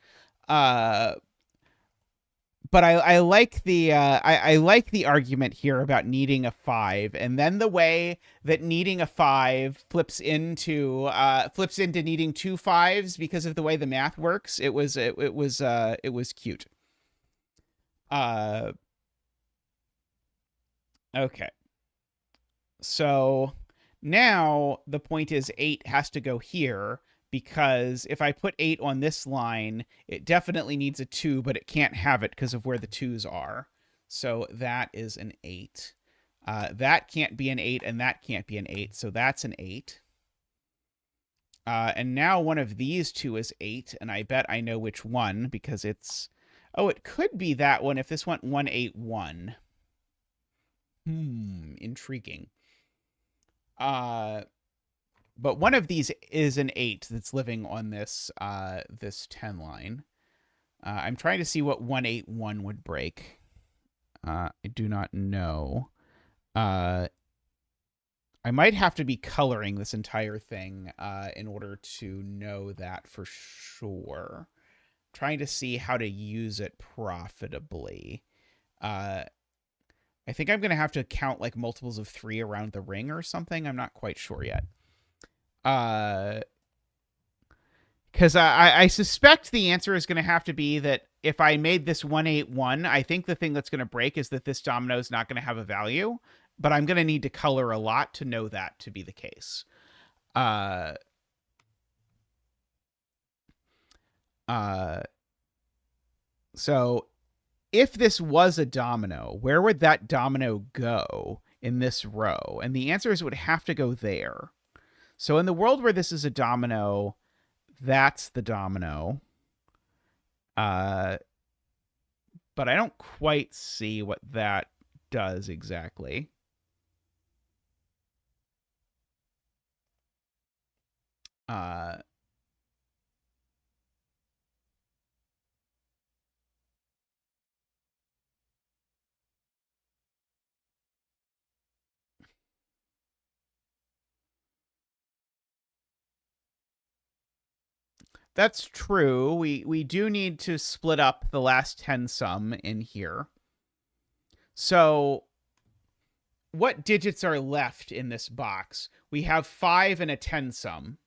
But I like the I like the argument here about needing a 5, and then the way that needing a 5 flips into needing 2 5s because of the way the math works. It was cute. Okay. So now the point is 8 has to go here, because if I put 8 on this line, it definitely needs a 2, but it can't have it because of where the 2s are. So that is an 8. That can't be an 8, and that can't be an 8, so that's an 8. And now one of these two is 8, and I bet I know which one, because it's... Oh, it could be that one if this went 1 8 1. Intriguing. But one of these is an 8 that's living on this this 10 line. I'm trying to see what 1 8 1 would break. I do not know. I might have to be coloring this entire thing in order to know that for sure. Trying to see how to use it profitably. I think I'm going to have to count like multiples of 3 around the ring or something. I'm not quite sure yet. Because I suspect the answer is going to have to be that if I made this 1 8 1, I think the thing that's going to break is that this domino is not going to have a value, but I'm going to need to color a lot to know that to be the case. So if this was a domino, where would that domino go in this row? And the answer is it would have to go there. So in the world where this is a domino, that's the domino. But I don't quite see what that does exactly. That's true. We do need to split up the last 10 sum in here. So what digits are left in this box? We have 5 and a 10 sum.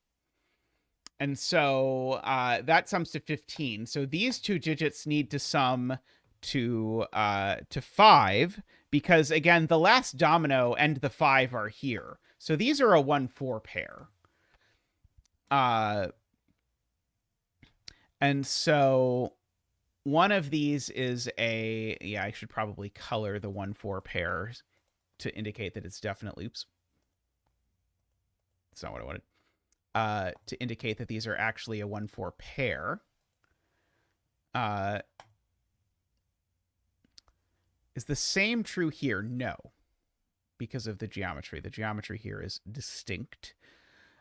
And so that sums to 15. So these two digits need to sum to 5 because, again, the last domino and the 5 are here. So these are a 1-4 pair. And so one of these is a, yeah, I should probably color the 1-4 pairs to indicate that it's definitely, oops. That's not what I wanted. To indicate that these are actually a 1-4 pair. Is the same true here? No, because of the geometry. The geometry here is distinct.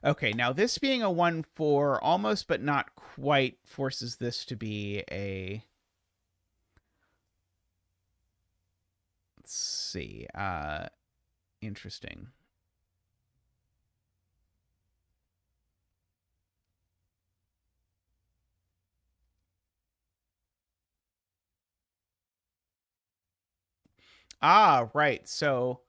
Okay, now this being a 1-4 almost but not quite forces this to be a... Let's see. Interesting. Ah, right. So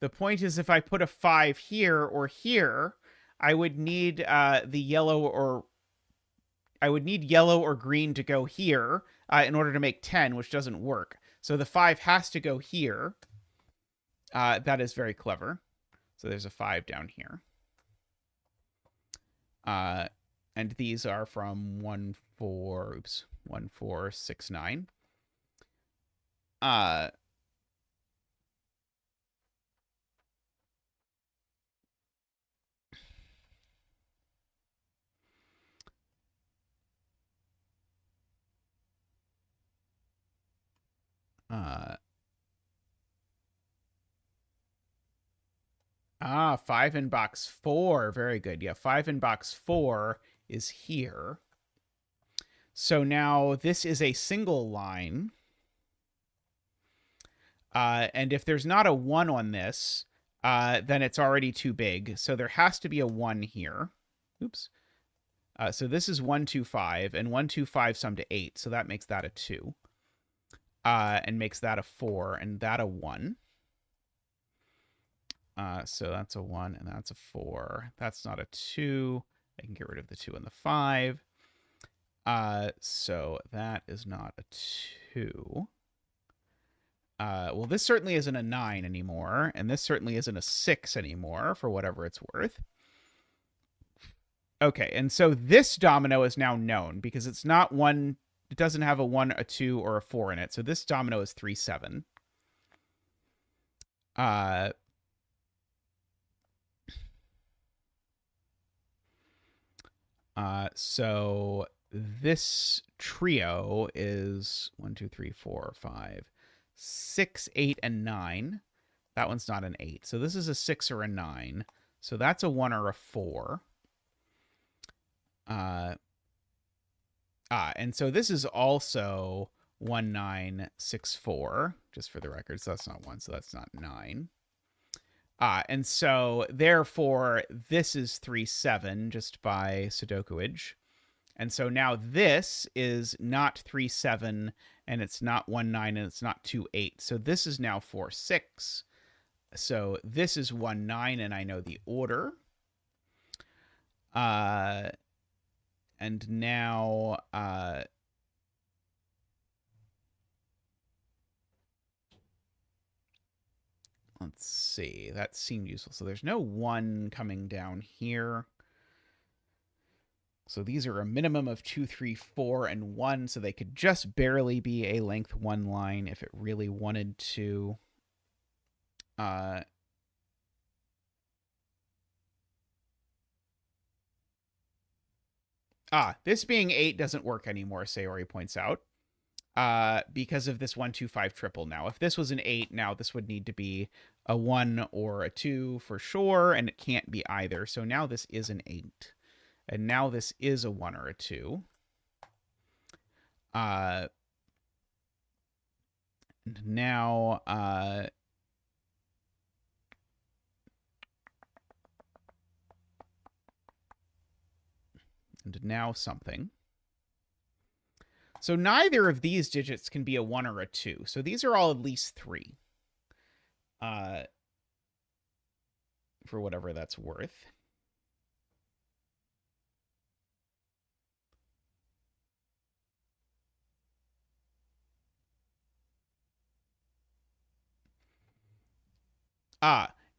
the point is if I put a 5 here or here, I would need the yellow or... I would need yellow or green to go here in order to make 10, which doesn't work. So the 5 has to go here. That is very clever. So there's a 5 down here. And these are from 1-4, oops, 1-4, 6, 9. 5 in box 4. Very good. Yeah, 5 in box 4 is here. So now this is a single line. And if there's not a 1 on this, then it's already too big. So there has to be a 1 here. Oops. So this is 1, 2, 5, and 1, 2, 5 sum to 8. So that makes that a 2. And makes that a 4, and that a 1. So that's a 1, and that's a 4. That's not a 2. I can get rid of the 2 and the 5. So that is not a 2. Well, this certainly isn't a 9 anymore, and this certainly isn't a 6 anymore, for whatever it's worth. Okay, and so this domino is now known, because it's not 1... It doesn't have a 1, a 2, or a 4 in it. So this domino is 3, 7. So this trio is 1, 2, 3, 4, 5, 6, 8, and 9. That one's not an 8. So this is a 6 or a 9. So that's a 1 or a 4. And so this is also 1, 9, 6, 4, just for the record. So that's not 1, so that's not 9. And so therefore this is 3, 7 just by Sudokuage. And so now this is not 3, 7, and it's not 1, 9, and it's not 2, 8. So this is now 4, 6. So this is 1, 9, and I know the order. And now, let's see. That seemed useful. So there's no 1 coming down here. So these are a minimum of 2, 3, 4, and 1. So they could just barely be a length 1 line if it really wanted to. This being 8 doesn't work anymore, Sayori points out. Because of this 1, 2, 5 triple now. If this was an 8, now this would need to be a 1 or a 2 for sure, and it can't be either. So now this is an 8. And now this is a 1 or a 2. And now, and now something. So neither of these digits can be a 1 or a 2. So these are all at least 3. for whatever that's worth.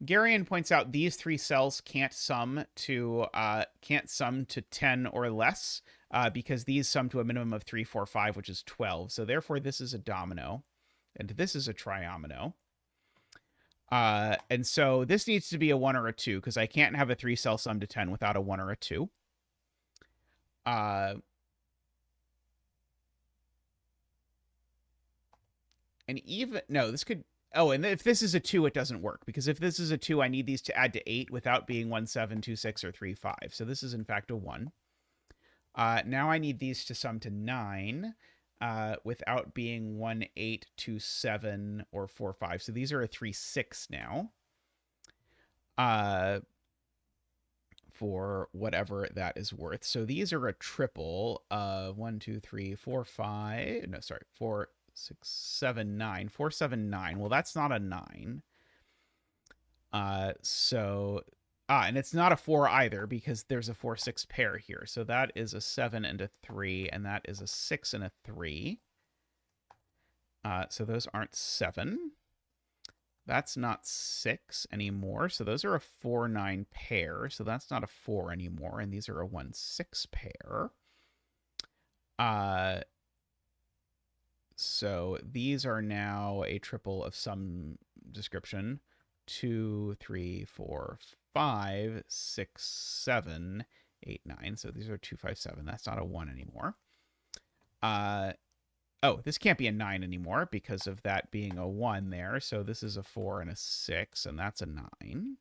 Garion points out these three cells can't sum to 10 or less because these sum to a minimum of 3, 4, 5, which is 12. So therefore, this is a domino, and this is a triomino. And so this needs to be a 1 or a 2 because I can't have a 3 cell sum to 10 without a 1 or a 2. And even no, this could. Oh, and if this is a 2, it doesn't work because if this is a 2, I need these to add to 8 without being 1, 7, 2, 6, or 3, 5. So this is in fact a 1. Now I need these to sum to 9 without being 1, 8, 2, 7, or 4, 5. So these are a 3, 6 now. For whatever that is worth. So these are a triple of 1, 2, 3, 4, 5. No, sorry, 4, 6, 7, 9. 4, 7, 9. Well, that's not a 9. And it's not a 4 either because there's a 4, 6 pair here. So that is a 7 and a 3, and that is a 6 and a 3. So those aren't 7. That's not 6 anymore. So those are a 4, 9 pair. So that's not a 4 anymore. And these are a 1, 6 pair. So these are now a triple of some description. 2, 3, 4, 5, 6, 7, 8, 9. So these are 2, 5, 7. That's not a 1 anymore. Oh, this can't be a 9 anymore because of that being a 1 there. So this is a 4 and a 6, and that's a 9.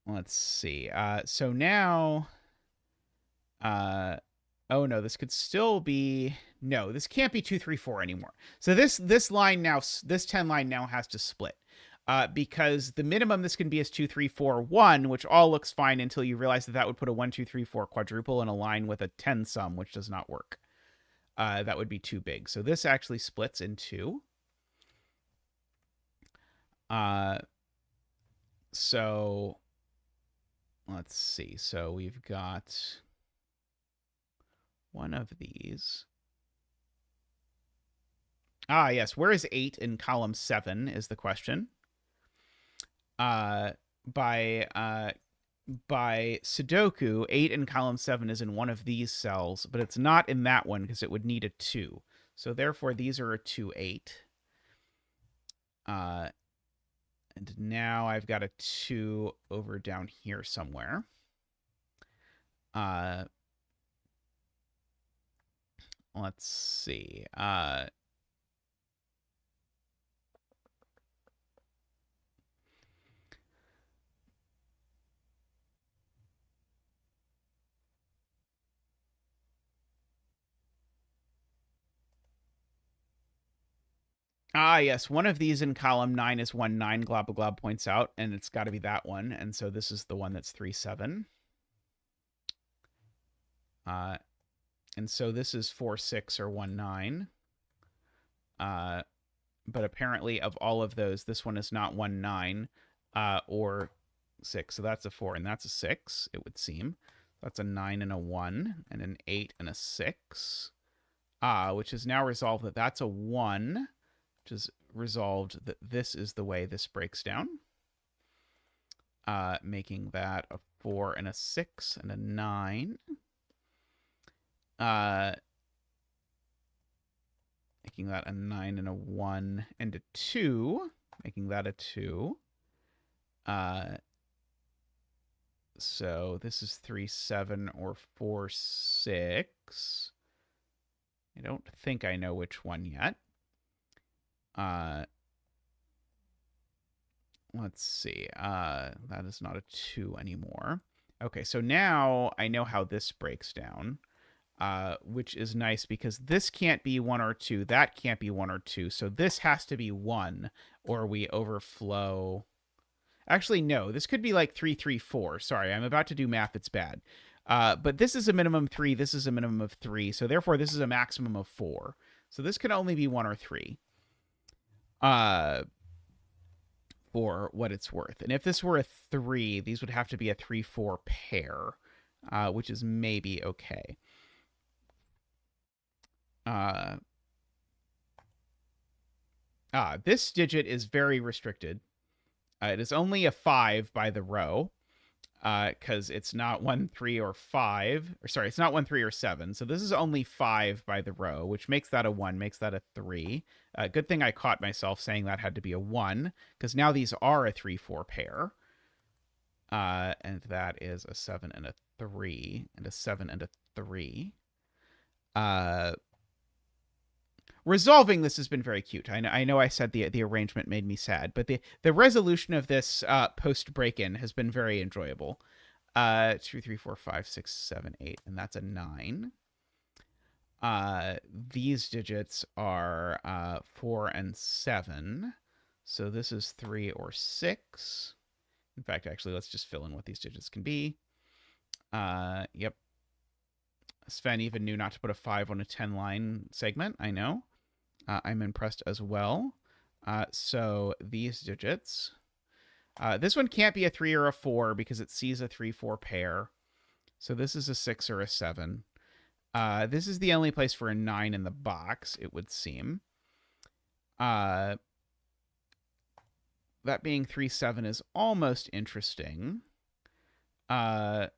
Let's see. So now... oh, no, this could still be... No, this can't be 2, 3, 4 anymore. So this line now, this 10 line now has to split. Because the minimum this can be is 2, 3, 4, 1, which all looks fine until you realize that that would put a 1, 2, 3, 4 quadruple in a line with a 10 sum, which does not work. That would be too big. So this actually splits in 2. So let's see. So we've got one of these. Yes. Where is 8 in column 7 is the question. By Sudoku, 8 in column 7 is in one of these cells, but it's not in that one because it would need a 2. So therefore, these are a 2, 8. And now I've got a 2 over down here somewhere. Let's see. Yes. One of these in column 9 is 1, 9, glob, glob points out, and it's got to be that one. And so this is the one that's 3, 7. And so this is 4, 6, or 1, 9. But apparently of all of those, this one is not 1, 9 or 6. So that's a 4, and that's a 6, it would seem. That's a 9 and a 1, and an 8 and a 6. Which is now resolved that that's a 1. Which is resolved that this is the way this breaks down. Making that a 4 and a 6 and a 9. Making that a 9 and a 1 and a 2. Making that a 2. So this is 3, 7, or 4, 6. I don't think I know which one yet. Let's see. That is not a 2 anymore. Okay, so now I know how this breaks down, which is nice because this can't be 1 or 2. That can't be 1 or 2. So this has to be 1, or we overflow. Actually, no. This could be like 3, 3, 4. Sorry, I'm about to do math. It's bad. But this is a minimum 3. This is a minimum of 3. So therefore, this is a maximum of 4. So this can only be 1 or 3. for what it's worth. And if this were a 3, these would have to be a 3-4 pair, which is maybe okay. This digit is very restricted. It is only a 5 by the row, because it's not 1, 3, or 5. Or sorry, it's not 1, 3, or 7. So this is only 5 by the row, which makes that a 1, makes that a 3. Good thing I caught myself saying that had to be a 1, because now these are a 3-4 pair. And that is a 7 and a 3, and a 7 and a 3. Resolving this has been very cute. I know I said the arrangement made me sad, but the resolution of this post break-in has been very enjoyable. 2, 3, 4, 5, 6, 7, 8, and that's a 9. These digits are 4 and 7, so this is 3 or 6. In fact, actually, let's just fill in what these digits can be. Yep. Sven even knew not to put a 5 on a 10-line segment. I know. I'm impressed as well. So these digits. This one can't be a 3 or a 4 because it sees a 3-4 pair. So this is a 6 or a 7. This is the only place for a 9 in the box, it would seem. That being 3, 7 is almost interesting. Right,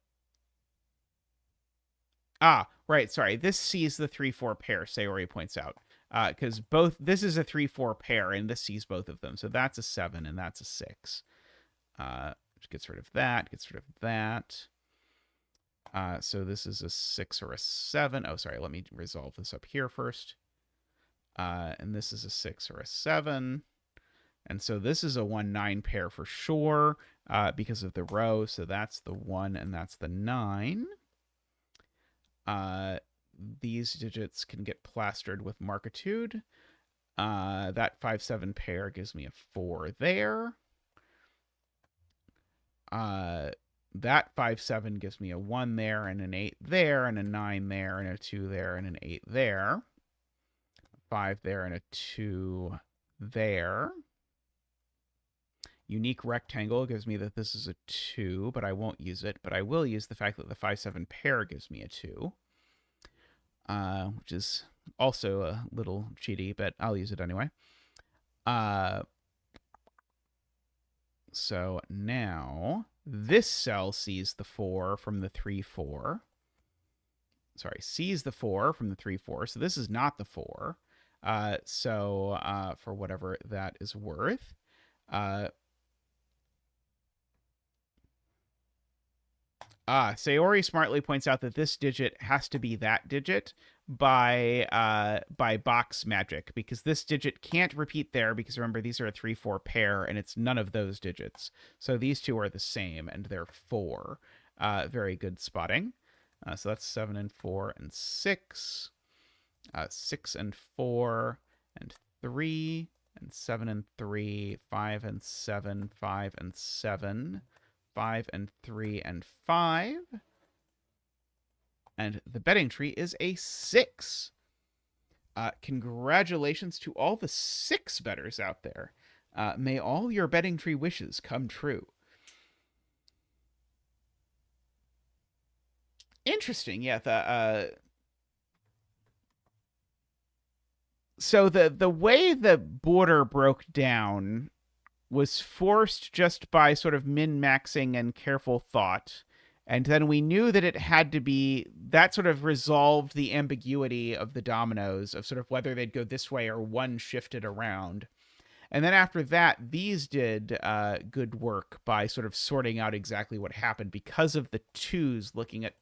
sorry. This sees the 3-4 pair, Sayori points out. Because this is a 3-4 pair, and this sees both of them. So that's a 7, and that's a 6. Which gets rid of that, gets rid of that. So this is a 6 or a 7. Oh, sorry, let me resolve this up here first. And this is a 6 or a 7. And so this is a 1-9 pair for sure, because of the row. So that's the 1, and that's the 9. These digits can get plastered with markitude. That 5-7 pair gives me a 4 there. That 5-7 gives me a 1 there, and an 8 there, and a 9 there, and a 2 there, and an 8 there. 5 there, and a 2 there. Unique rectangle gives me that this is a 2, but I won't use it. But I will use the fact that the 5-7 pair gives me a 2. Which is also a little cheaty, but I'll use it anyway. So now this cell sees the 4 from the 3-4. Sorry, sees the 4 from the 3-4. So this is not the 4. So for whatever that is worth. Sayori smartly points out that this digit has to be that digit by box magic, because this digit can't repeat there, because remember, these are a 3-4 pair, and it's none of those digits. So these two are the same, and they're 4. Very good spotting. So that's 7 and 4 and 6. 6 and 4 and 3 and 7 and 3, 5 and 7, 5 and 7. 5 and 3 and 5. And the betting tree is a 6. Congratulations to all the 6 bettors out there. May all your betting tree wishes come true. Interesting, yeah. So the way the border broke down was forced just by sort of min-maxing and careful thought. And then we knew that it had to be, that sort of resolved the ambiguity of the dominoes of sort of whether they'd go this way or one shifted around. And then after that, these did good work by sort of sorting out exactly what happened because of the 2s looking at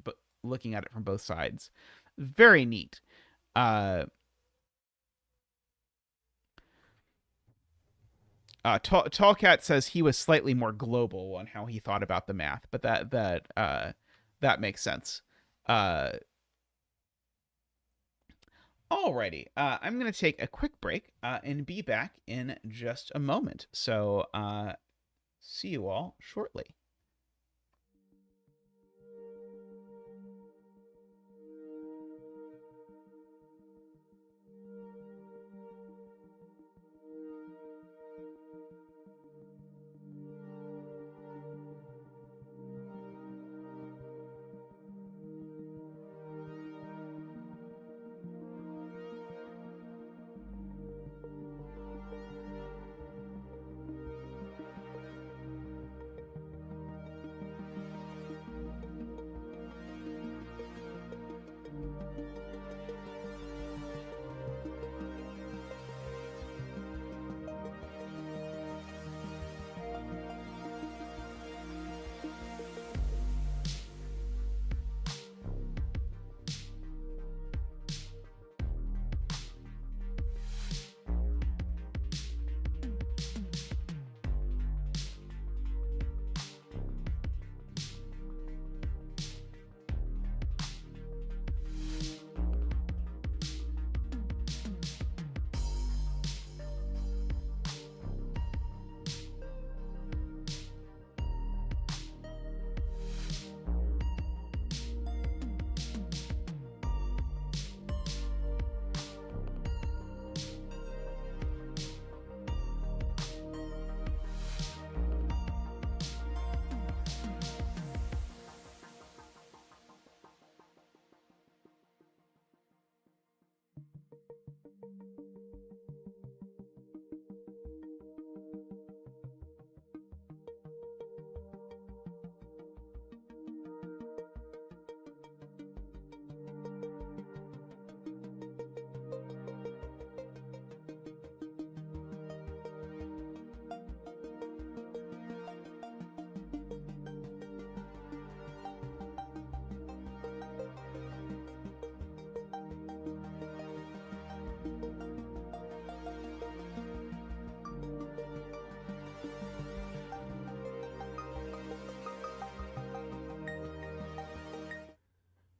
it from both sides. Very neat. Tallcat says he was slightly more global on how he thought about the math, but that makes sense. Alrighty, I'm going to take a quick break and be back in just a moment. So see you all shortly.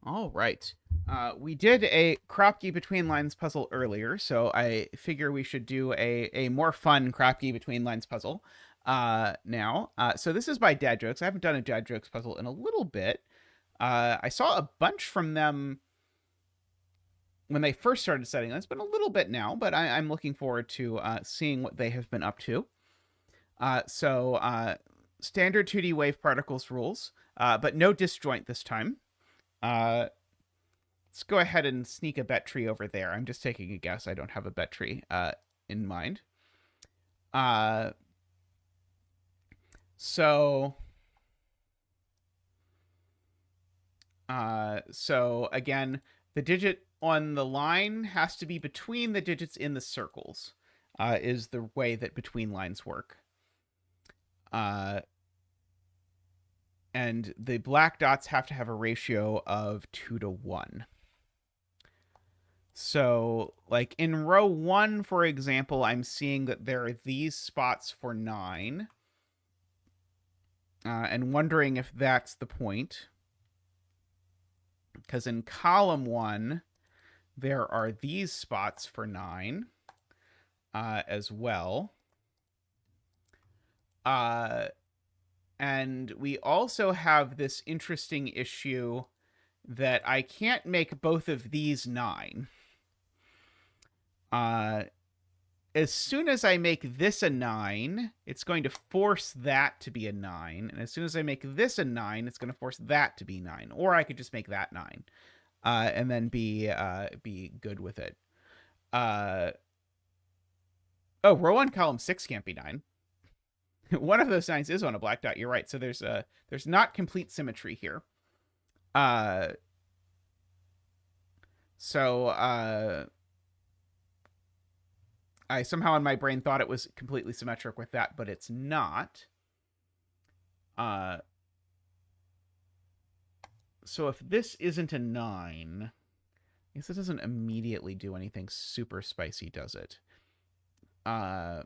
All right. We did a crop key between lines puzzle earlier, so I figure we should do a more fun crop key between lines puzzle now. So this is by Dad Jokes. I haven't done a Dad Jokes puzzle in a little bit. I saw a bunch from them when they first started setting. It's been a little bit now, but I'm looking forward to seeing what they have been up to. So standard 2D wave particles rules, but no disjoint this time. Let's go ahead and sneak a bet tree over there. I'm just taking a guess. I don't have a bet tree in mind. So again, the digit on the line has to be between the digits in the circles, is the way that between lines work. And the black dots have to have a ratio of 2:1. So, like in row 1, for example, I'm seeing that there are these spots for 9. And wondering if that's the point. Because in column 1, there are these spots for 9 as well. And we also have this interesting issue that I can't make both of these 9. As soon as I make this a 9, it's going to force that to be a 9. And as soon as I make this a 9, it's going to force that to be 9. Or I could just make that 9 and then be good with it. Oh, row 1, column 6 can't be 9. One of those 9s is on a black dot. You're right. So there's not complete symmetry here. So I somehow in my brain thought it was completely symmetric with that, but it's not. So if this isn't a 9, I guess it doesn't immediately do anything super spicy, does it? I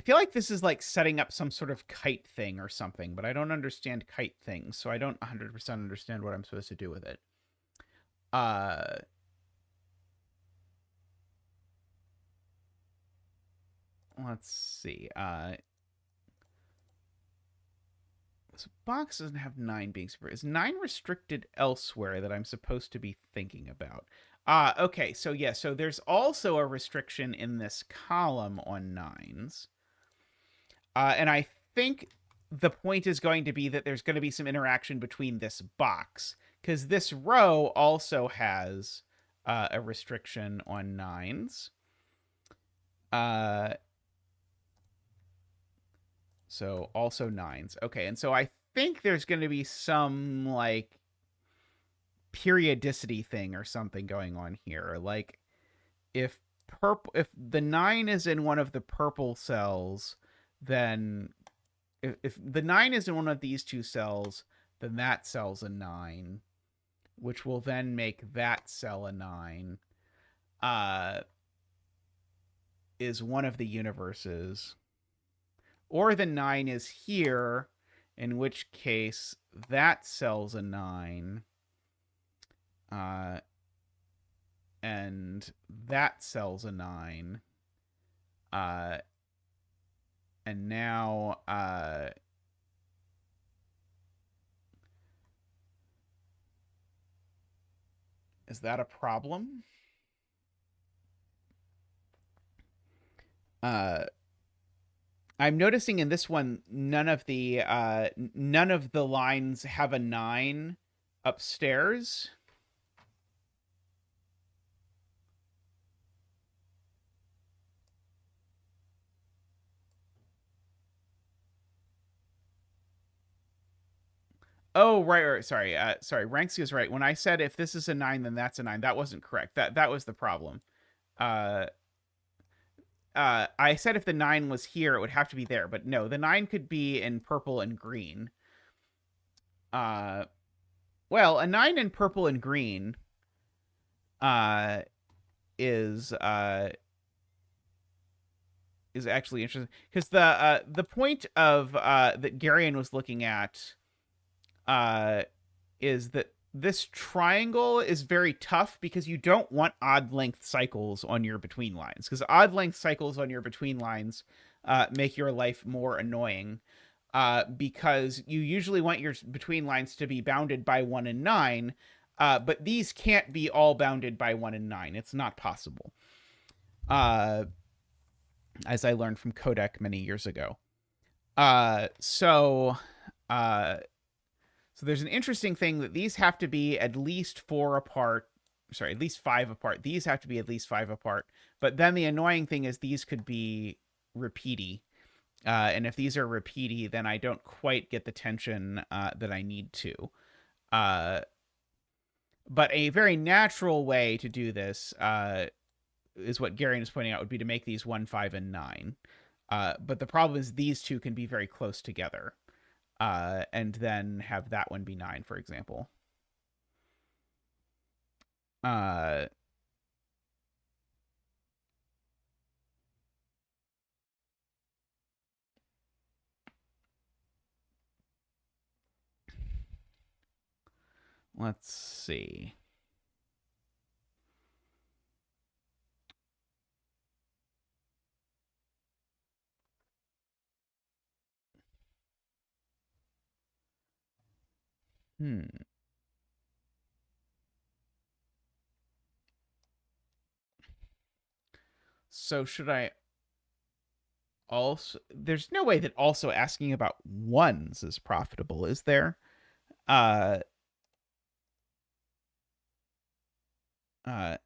feel like this is like setting up some sort of kite thing or something, but I don't understand kite things, so I don't 100% understand what I'm supposed to do with it. Let's see. This box doesn't have 9 being super. Is 9 restricted elsewhere that I'm supposed to be thinking about? Okay, so yeah, so there's also a restriction in this column on 9s. And I think the point is going to be that there's going to be some interaction between this box, because this row also has a restriction on 9s. So also 9s. Okay, and so I think there's going to be some like periodicity thing or something going on here. Like if the 9 is in one of the purple cells, then if the 9 is in one of these two cells, then that cell's a 9, which will then make that cell a 9. Is one of the universes. Or the 9 is here, in which case that cell's a 9. And that cell's a 9. And now is that a problem? I'm noticing in this one none of the lines have a 9 upstairs. Oh, right. Sorry. Sorry. Ranksy is right. When I said if this is a 9, then that's a 9, that wasn't correct. That was the problem. Uh, I said if the 9 was here, it would have to be there, but no, the 9 could be in purple and green. Uh, well, a 9 in purple and green uh, is actually interesting because the point of that Garion was looking at is that this triangle is very tough because you don't want odd length cycles on your between lines, because odd length cycles on your between lines make your life more annoying, because you usually want your between lines to be bounded by 1 and 9, but these can't be all bounded by 1 and 9. It's not possible, as I learned from Qodec many years ago. So there's an interesting thing that these have to be at least 4 apart. Sorry, at least 5 apart. These have to be at least 5 apart. But then the annoying thing is these could be repeaty. And if these are repeaty, then I don't quite get the tension that I need to. But a very natural way to do this is what Garion is pointing out, would be to make these 1, 5, and 9. But the problem is these two can be very close together. And then have that one be 9, for example. Let's see. So should I also... There's no way that also asking about ones is profitable, is there? Uh, uh,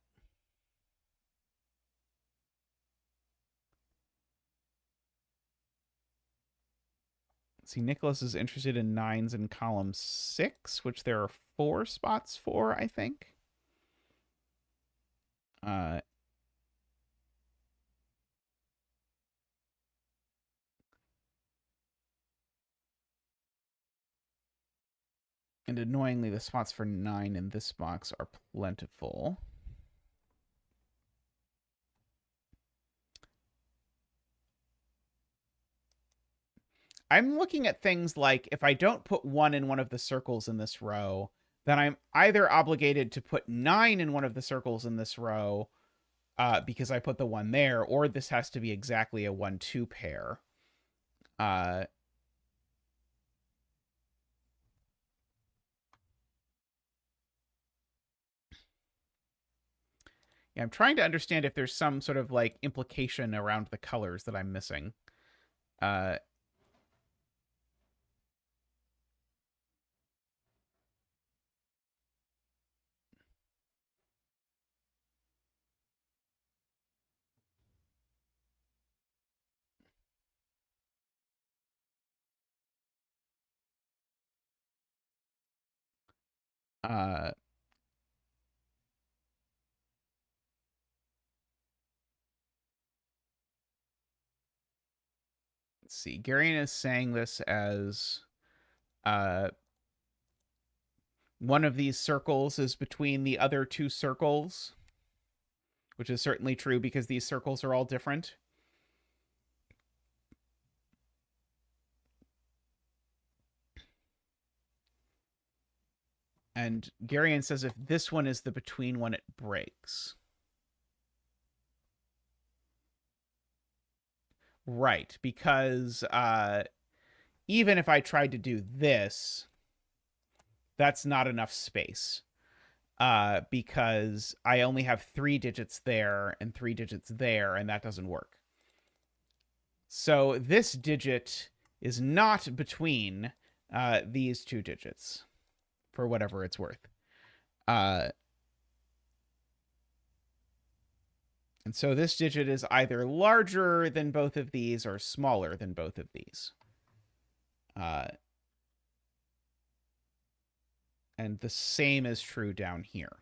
see, Nicholas is interested in 9s in column 6, which there are 4 spots for, I think. And annoyingly, the spots for 9 in this box are plentiful. I'm looking at things like, if I don't put 1 in one of the circles in this row, then I'm either obligated to put 9 in one of the circles in this row because I put the 1 there, or this has to be exactly a 1-2 pair. Yeah, I'm trying to understand if there's some sort of like implication around the colors that I'm missing. Uh, uh, let's see. Garion is saying this as one of these circles is between the other 2 circles, which is certainly true because these circles are all different. And Garion says if this one is the between one, it breaks. Right, because even if I tried to do this, that's not enough space. Because I only have 3 digits there and 3 digits there, and that doesn't work. So this digit is not between these two digits, for whatever it's worth. And so this digit is either larger than both of these or smaller than both of these. And the same is true down here.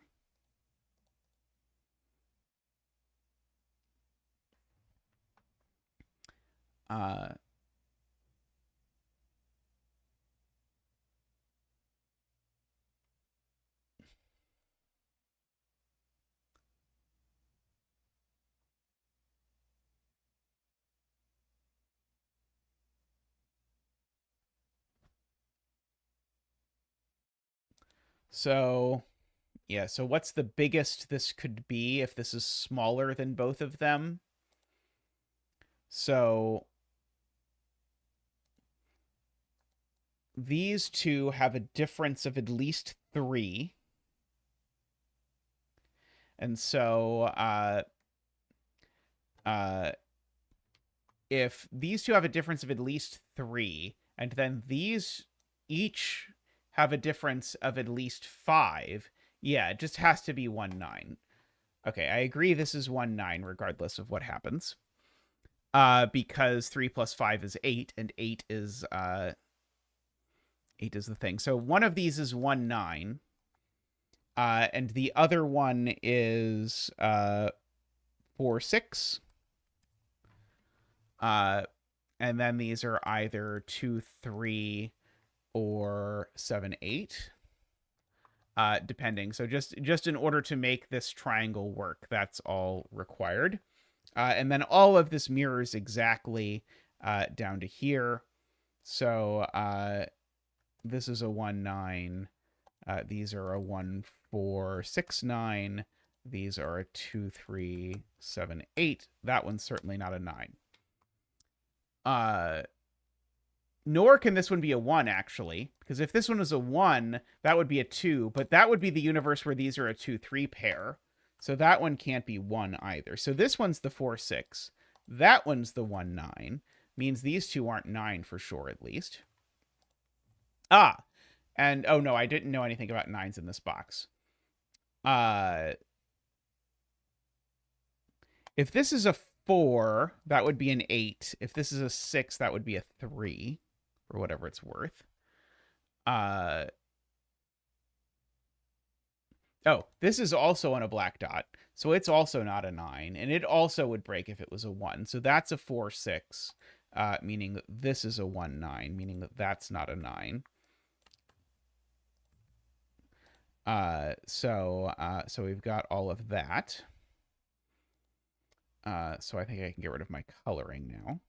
So, yeah, so what's the biggest this could be if this is smaller than both of them? So these two have a difference of at least 3. And so if these two have a difference of at least 3, and then these each have a difference of at least 5, yeah, it just has to be 1, 9. Okay, I agree this is 1, 9, regardless of what happens. Because 3 plus 5 is 8, and 8 is the thing. So one of these is 1, 9. And the other one is 4, 6. And then these are either 2, 3, or 7, 8. Depending. So just in order to make this triangle work, that's all required. And then all of this mirrors exactly down to here. So this is a 1, 9. These are a 1, 4, 6, 9. These are a 2, 3, 7, 8. That one's certainly not a 9. Nor can this one be a 1, actually. Because if this one was a 1, that would be a 2. But that would be the universe where these are a 2, 3 pair. So that one can't be 1 either. So this one's the 4, 6. That one's the 1, 9. Means these two aren't 9 for sure, at least. And, oh no, I didn't know anything about 9s in this box. If this is a 4, that would be an 8. If this is a 6, that would be a 3, or whatever it's worth. Oh, this is also on a black dot, so it's also not a 9, and it also would break if it was a 1. So that's a 4, 6, meaning that this is a 1, 9, meaning that that's not a 9. So we've got all of that. So I think I can get rid of my coloring now.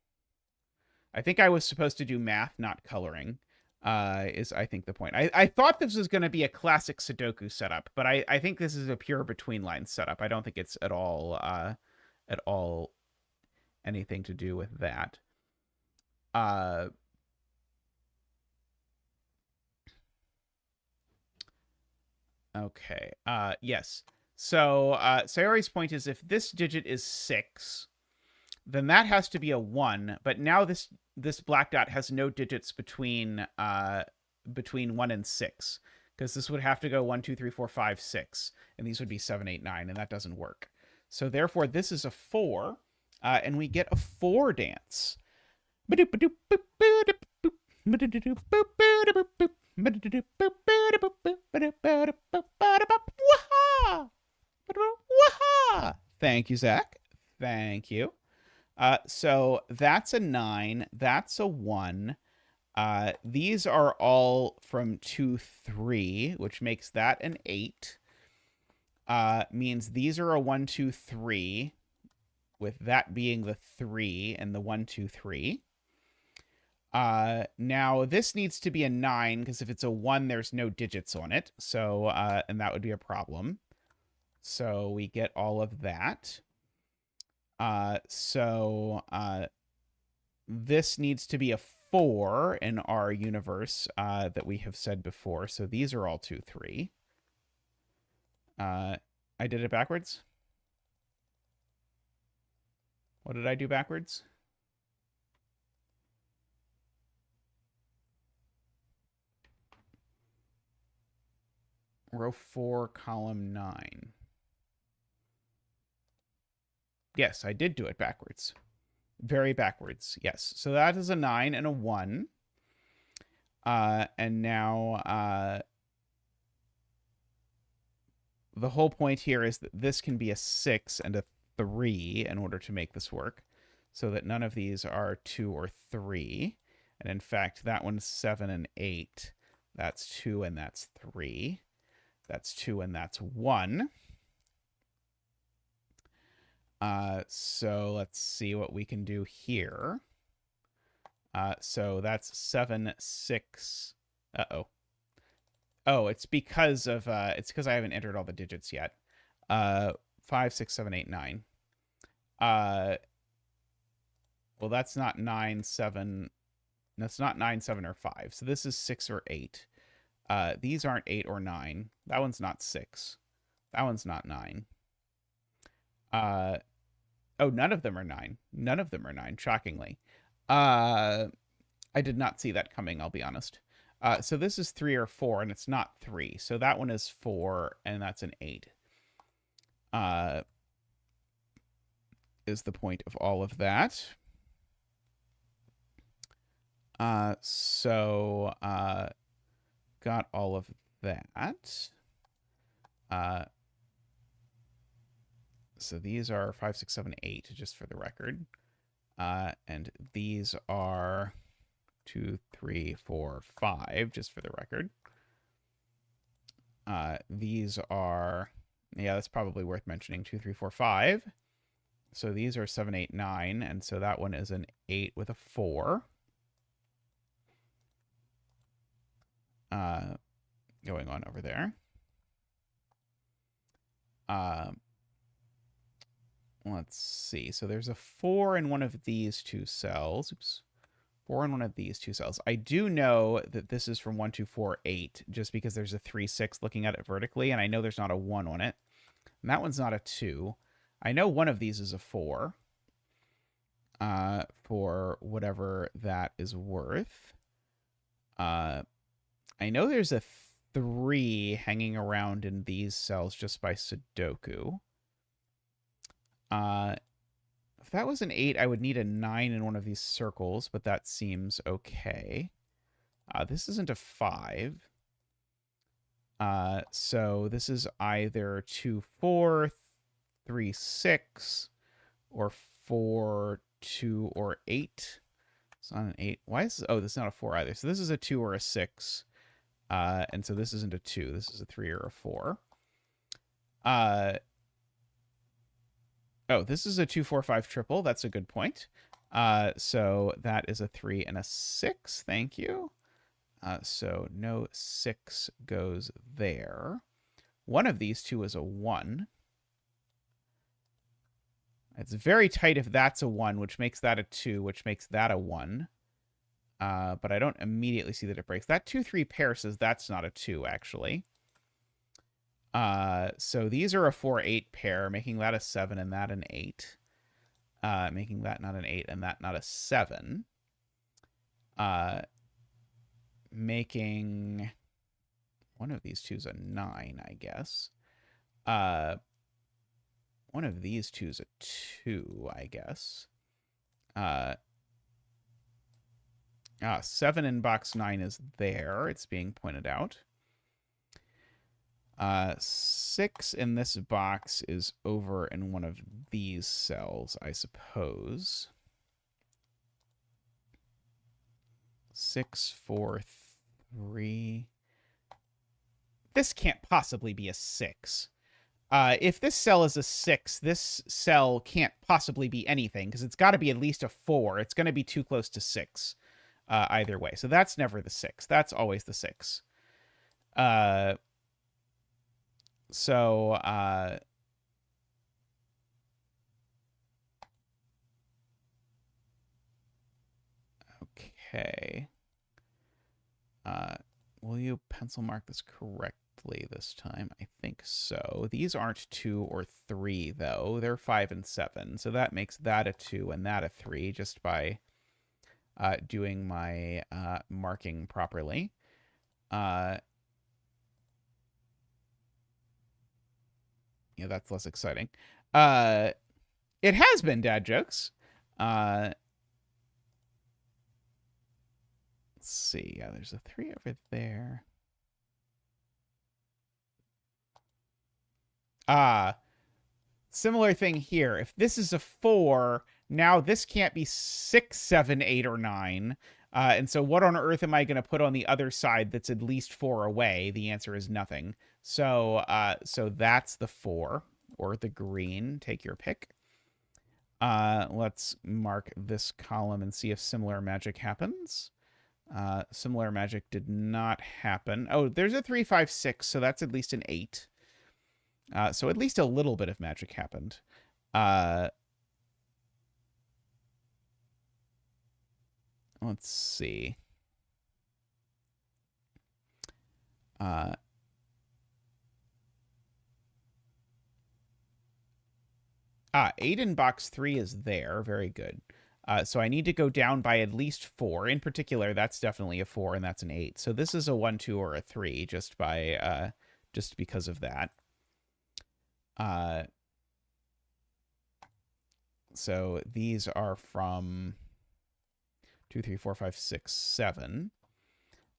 I think I was supposed to do math, not coloring, is I think the point. I thought this was going to be a classic Sudoku setup, but I think this is a pure between lines setup. I don't think it's at all anything to do with that. Okay. Yes. So Sayori's point is if this digit is 6, then that has to be a 1. But now this black dot has no digits between 1 and 6, because this would have to go 1, 2, 3, 4, 5, 6, and these would be 7, 8, 9, and that doesn't work. So therefore, this is a 4, and we get a 4 dance. Thank you, Zach. Thank you. So that's a 9. That's a 1. These are all from 2, 3, which makes that an 8. Means these are a 1, 2, 3, with that being the 3 and the 1, 2, 3. Now this needs to be a 9, because if it's a 1, there's no digits on it. So, and that would be a problem. So we get all of that. This needs to be a 4 in our universe that we have said before. So these are all 2, 3. I did it backwards. What did I do backwards? Row 4, column 9. Yes, I did do it backwards. Very backwards, yes. So that is a 9 and a 1. And now the whole point here is that this can be a 6 and a 3 in order to make this work, so that none of these are 2 or 3. And in fact, that one's 7 and 8. That's 2 and that's 3. That's 2 and that's 1. So let's see what we can do here. So that's 7, 6. Uh-oh. Oh, it's because of I haven't entered all the digits yet. 5, 6, 7, 8, 9. Well, that's not 9, 7. That's not 9, 7, or 5. So this is 6 or 8. These aren't 8 or 9. That one's not 6. That one's not 9. Oh, none of them are 9. None of them are 9, shockingly. I did not see that coming, I'll be honest. So this is 3 or 4, and it's not 3. So that one is 4, and that's an 8. Is the point of all of that. So got all of that. So these are 5, 6, 7, 8, just for the record. And these are 2, 3, 4, 5, just for the record. These are, yeah, that's probably worth mentioning, 2, 3, 4, 5. So these are 7, 8, 9, and so that one is an 8 with a 4. Going on over there. Let's see. So there's a 4 in one of these two cells. Oops. 4 in one of these two cells. I do know that this is from 1, 2, 4, 8, just because there's a 3, 6 looking at it vertically, and I know there's not a 1 on it. And that one's not a 2. I know one of these is a 4. For whatever that is worth. I know there's a 3 hanging around in these cells just by Sudoku. If that was an 8, I would need a 9 in one of these circles, but that seems okay. This isn't a 5. So this is either 2, 4, 3, 6, or 4, 2, or 8. It's not an 8. Why is this? Oh, this is not a 4 either. So this is a 2 or a 6. And so this isn't a 2. This is a 3 or a 4. Oh, this is a 2, 4, 5 triple. That's a good point. So that is a 3 and a 6. Thank you. So no 6 goes there. One of these two is a 1. It's very tight if that's a 1, which makes that a 2, which makes that a 1. But I don't immediately see that it breaks. That 2, 3 pair says that's not a 2, actually. So these are a 4, 8 pair, making that a 7 and that an 8. Making that not an 8 and that not a 7. Making one of these two's a 9, I guess. One of these two's a 2, I guess. 7 in box 9 is there. It's being pointed out. 6 in this box is over in one of these cells, I suppose. 6, 4, 3. This can't possibly be a 6. If this cell is a 6, this cell can't possibly be anything, because it's got to be at least a 4. It's going to be too close to 6 either way. So that's never the 6. That's always the 6. Okay. Will you pencil mark this correctly this time? I think so. These aren't 2 or 3, though. They're 5 and 7. So that makes that a 2 and that a 3 just by doing my marking properly. Yeah, that's less exciting. It has been dad jokes. Let's see. Yeah, there's a 3 over there. Similar thing here. If this is a 4, now this can't be 6, 7, 8, or 9. And so what on earth am I going to put on the other side that's at least 4 away? The answer is nothing. So that's the 4, or the green. Take your pick. Let's mark this column and see if similar magic happens. Similar magic did not happen. Oh, there's a 3, 5, 6, so that's at least an 8. So at least a little bit of magic happened. Let's see. 8 in box 3 is there. Very good. So I need to go down by at least 4. In particular, that's definitely a 4, and that's an 8. So this is a 1, 2, or a 3 just because of that. So these are from 2, 3, 4, 5, 6, 7.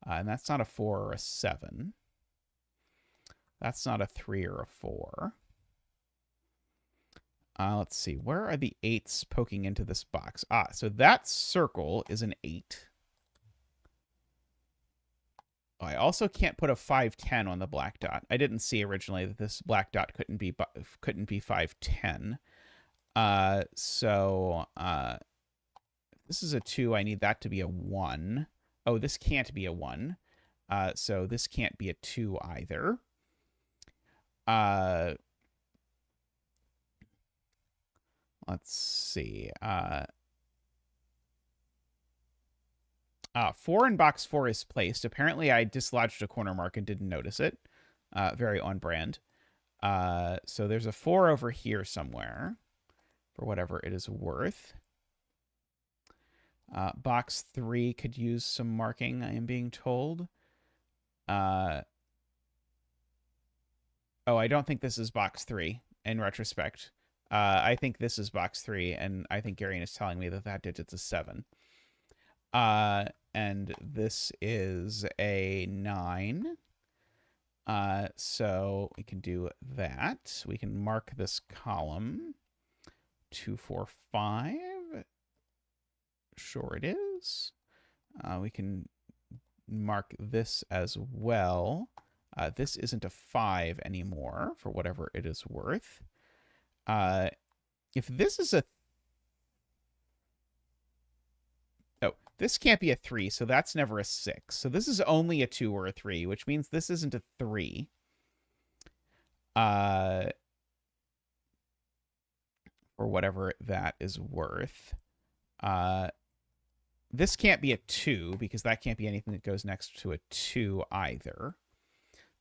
And that's not a 4 or a 7. That's not a 3 or a 4. Let's see. Where are the 8s poking into this box? So that circle is an 8. Oh, I also can't put a 5, 10 on the black dot. I didn't see originally that this black dot couldn't be 5, 10. So this is a 2. I need that to be a 1. Oh, this can't be a 1. So this can't be a 2 either. Let's see. 4 in box 4 is placed. Apparently, I dislodged a corner mark and didn't notice it. Very on brand. So there's a 4 over here somewhere, for whatever it is worth. Box 3 could use some marking, I am being told. Oh, I don't think this is box 3, in retrospect. I think this is box 3, and I think Garion is telling me that digit's a 7. And this is a 9. So we can do that. We can mark this column. 2, 4, 5. Sure it is. We can mark this as well. This isn't a 5 anymore, for whatever it is worth. If this is a... Oh, this can't be a 3, so that's never a 6. So this is only a 2 or a 3, which means this isn't a 3. For whatever that is worth. This can't be a 2, because that can't be anything that goes next to a 2 either.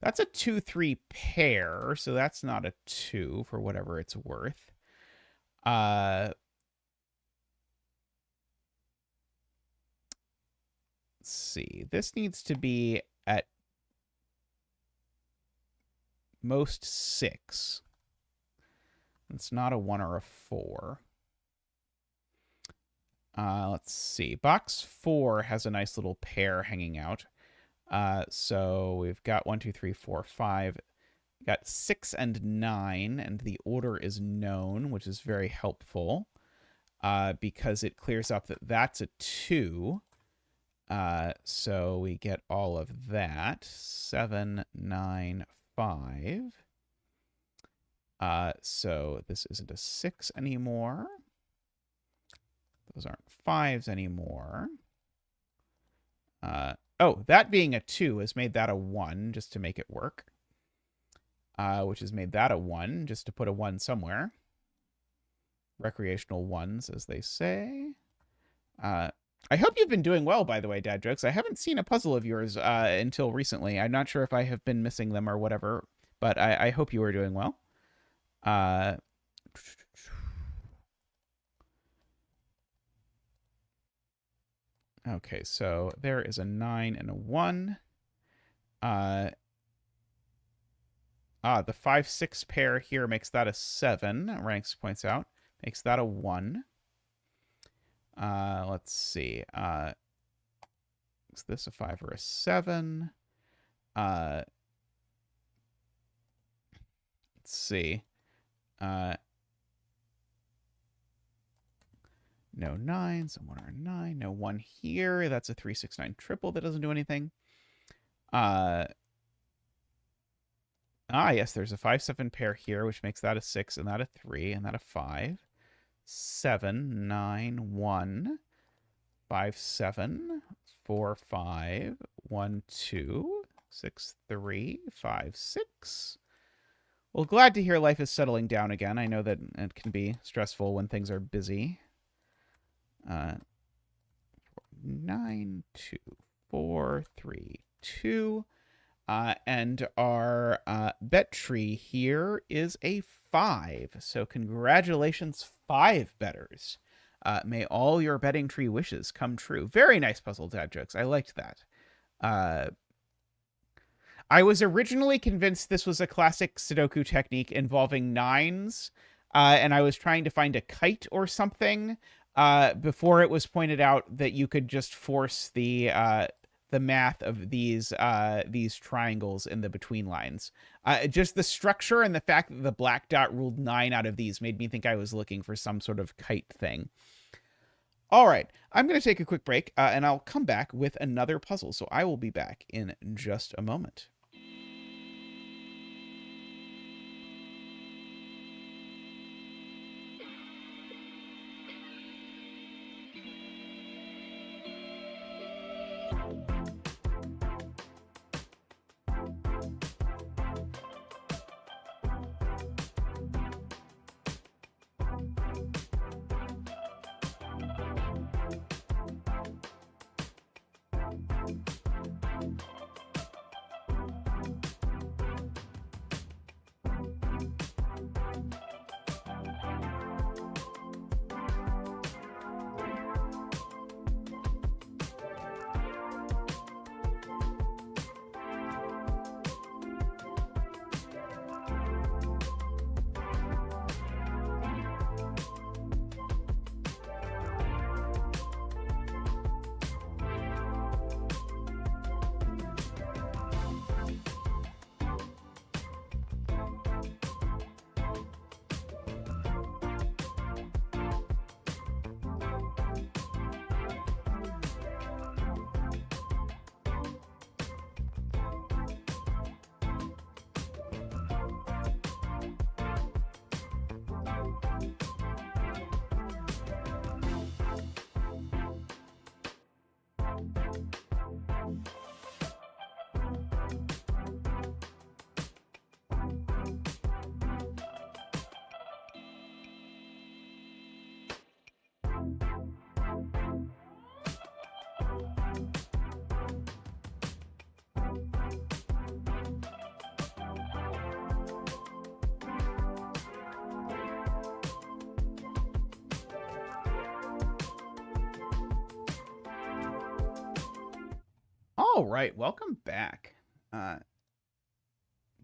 That's a 2, 3 pair, so that's not a 2 for whatever it's worth. Let's see. This needs to be at most 6. It's not a 1 or a 4. Let's see. Box 4 has a nice little pair hanging out. So we've got 1, 2, 3, 4, 5. We've got 6 and 9, and the order is known, which is very helpful because it clears up that that's a 2. So we get all of that. 7, 9, 5. So this isn't a 6 anymore. Those aren't 5s anymore. Oh, that being a 2 has made that a 1 just to make it work. Which has made that a 1 just to put a 1 somewhere. Recreational 1s, as they say. I hope you've been doing well, by the way, Dad Jokes. I haven't seen a puzzle of yours until recently. I'm not sure if I have been missing them or whatever, but I hope you are doing well. Okay, so there is a 9 and a 1. The 5-6 pair here makes that a 7, Ranks points out. Makes that a 1. Let's see. Is this a 5 or a 7? Let's see. No 9s, and 1 or 9. No 1 here. That's a 3-6-9 triple that doesn't do anything. Yes, there's a 5-7 pair here, which makes that a 6, and that a 3, and that a 5. 7, 9, 1, 5, 7, 4, 5, 1, 2, 6, 3, 5, 6. Well, glad to hear life is settling down again. I know that it can be stressful when things are busy. 9, 2, 4, 3, 2. And our bet tree here is a 5. So congratulations, 5 bettors. May all your betting tree wishes come true. Very nice puzzle, dad jokes. I liked that. I was originally convinced this was a classic Sudoku technique involving 9s, and I was trying to find a kite or something before it was pointed out that you could just force the math of these triangles in the between lines. Just the structure and the fact that the black dot ruled 9 out of these made me think I was looking for some sort of kite thing. All right, I'm going to take a quick break, and I'll come back with another puzzle. So I will be back in just a moment. All right, welcome back. The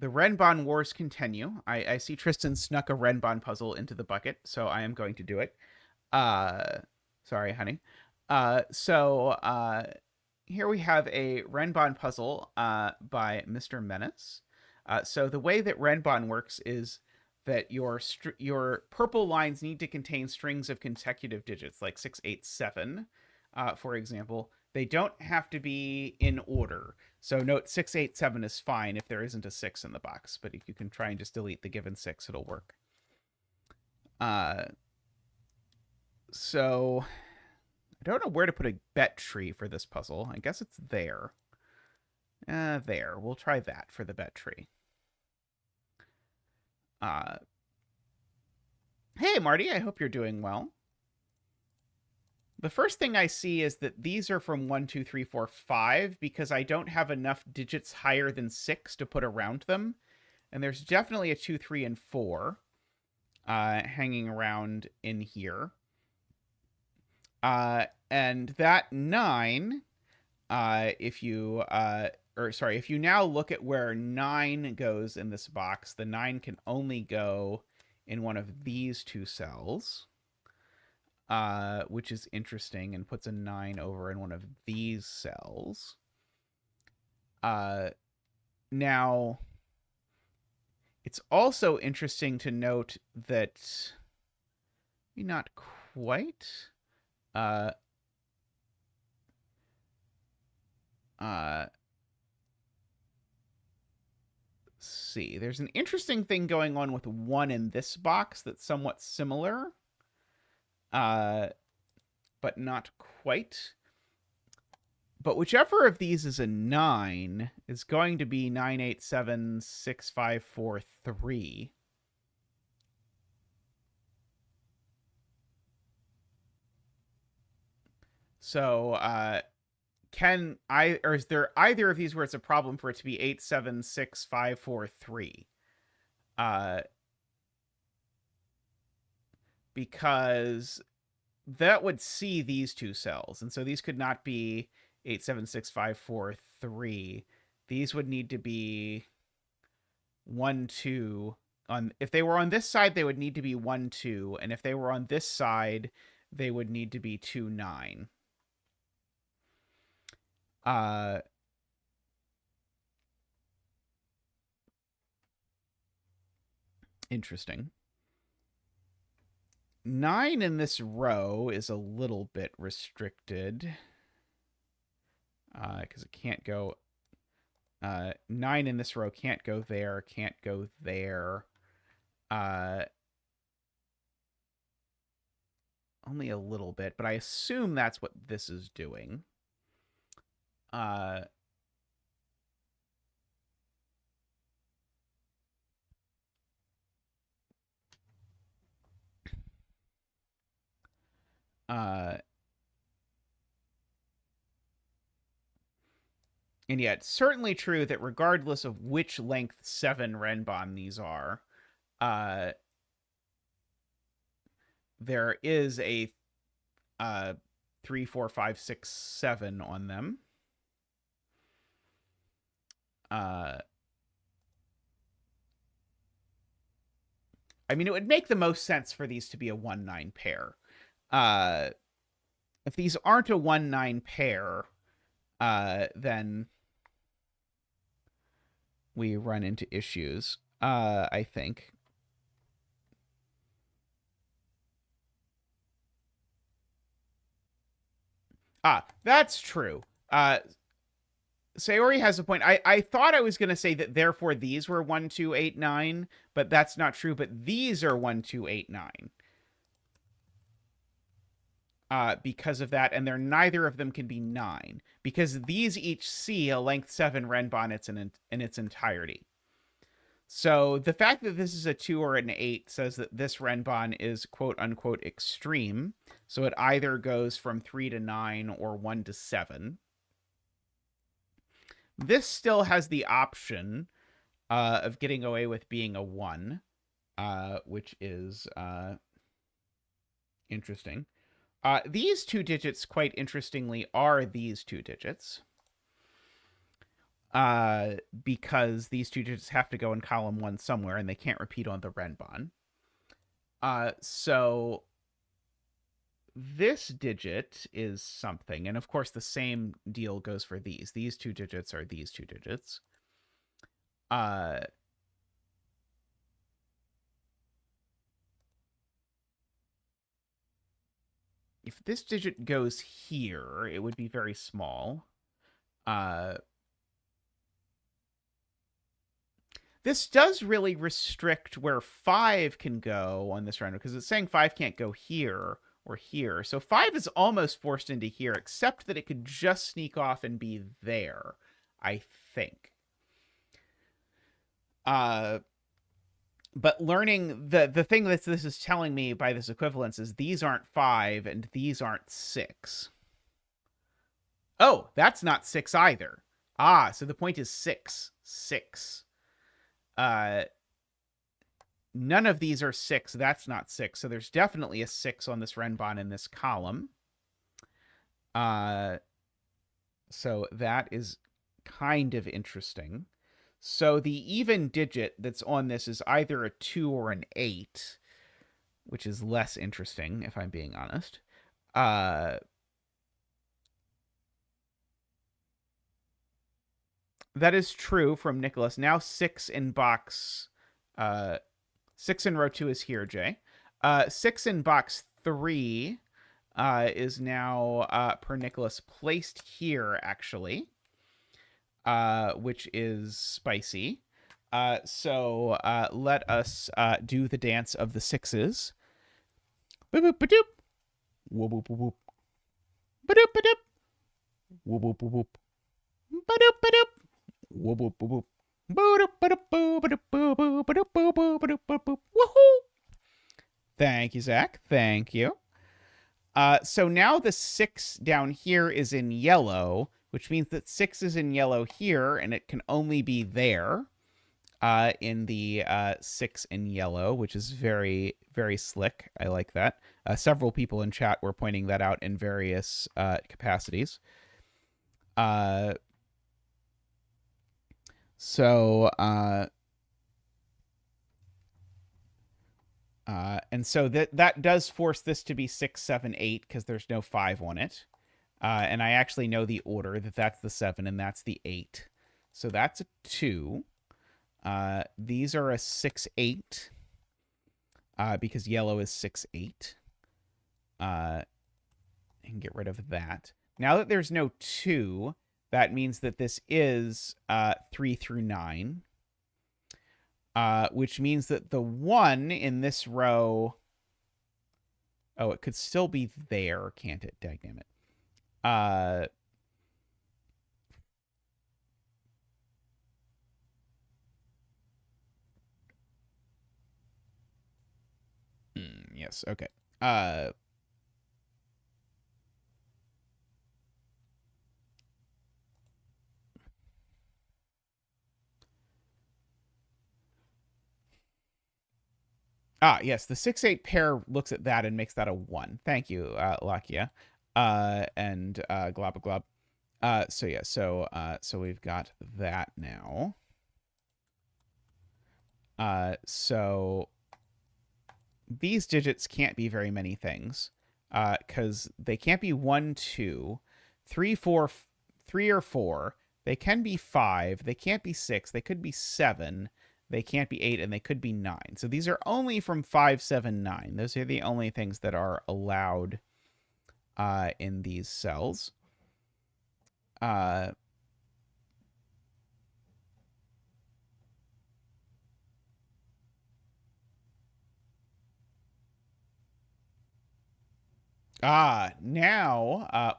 Renbon Wars continue. I see Tristan snuck a Renbon puzzle into the bucket, so I am going to do it. Sorry, honey. Here we have a Renbon puzzle by Mr. Menace. So the way that Renbon works is that your purple lines need to contain strings of consecutive digits, like 6, 8, 7, for example. They don't have to be in order. So note 6, 8, 7 is fine if there isn't a 6 in the box, but if you can try and just delete the given 6, it'll work. So I don't know where to put a bet tree for this puzzle. I guess it's there. There. We'll try that for the bet tree. Hey, Marty, I hope you're doing well. The first thing I see is that these are from 1, 2, 3, 4, 5 because I don't have enough digits higher than 6 to put around them. And there's definitely a 2, 3, and 4 hanging around in here. And that 9, if you or sorry, if you now look at where 9 goes in this box, the 9 can only go in one of these two cells, which is interesting, and puts a 9 over in one of these cells. Now, it's also interesting to note that maybe not quite. See, there's an interesting thing going on with 1 in this box that's somewhat similar, but not quite. But whichever of these is a 9 is going to be 9876543. So, is there either of these where it's a problem for it to be 876543? Because that would see these two cells, and so these could not be 876543. These would need to be 1 2 on. If they were on this side, they would need to be 1 2, and if they were on this side, they would need to be 2 9. Interesting. 9 in this row is a little bit restricted, because it can't go. 9 in this row can't go there, can't go there. Only a little bit, but I assume that's what this is doing. And yet, it's certainly true that regardless of which length 7 Renbon these are, there is a 3, 4, 5, 6, 7 on them. I mean, it would make the most sense for these to be a 1-9 pair. If these aren't a 1-9 pair, then we run into issues, I think. That's true. Sayori has a point. I thought I was going to say that therefore these were 1, 2, 8, 9, but that's not true. But these are 1, 2, 8, 9. Because of that, and neither of them can be 9, because these each see a length 7 Renbon in its entirety. So the fact that this is a 2 or an 8 says that this Renbon is quote-unquote extreme, so it either goes from 3 to 9 or 1 to 7. This still has the option of getting away with being a 1, which is interesting. These 2 digits, quite interestingly, are these 2 digits. Because these 2 digits have to go in column 1 somewhere, and they can't repeat on the Renbon. So this digit is something, and of course the same deal goes for these. These 2 digits are these 2 digits. If this digit goes here, it would be very small. This does really restrict where 5 can go on this render, because it's saying 5 can't go here or here. So 5 is almost forced into here, except that it could just sneak off and be there, I think. But learning the thing that this is telling me by this equivalence is these aren't 5 and these aren't 6. Oh, that's not 6 either. So the point is 6. 6. None of these are 6. That's not 6. So there's definitely a 6 on this Renbon in this column. So that is kind of interesting. So the even digit that's on this is either a 2 or an 8, which is less interesting, if I'm being honest. That is true from Nicholas. Now 6 in box... 6 in row 2 is here, Jay. 6 in box 3 is now, per Nicholas, placed here, actually, which is spicy. So let us do the dance of the sixes. Boop boop ba doop. Whoop whoop whoop whoop. Ba doop ba doop. Whoop whoop whoop whoop. Ba doop ba doop. Whoop whoop whoop whoop. Woohoo! Thank you, Zach. Thank you. So now the 6 down here is in yellow, which means that 6 is in yellow here, and it can only be there in the 6 in yellow, which is very, very slick. I like that. Several people in chat were pointing that out in various capacities. And so that does force this to be 6, 7, 8 because there's no 5 on it. And I actually know the order that's the 7 and that's the 8. So that's a 2. These are a 6, 8 because yellow is 6, 8. And get rid of that. Now that there's no 2, that means that this is 3 through 9. Which means that the 1 in this row... Oh, it could still be there, can't it? Dagnammit. Yes, okay. Yes, the 6-8 pair looks at that and makes that a 1. Thank you, Lakia. And Globba Glob. So yeah, so we've got that now. So these digits can't be very many things. Because they can't be 1, 2, 3, 4, 3 or 4. They can be 5. They can't be 6. They could be 7. They can't be 8, and they could be 9. So these are only from 5, 7, 9. Those are the only things that are allowed in these cells. Now,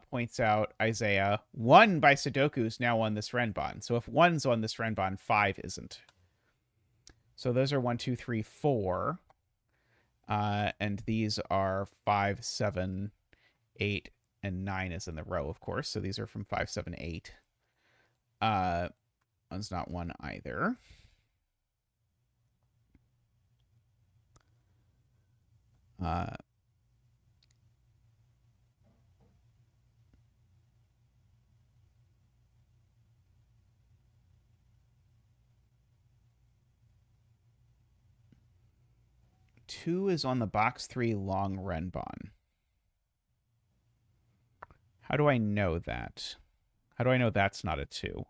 points out Isaiah, 1 by Sudoku is now on this Renbon. So if 1's on this Renbon, 5 isn't. So those are 1, 2, 3, 4. And these are 5, 7, 8, and 9 is in the row, of course. So these are from 5, 7, 8. One's not 1 either. Two is on the box 3 long Renbon. How do I know that? How do I know that's not a 2?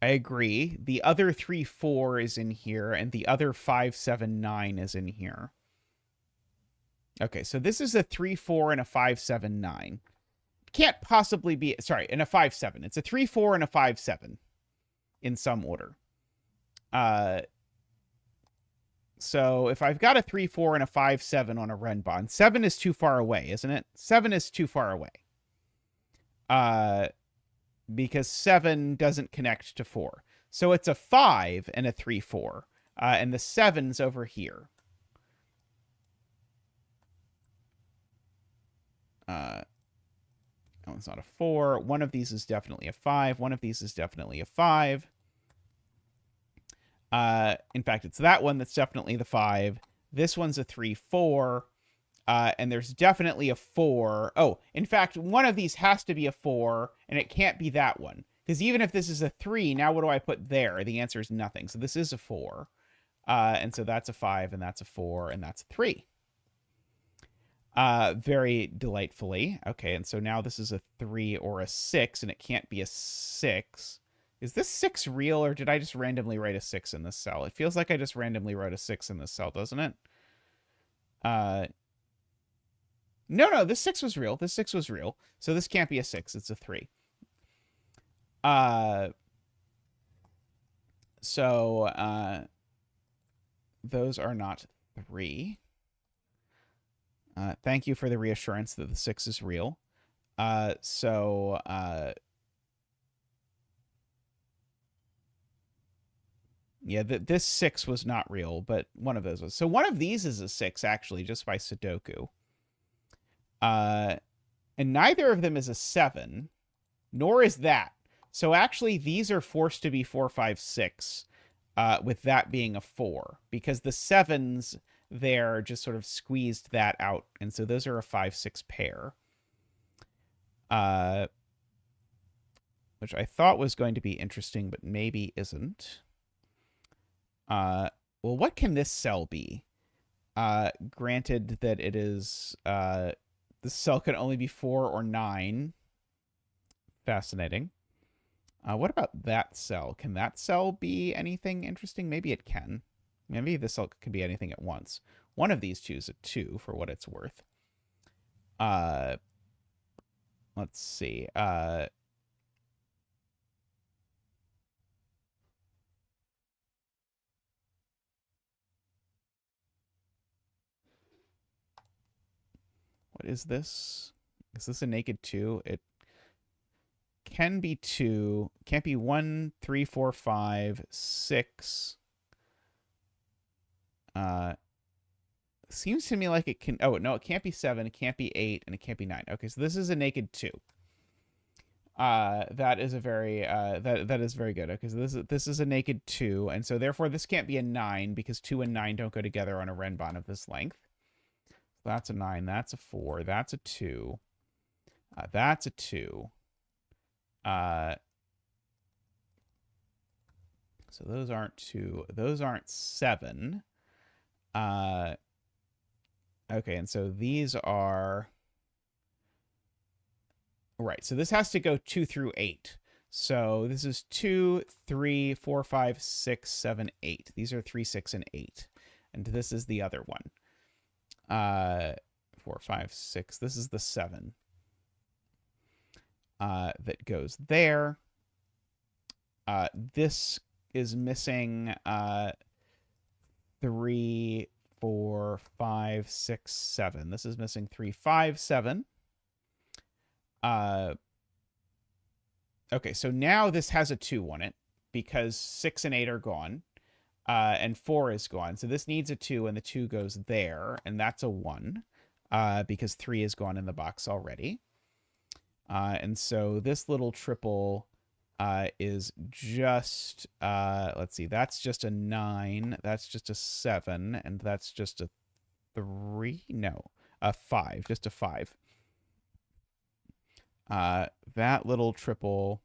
I agree. The other 3, 4 is in here, and the other 5, 7, 9 is in here. Okay, so this is a 3, 4, and a 5, 7, 9. Can't possibly be... Sorry, and a 5, 7. It's a 3, 4, and a 5, 7 in some order. So if I've got a 3, 4, and a 5, 7 on a Renbon, 7 is too far away, isn't it? 7 is too far away. Because 7 doesn't connect to 4. So it's a 5 and a 3, 4. And the 7's over here. That one's not a 4. One of these is definitely a 5. One of these is definitely a 5. In fact, it's that one that's definitely the 5. This one's a 3, 4. And there's definitely a 4. Oh, in fact, one of these has to be a 4, and it can't be that one. Because even if this is a 3, now what do I put there? The answer is nothing. So this is a 4. And so that's a 5, and that's a 4, and that's a 3. Very delightfully. Okay, and so now this is a 3 or a 6, and it can't be a 6. Is this 6 real, or did I just randomly write a 6 in this cell? It feels like I just randomly wrote a 6 in this cell, doesn't it? No, this 6 was real. This 6 was real. So this can't be a 6. It's a 3. So those are not 3. Thank you for the reassurance that the 6 is real. Yeah, this 6 was not real, but one of those was. So one of these is a 6, actually, just by Sudoku. And neither of them is a 7, nor is that. So actually, these are forced to be 4, 5, 6, with that being a 4, because the 7s there just sort of squeezed that out. And so those are a 5, 6 pair. Which I thought was going to be interesting, but maybe isn't. Well, what can this cell be? Granted that it is... this cell can only be 4 or 9. Fascinating. What about that cell? Can that cell be anything interesting? Maybe it can. Maybe this cell can be anything at once. One of these two is a 2 for what it's worth. Let's see. What is this? Is this a naked 2? It can be 2. Can't be 1, 3, 4, 5, 6. Seems to me like it can... Oh, no, it can't be 7. It can't be 8. And it can't be 9. Okay, so this is a naked 2. That is a very... that is very good. Okay, so this is a naked 2. And so, therefore, this can't be a 9 because 2 and 9 don't go together on a renbon of this length. That's a 9. That's a 4. That's a 2. That's a 2. So those aren't 2. Those aren't 7. Okay, and so these are... Right, so this has to go 2 through 8. So this is 2, 3, 4, 5, 6, 7, 8. These are 3, 6, and 8. And this is the other one. 4, 5, 6. This is the 7. That goes there. This is missing 3, 4, 5, 6, 7. This is missing 3, 5, 7. Okay, so now this has a 2 on it because 6 and 8 are gone. And 4 is gone. So this needs a 2, and the 2 goes there, and that's a 1 because 3 is gone in the box already. And so this little triple is just, let's see, that's just a 9, that's just a 7, and that's just a 3? No, a 5, just a 5. That little triple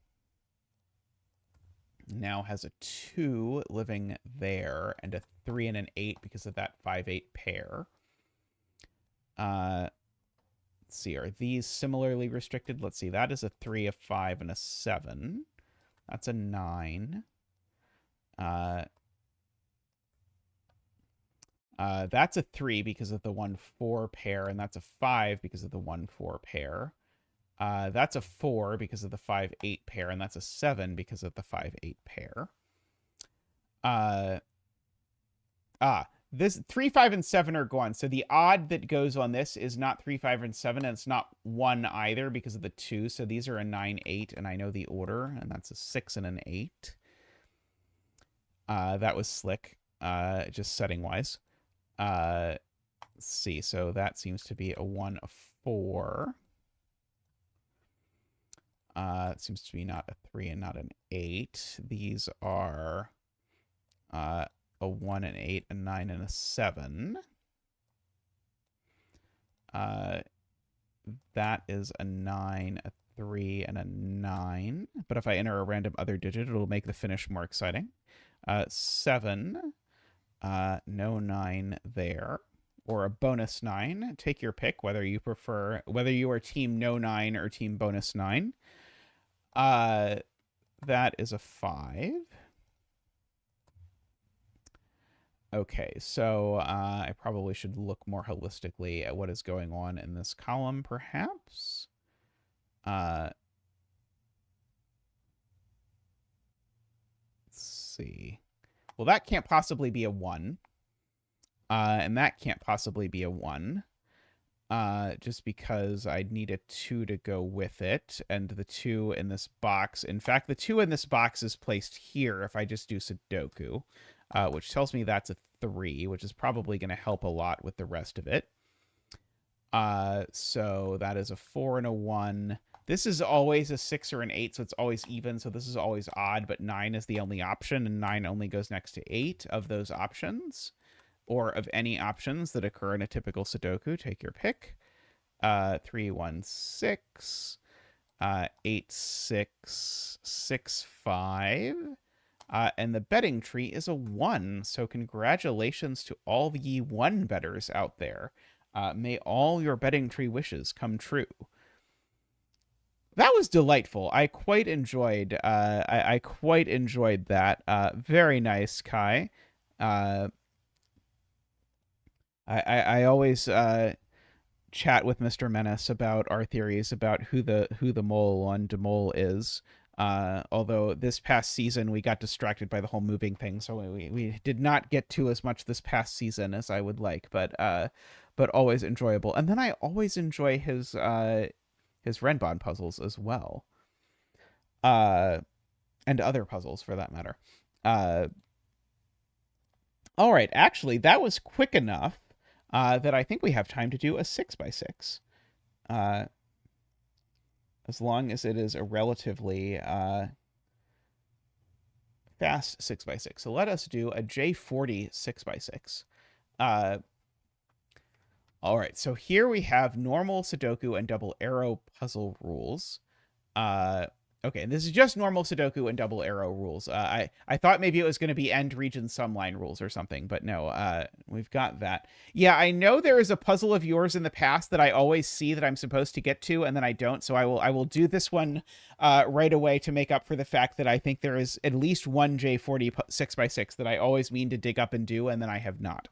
now has a 2 living there, and a 3 and an 8 because of that 5-8 pair. Let's see, are these similarly restricted? Let's see, that is a 3, a 5, and a 7. That's a 9. That's a 3 because of the 1-4 pair, and that's a 5 because of the 1-4 pair. That's a 4 because of the 5-8 pair, and that's a 7 because of the 5-8 pair. This 3, 5, and 7 are gone. So the odd that goes on this is not 3, 5, and 7, and it's not 1 either because of the 2. So these are a 9, 8, and I know the order, and that's a 6 and an 8. That was slick, just setting-wise. Let's see, so that seems to be a 1, a 4. It seems to be not a 3 and not an 8. These are a 1 and 8, a 9 and a 7. That is a 9, a 3, and a 9. But if I enter a random other digit, it'll make the finish more exciting. 7, no 9 there. Or a bonus 9. Take your pick, whether you prefer, whether you are team no 9 or team bonus 9. That is a 5. Okay, so I probably should look more holistically at what is going on in this column, perhaps. Let's see. Well, that can't possibly be a 1. And that can't possibly be a 1. Just because I'd need a 2 to go with it. And the 2 in this box... In fact, the 2 in this box is placed here if I just do Sudoku. Which tells me that's a 3, which is probably going to help a lot with the rest of it. So that is a 4 and a 1. This is always a 6 or an 8, so it's always even, so this is always odd, but 9 is the only option, and 9 only goes next to 8 of those options, or of any options that occur in a typical Sudoku. Take your pick. 3, 1, 6, 8, 6, 6, 5. And the betting tree is a 1, so congratulations to all ye 1 bettors out there. May all your betting tree wishes come true. That was delightful. I quite enjoyed. I quite enjoyed that. Very nice, Kai. I always chat with Mr. Menace about our theories about who the mole on Demole is. Although this past season we got distracted by the whole moving thing, so we did not get to as much this past season as I would like, but always enjoyable. And then I always enjoy his Renbon puzzles as well, and other puzzles for that matter. All right, actually that was quick enough that I think we have time to do a 6x6. As long as it is a relatively fast 6x6. So let us do a J40 6x6. All right, so here we have normal Sudoku and double arrow puzzle rules. Okay, and this is just normal Sudoku and double arrow rules. I thought maybe it was going to be end region sum line rules or something, but no, we've got that. Yeah, I know there is a puzzle of yours in the past that I always see that I'm supposed to get to, and then I don't, so I will do this one right away to make up for the fact that I think there is at least one J40 6x6 that I always mean to dig up and do, and then I have not.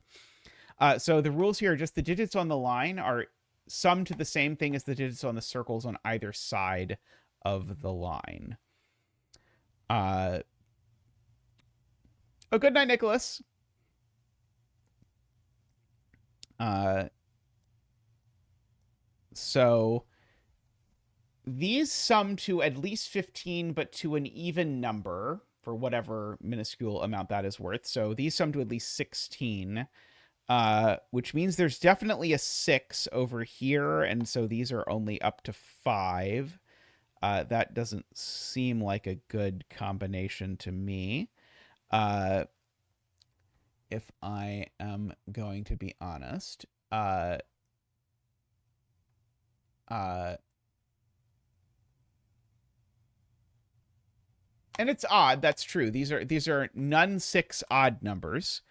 So the rules here are just the digits on the line are summed to the same thing as the digits on the circles on either side of the line. Oh, good night, Nicholas. So these sum to at least 15, but to an even number for whatever minuscule amount that is worth. So these sum to at least 16, which means there's definitely a 6 over here. And so these are only up to 5. That doesn't seem like a good combination to me. If I am going to be honest. And it's odd, that's true. These are none 6 odd numbers,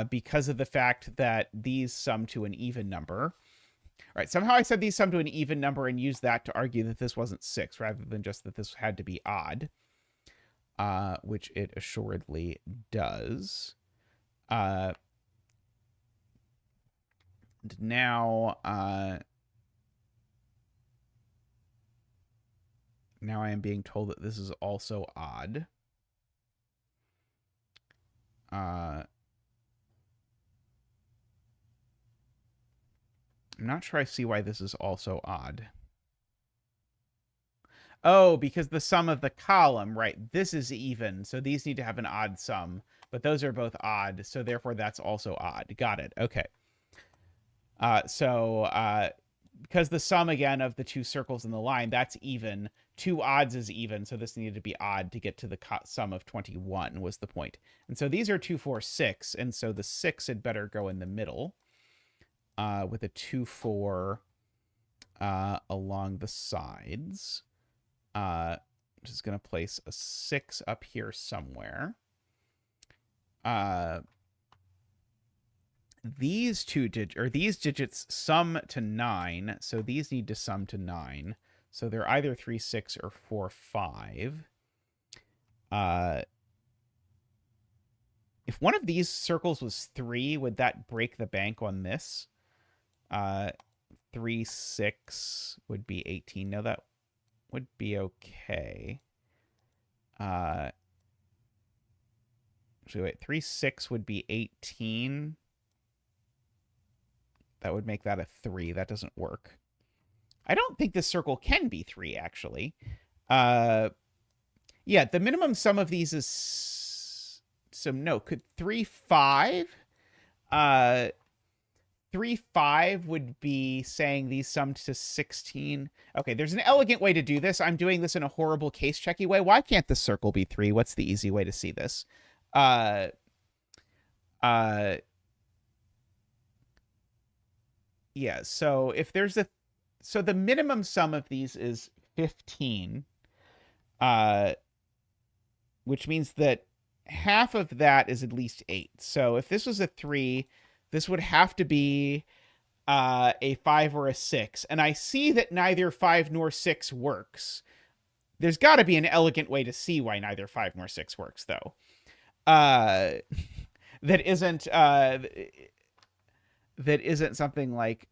because of the fact that these sum to an even number. Right, somehow I said these sum to an even number and used that to argue that this wasn't 6, rather than just that this had to be odd, which it assuredly does. And now I am being told that this is also odd. I'm not sure I see why this is also odd. Oh, because the sum of the column, right? This is even, so these need to have an odd sum, but those are both odd, so therefore that's also odd. Got it. Okay. So because the sum again of the two circles in the line, that's even. Two odds is even, so this needed to be odd to get to the sum of 21 was the point. And so these are 2, 4, 6, and so the 6 had better go in the middle with a 2, 4 along the sides. I'm just going to place a 6 up here somewhere. These digits sum to 9, so these need to sum to 9. So they're either 3, 6, or 4, 5. If one of these circles was 3, would that break the bank on this? 3, 6 would be 18. No, that would be okay. Actually, wait. 3, 6 would be 18. That would make that a 3. That doesn't work. I don't think this circle can be 3, actually. Yeah, the minimum sum of these is... So, no, could 3, 5? 3, 5 would be saying these summed to 16. Okay, there's an elegant way to do this. I'm doing this in a horrible case-checky way. Why can't this circle be 3? What's the easy way to see this? Yeah, so if there's a... So the minimum sum of these is 15, which means that half of that is at least 8. So if this was a 3, this would have to be a 5 or a 6. And I see that neither 5 nor 6 works. There's got to be an elegant way to see why neither 5 nor 6 works, though. That isn't something like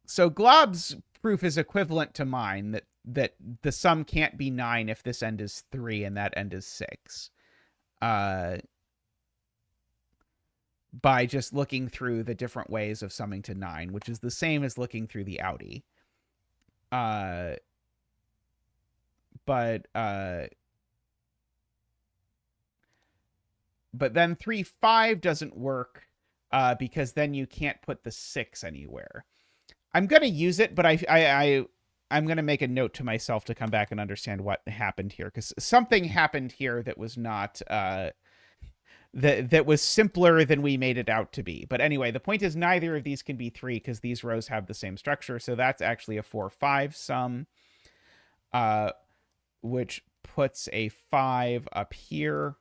so Glob's proof is equivalent to mine, that the sum can't be 9 if this end is 3 and that end is 6. By just looking through the different ways of summing to 9, which is the same as looking through the Audi. But then 3, 5 doesn't work because then you can't put the 6 anywhere. I'm going to use it, but I'm going to make a note to myself to come back and understand what happened here, because something happened here that was not that was simpler than we made it out to be. But anyway, the point is neither of these can be 3 because these rows have the same structure. So that's actually a 4, 5 sum, which puts a 5 up here.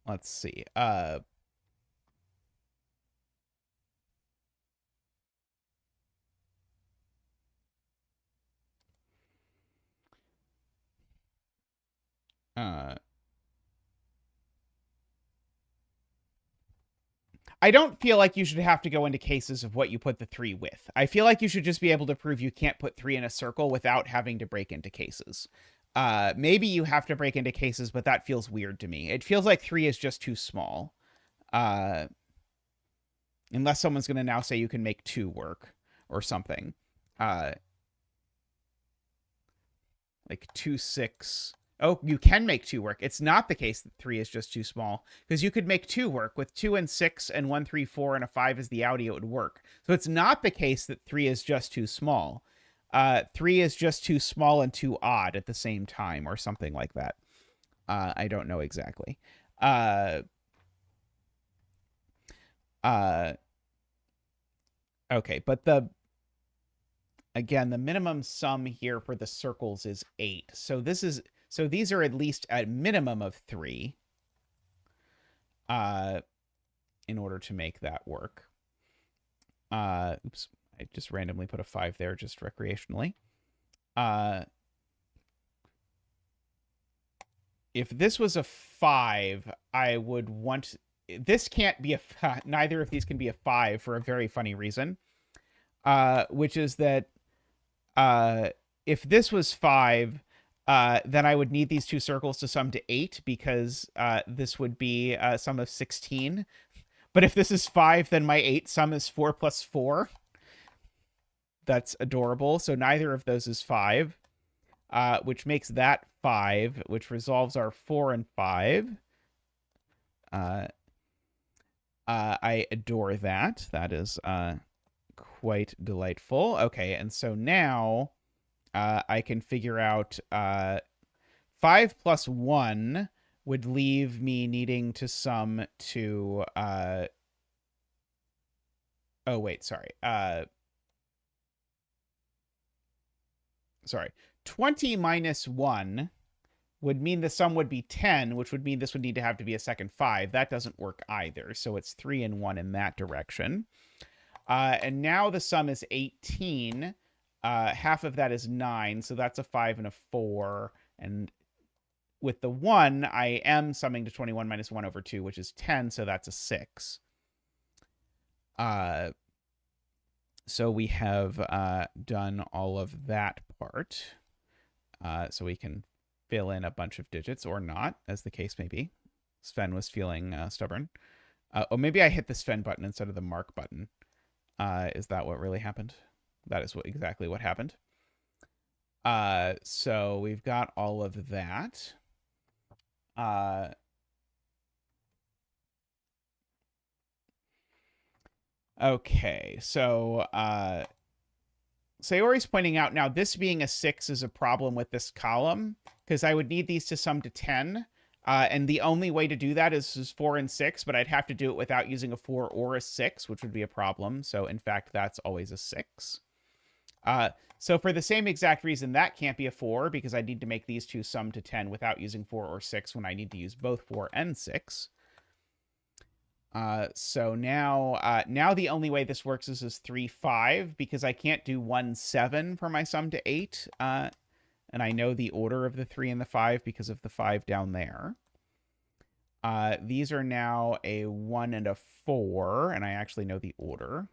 Let's see. I don't feel like you should have to go into cases of what you put the 3 with. I feel like you should just be able to prove you can't put 3 in a circle without having to break into cases. Maybe you have to break into cases, but that feels weird to me. It feels like 3 is just too small. Unless someone's going to now say you can make 2 work or something. Like 2, 6. Oh, you can make 2 work. It's not the case that 3 is just too small, because you could make 2 work. With 2 and 6 and 1, 3, 4, and a 5 is the Audi, it would work. So it's not the case that 3 is just too small. 3 is just too small and too odd at the same time, or something like that. I don't know exactly. Okay, but again, the minimum sum here for the circles is 8. So these are at least a minimum of 3 in order to make that work. Oops, I just randomly put a 5 there just recreationally. If this was a 5, I would want... This can't be neither of these can be a 5 for a very funny reason, which is that if this was 5, then I would need these 2 circles to sum to 8, because this would be a sum of 16. But if this is 5, then my 8 sum is 4 plus 4. That's adorable. So neither of those is 5, which makes that 5, which resolves our 4 and 5. I adore that. That is quite delightful. Okay, and so now I can figure out 5 plus 1 would leave me needing to sum to... oh, wait, sorry. Sorry. 20 minus 1 would mean the sum would be 10, which would mean this would need to have to be a second 5. That doesn't work either, so it's 3 and 1 in that direction. And now the sum is 18. Half of that is 9, so that's a 5 and a 4. And with the 1, I am summing to 21 minus 1 over 2, which is 10, so that's a 6. So we have done all of that part. So we can fill in a bunch of digits, or not, as the case may be. Sven was feeling stubborn. Oh, maybe I hit the Sven button instead of the mark button. Is that what really happened? That is exactly what happened. So we've got all of that. Okay, so Sayori's pointing out now this being a 6 is a problem with this column, because I would need these to sum to 10. And the only way to do that is 4 and 6, but I'd have to do it without using a 4 or a 6, which would be a problem. So, in fact, that's always a 6. So for the same exact reason, that can't be a 4, because I need to make these two sum to 10 without using 4 or 6 when I need to use both 4 and 6. So now the only way this works is 3, 5, because I can't do 1, 7 for my sum to 8. And I know the order of the 3 and the 5 because of the 5 down there. These are now a 1 and a 4, and I actually know the order.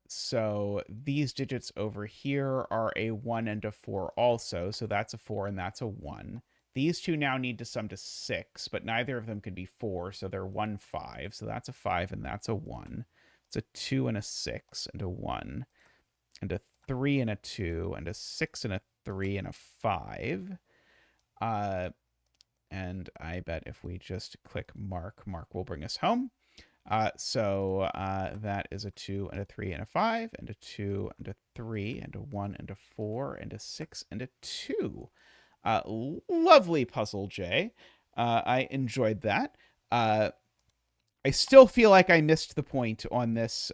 So these digits over here are a 1 and a 4 also, so that's a 4 and that's a 1. These two now need to sum to 6, but neither of them could be 4, so they're 1, 5. So that's a 5 and that's a 1. It's a 2 and a 6 and a 1. And a 3 and a 2 and a 6 and a 3 and a 5. And I bet if we just click Mark, Mark will bring us home. So that is a 2 and a 3 and a 5 and a 2 and a 3 and a 1 and a 4 and a 6 and a 2. Lovely puzzle, Jay. I enjoyed that. I still feel like I missed the point on this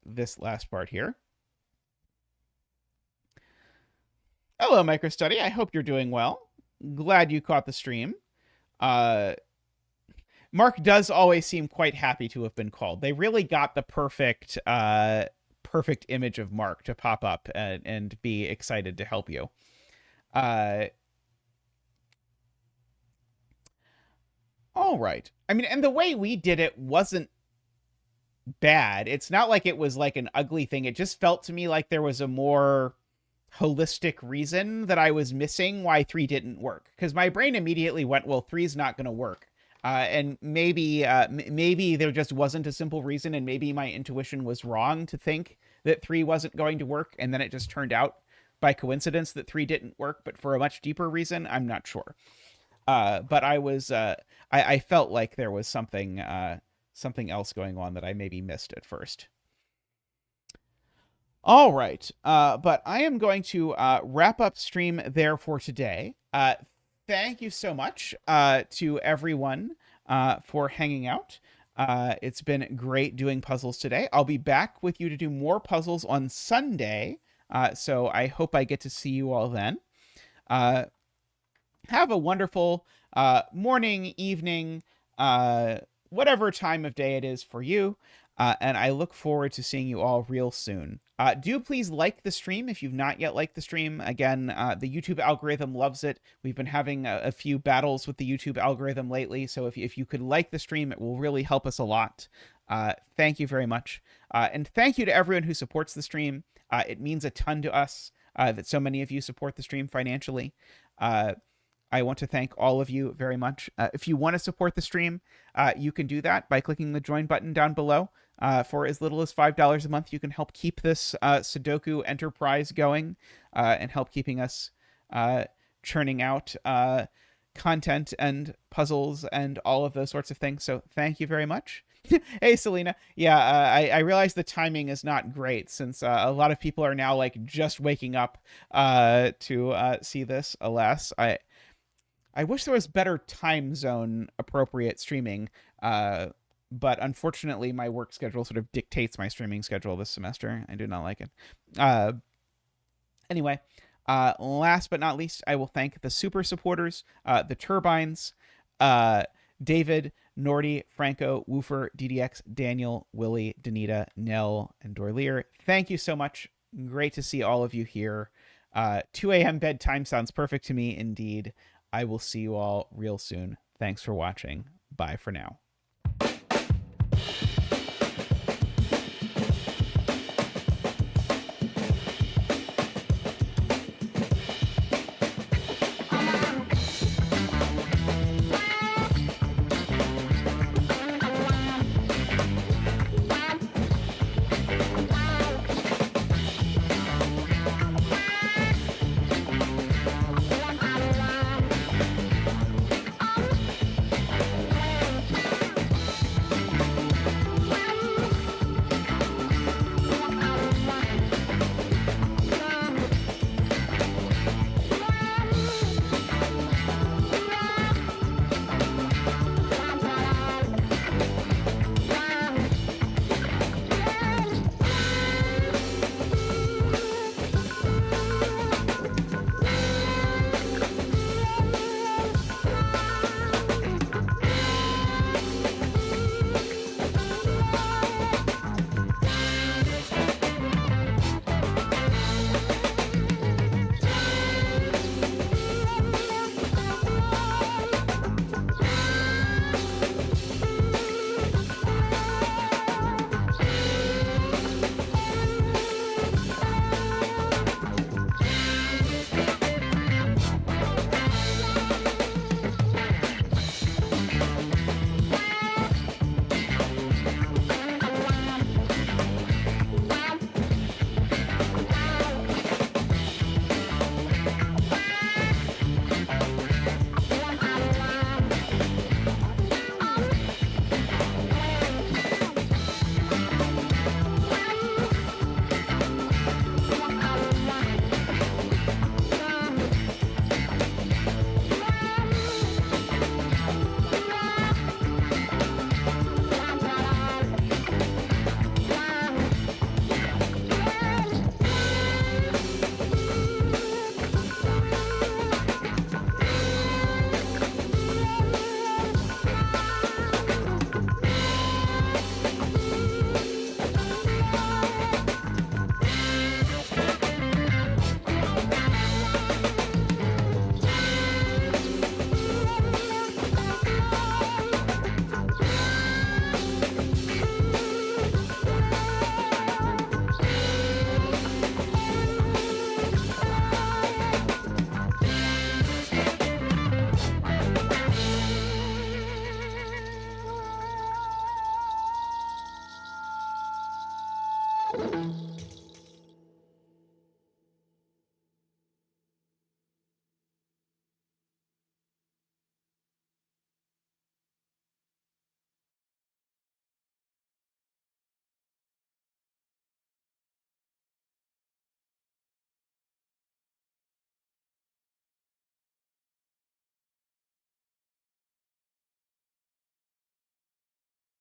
this last part here. Hello, MicroStudy. I hope you're doing well. Glad you caught the stream. Mark does always seem quite happy to have been called. They really got the perfect image of Mark to pop up and be excited to help you. All right. I mean, and the way we did it wasn't bad. It's not like it was like an ugly thing. It just felt to me like there was a more holistic reason that I was missing why 3 didn't work. Because my brain immediately went, well, 3 is not going to work. And maybe there just wasn't a simple reason, and maybe my intuition was wrong to think that 3 wasn't going to work, and then it just turned out by coincidence that 3 didn't work, but for a much deeper reason, I'm not sure. But I felt like there was something else going on that I maybe missed at first. All right, but I am going to wrap up stream there for today. Thank you so much to everyone for hanging out. It's been great doing puzzles today. I'll be back with you to do more puzzles on Sunday, so I hope I get to see you all then. Have a wonderful morning, evening, whatever time of day it is for you. And I look forward to seeing you all real soon. Do please like the stream if you've not yet liked the stream. Again, the YouTube algorithm loves it. We've been having a few battles with the YouTube algorithm lately. So if you could like the stream, it will really help us a lot. Thank you very much. And thank you to everyone who supports the stream. It means a ton to us that so many of you support the stream financially. I want to thank all of you very much. If you want to support the stream, you can do that by clicking the join button down below. For as little as $5 a month, you can help keep this Sudoku enterprise going and help keeping us churning out content and puzzles and all of those sorts of things. So thank you very much. Hey, Selena. Yeah, I realize the timing is not great since a lot of people are now like just waking up to see this. Alas, I wish there was better time zone appropriate streaming, but unfortunately, my work schedule sort of dictates my streaming schedule this semester. I do not like it. Anyway, last but not least, I will thank the super supporters, the Turbines, David, Nordy, Franco, Woofer, DDX, Daniel, Willie, Danita, Nell, and Dorlier. Thank you so much. Great to see all of you here. 2 a.m. bedtime sounds perfect to me indeed. I will see you all real soon. Thanks for watching. Bye for now.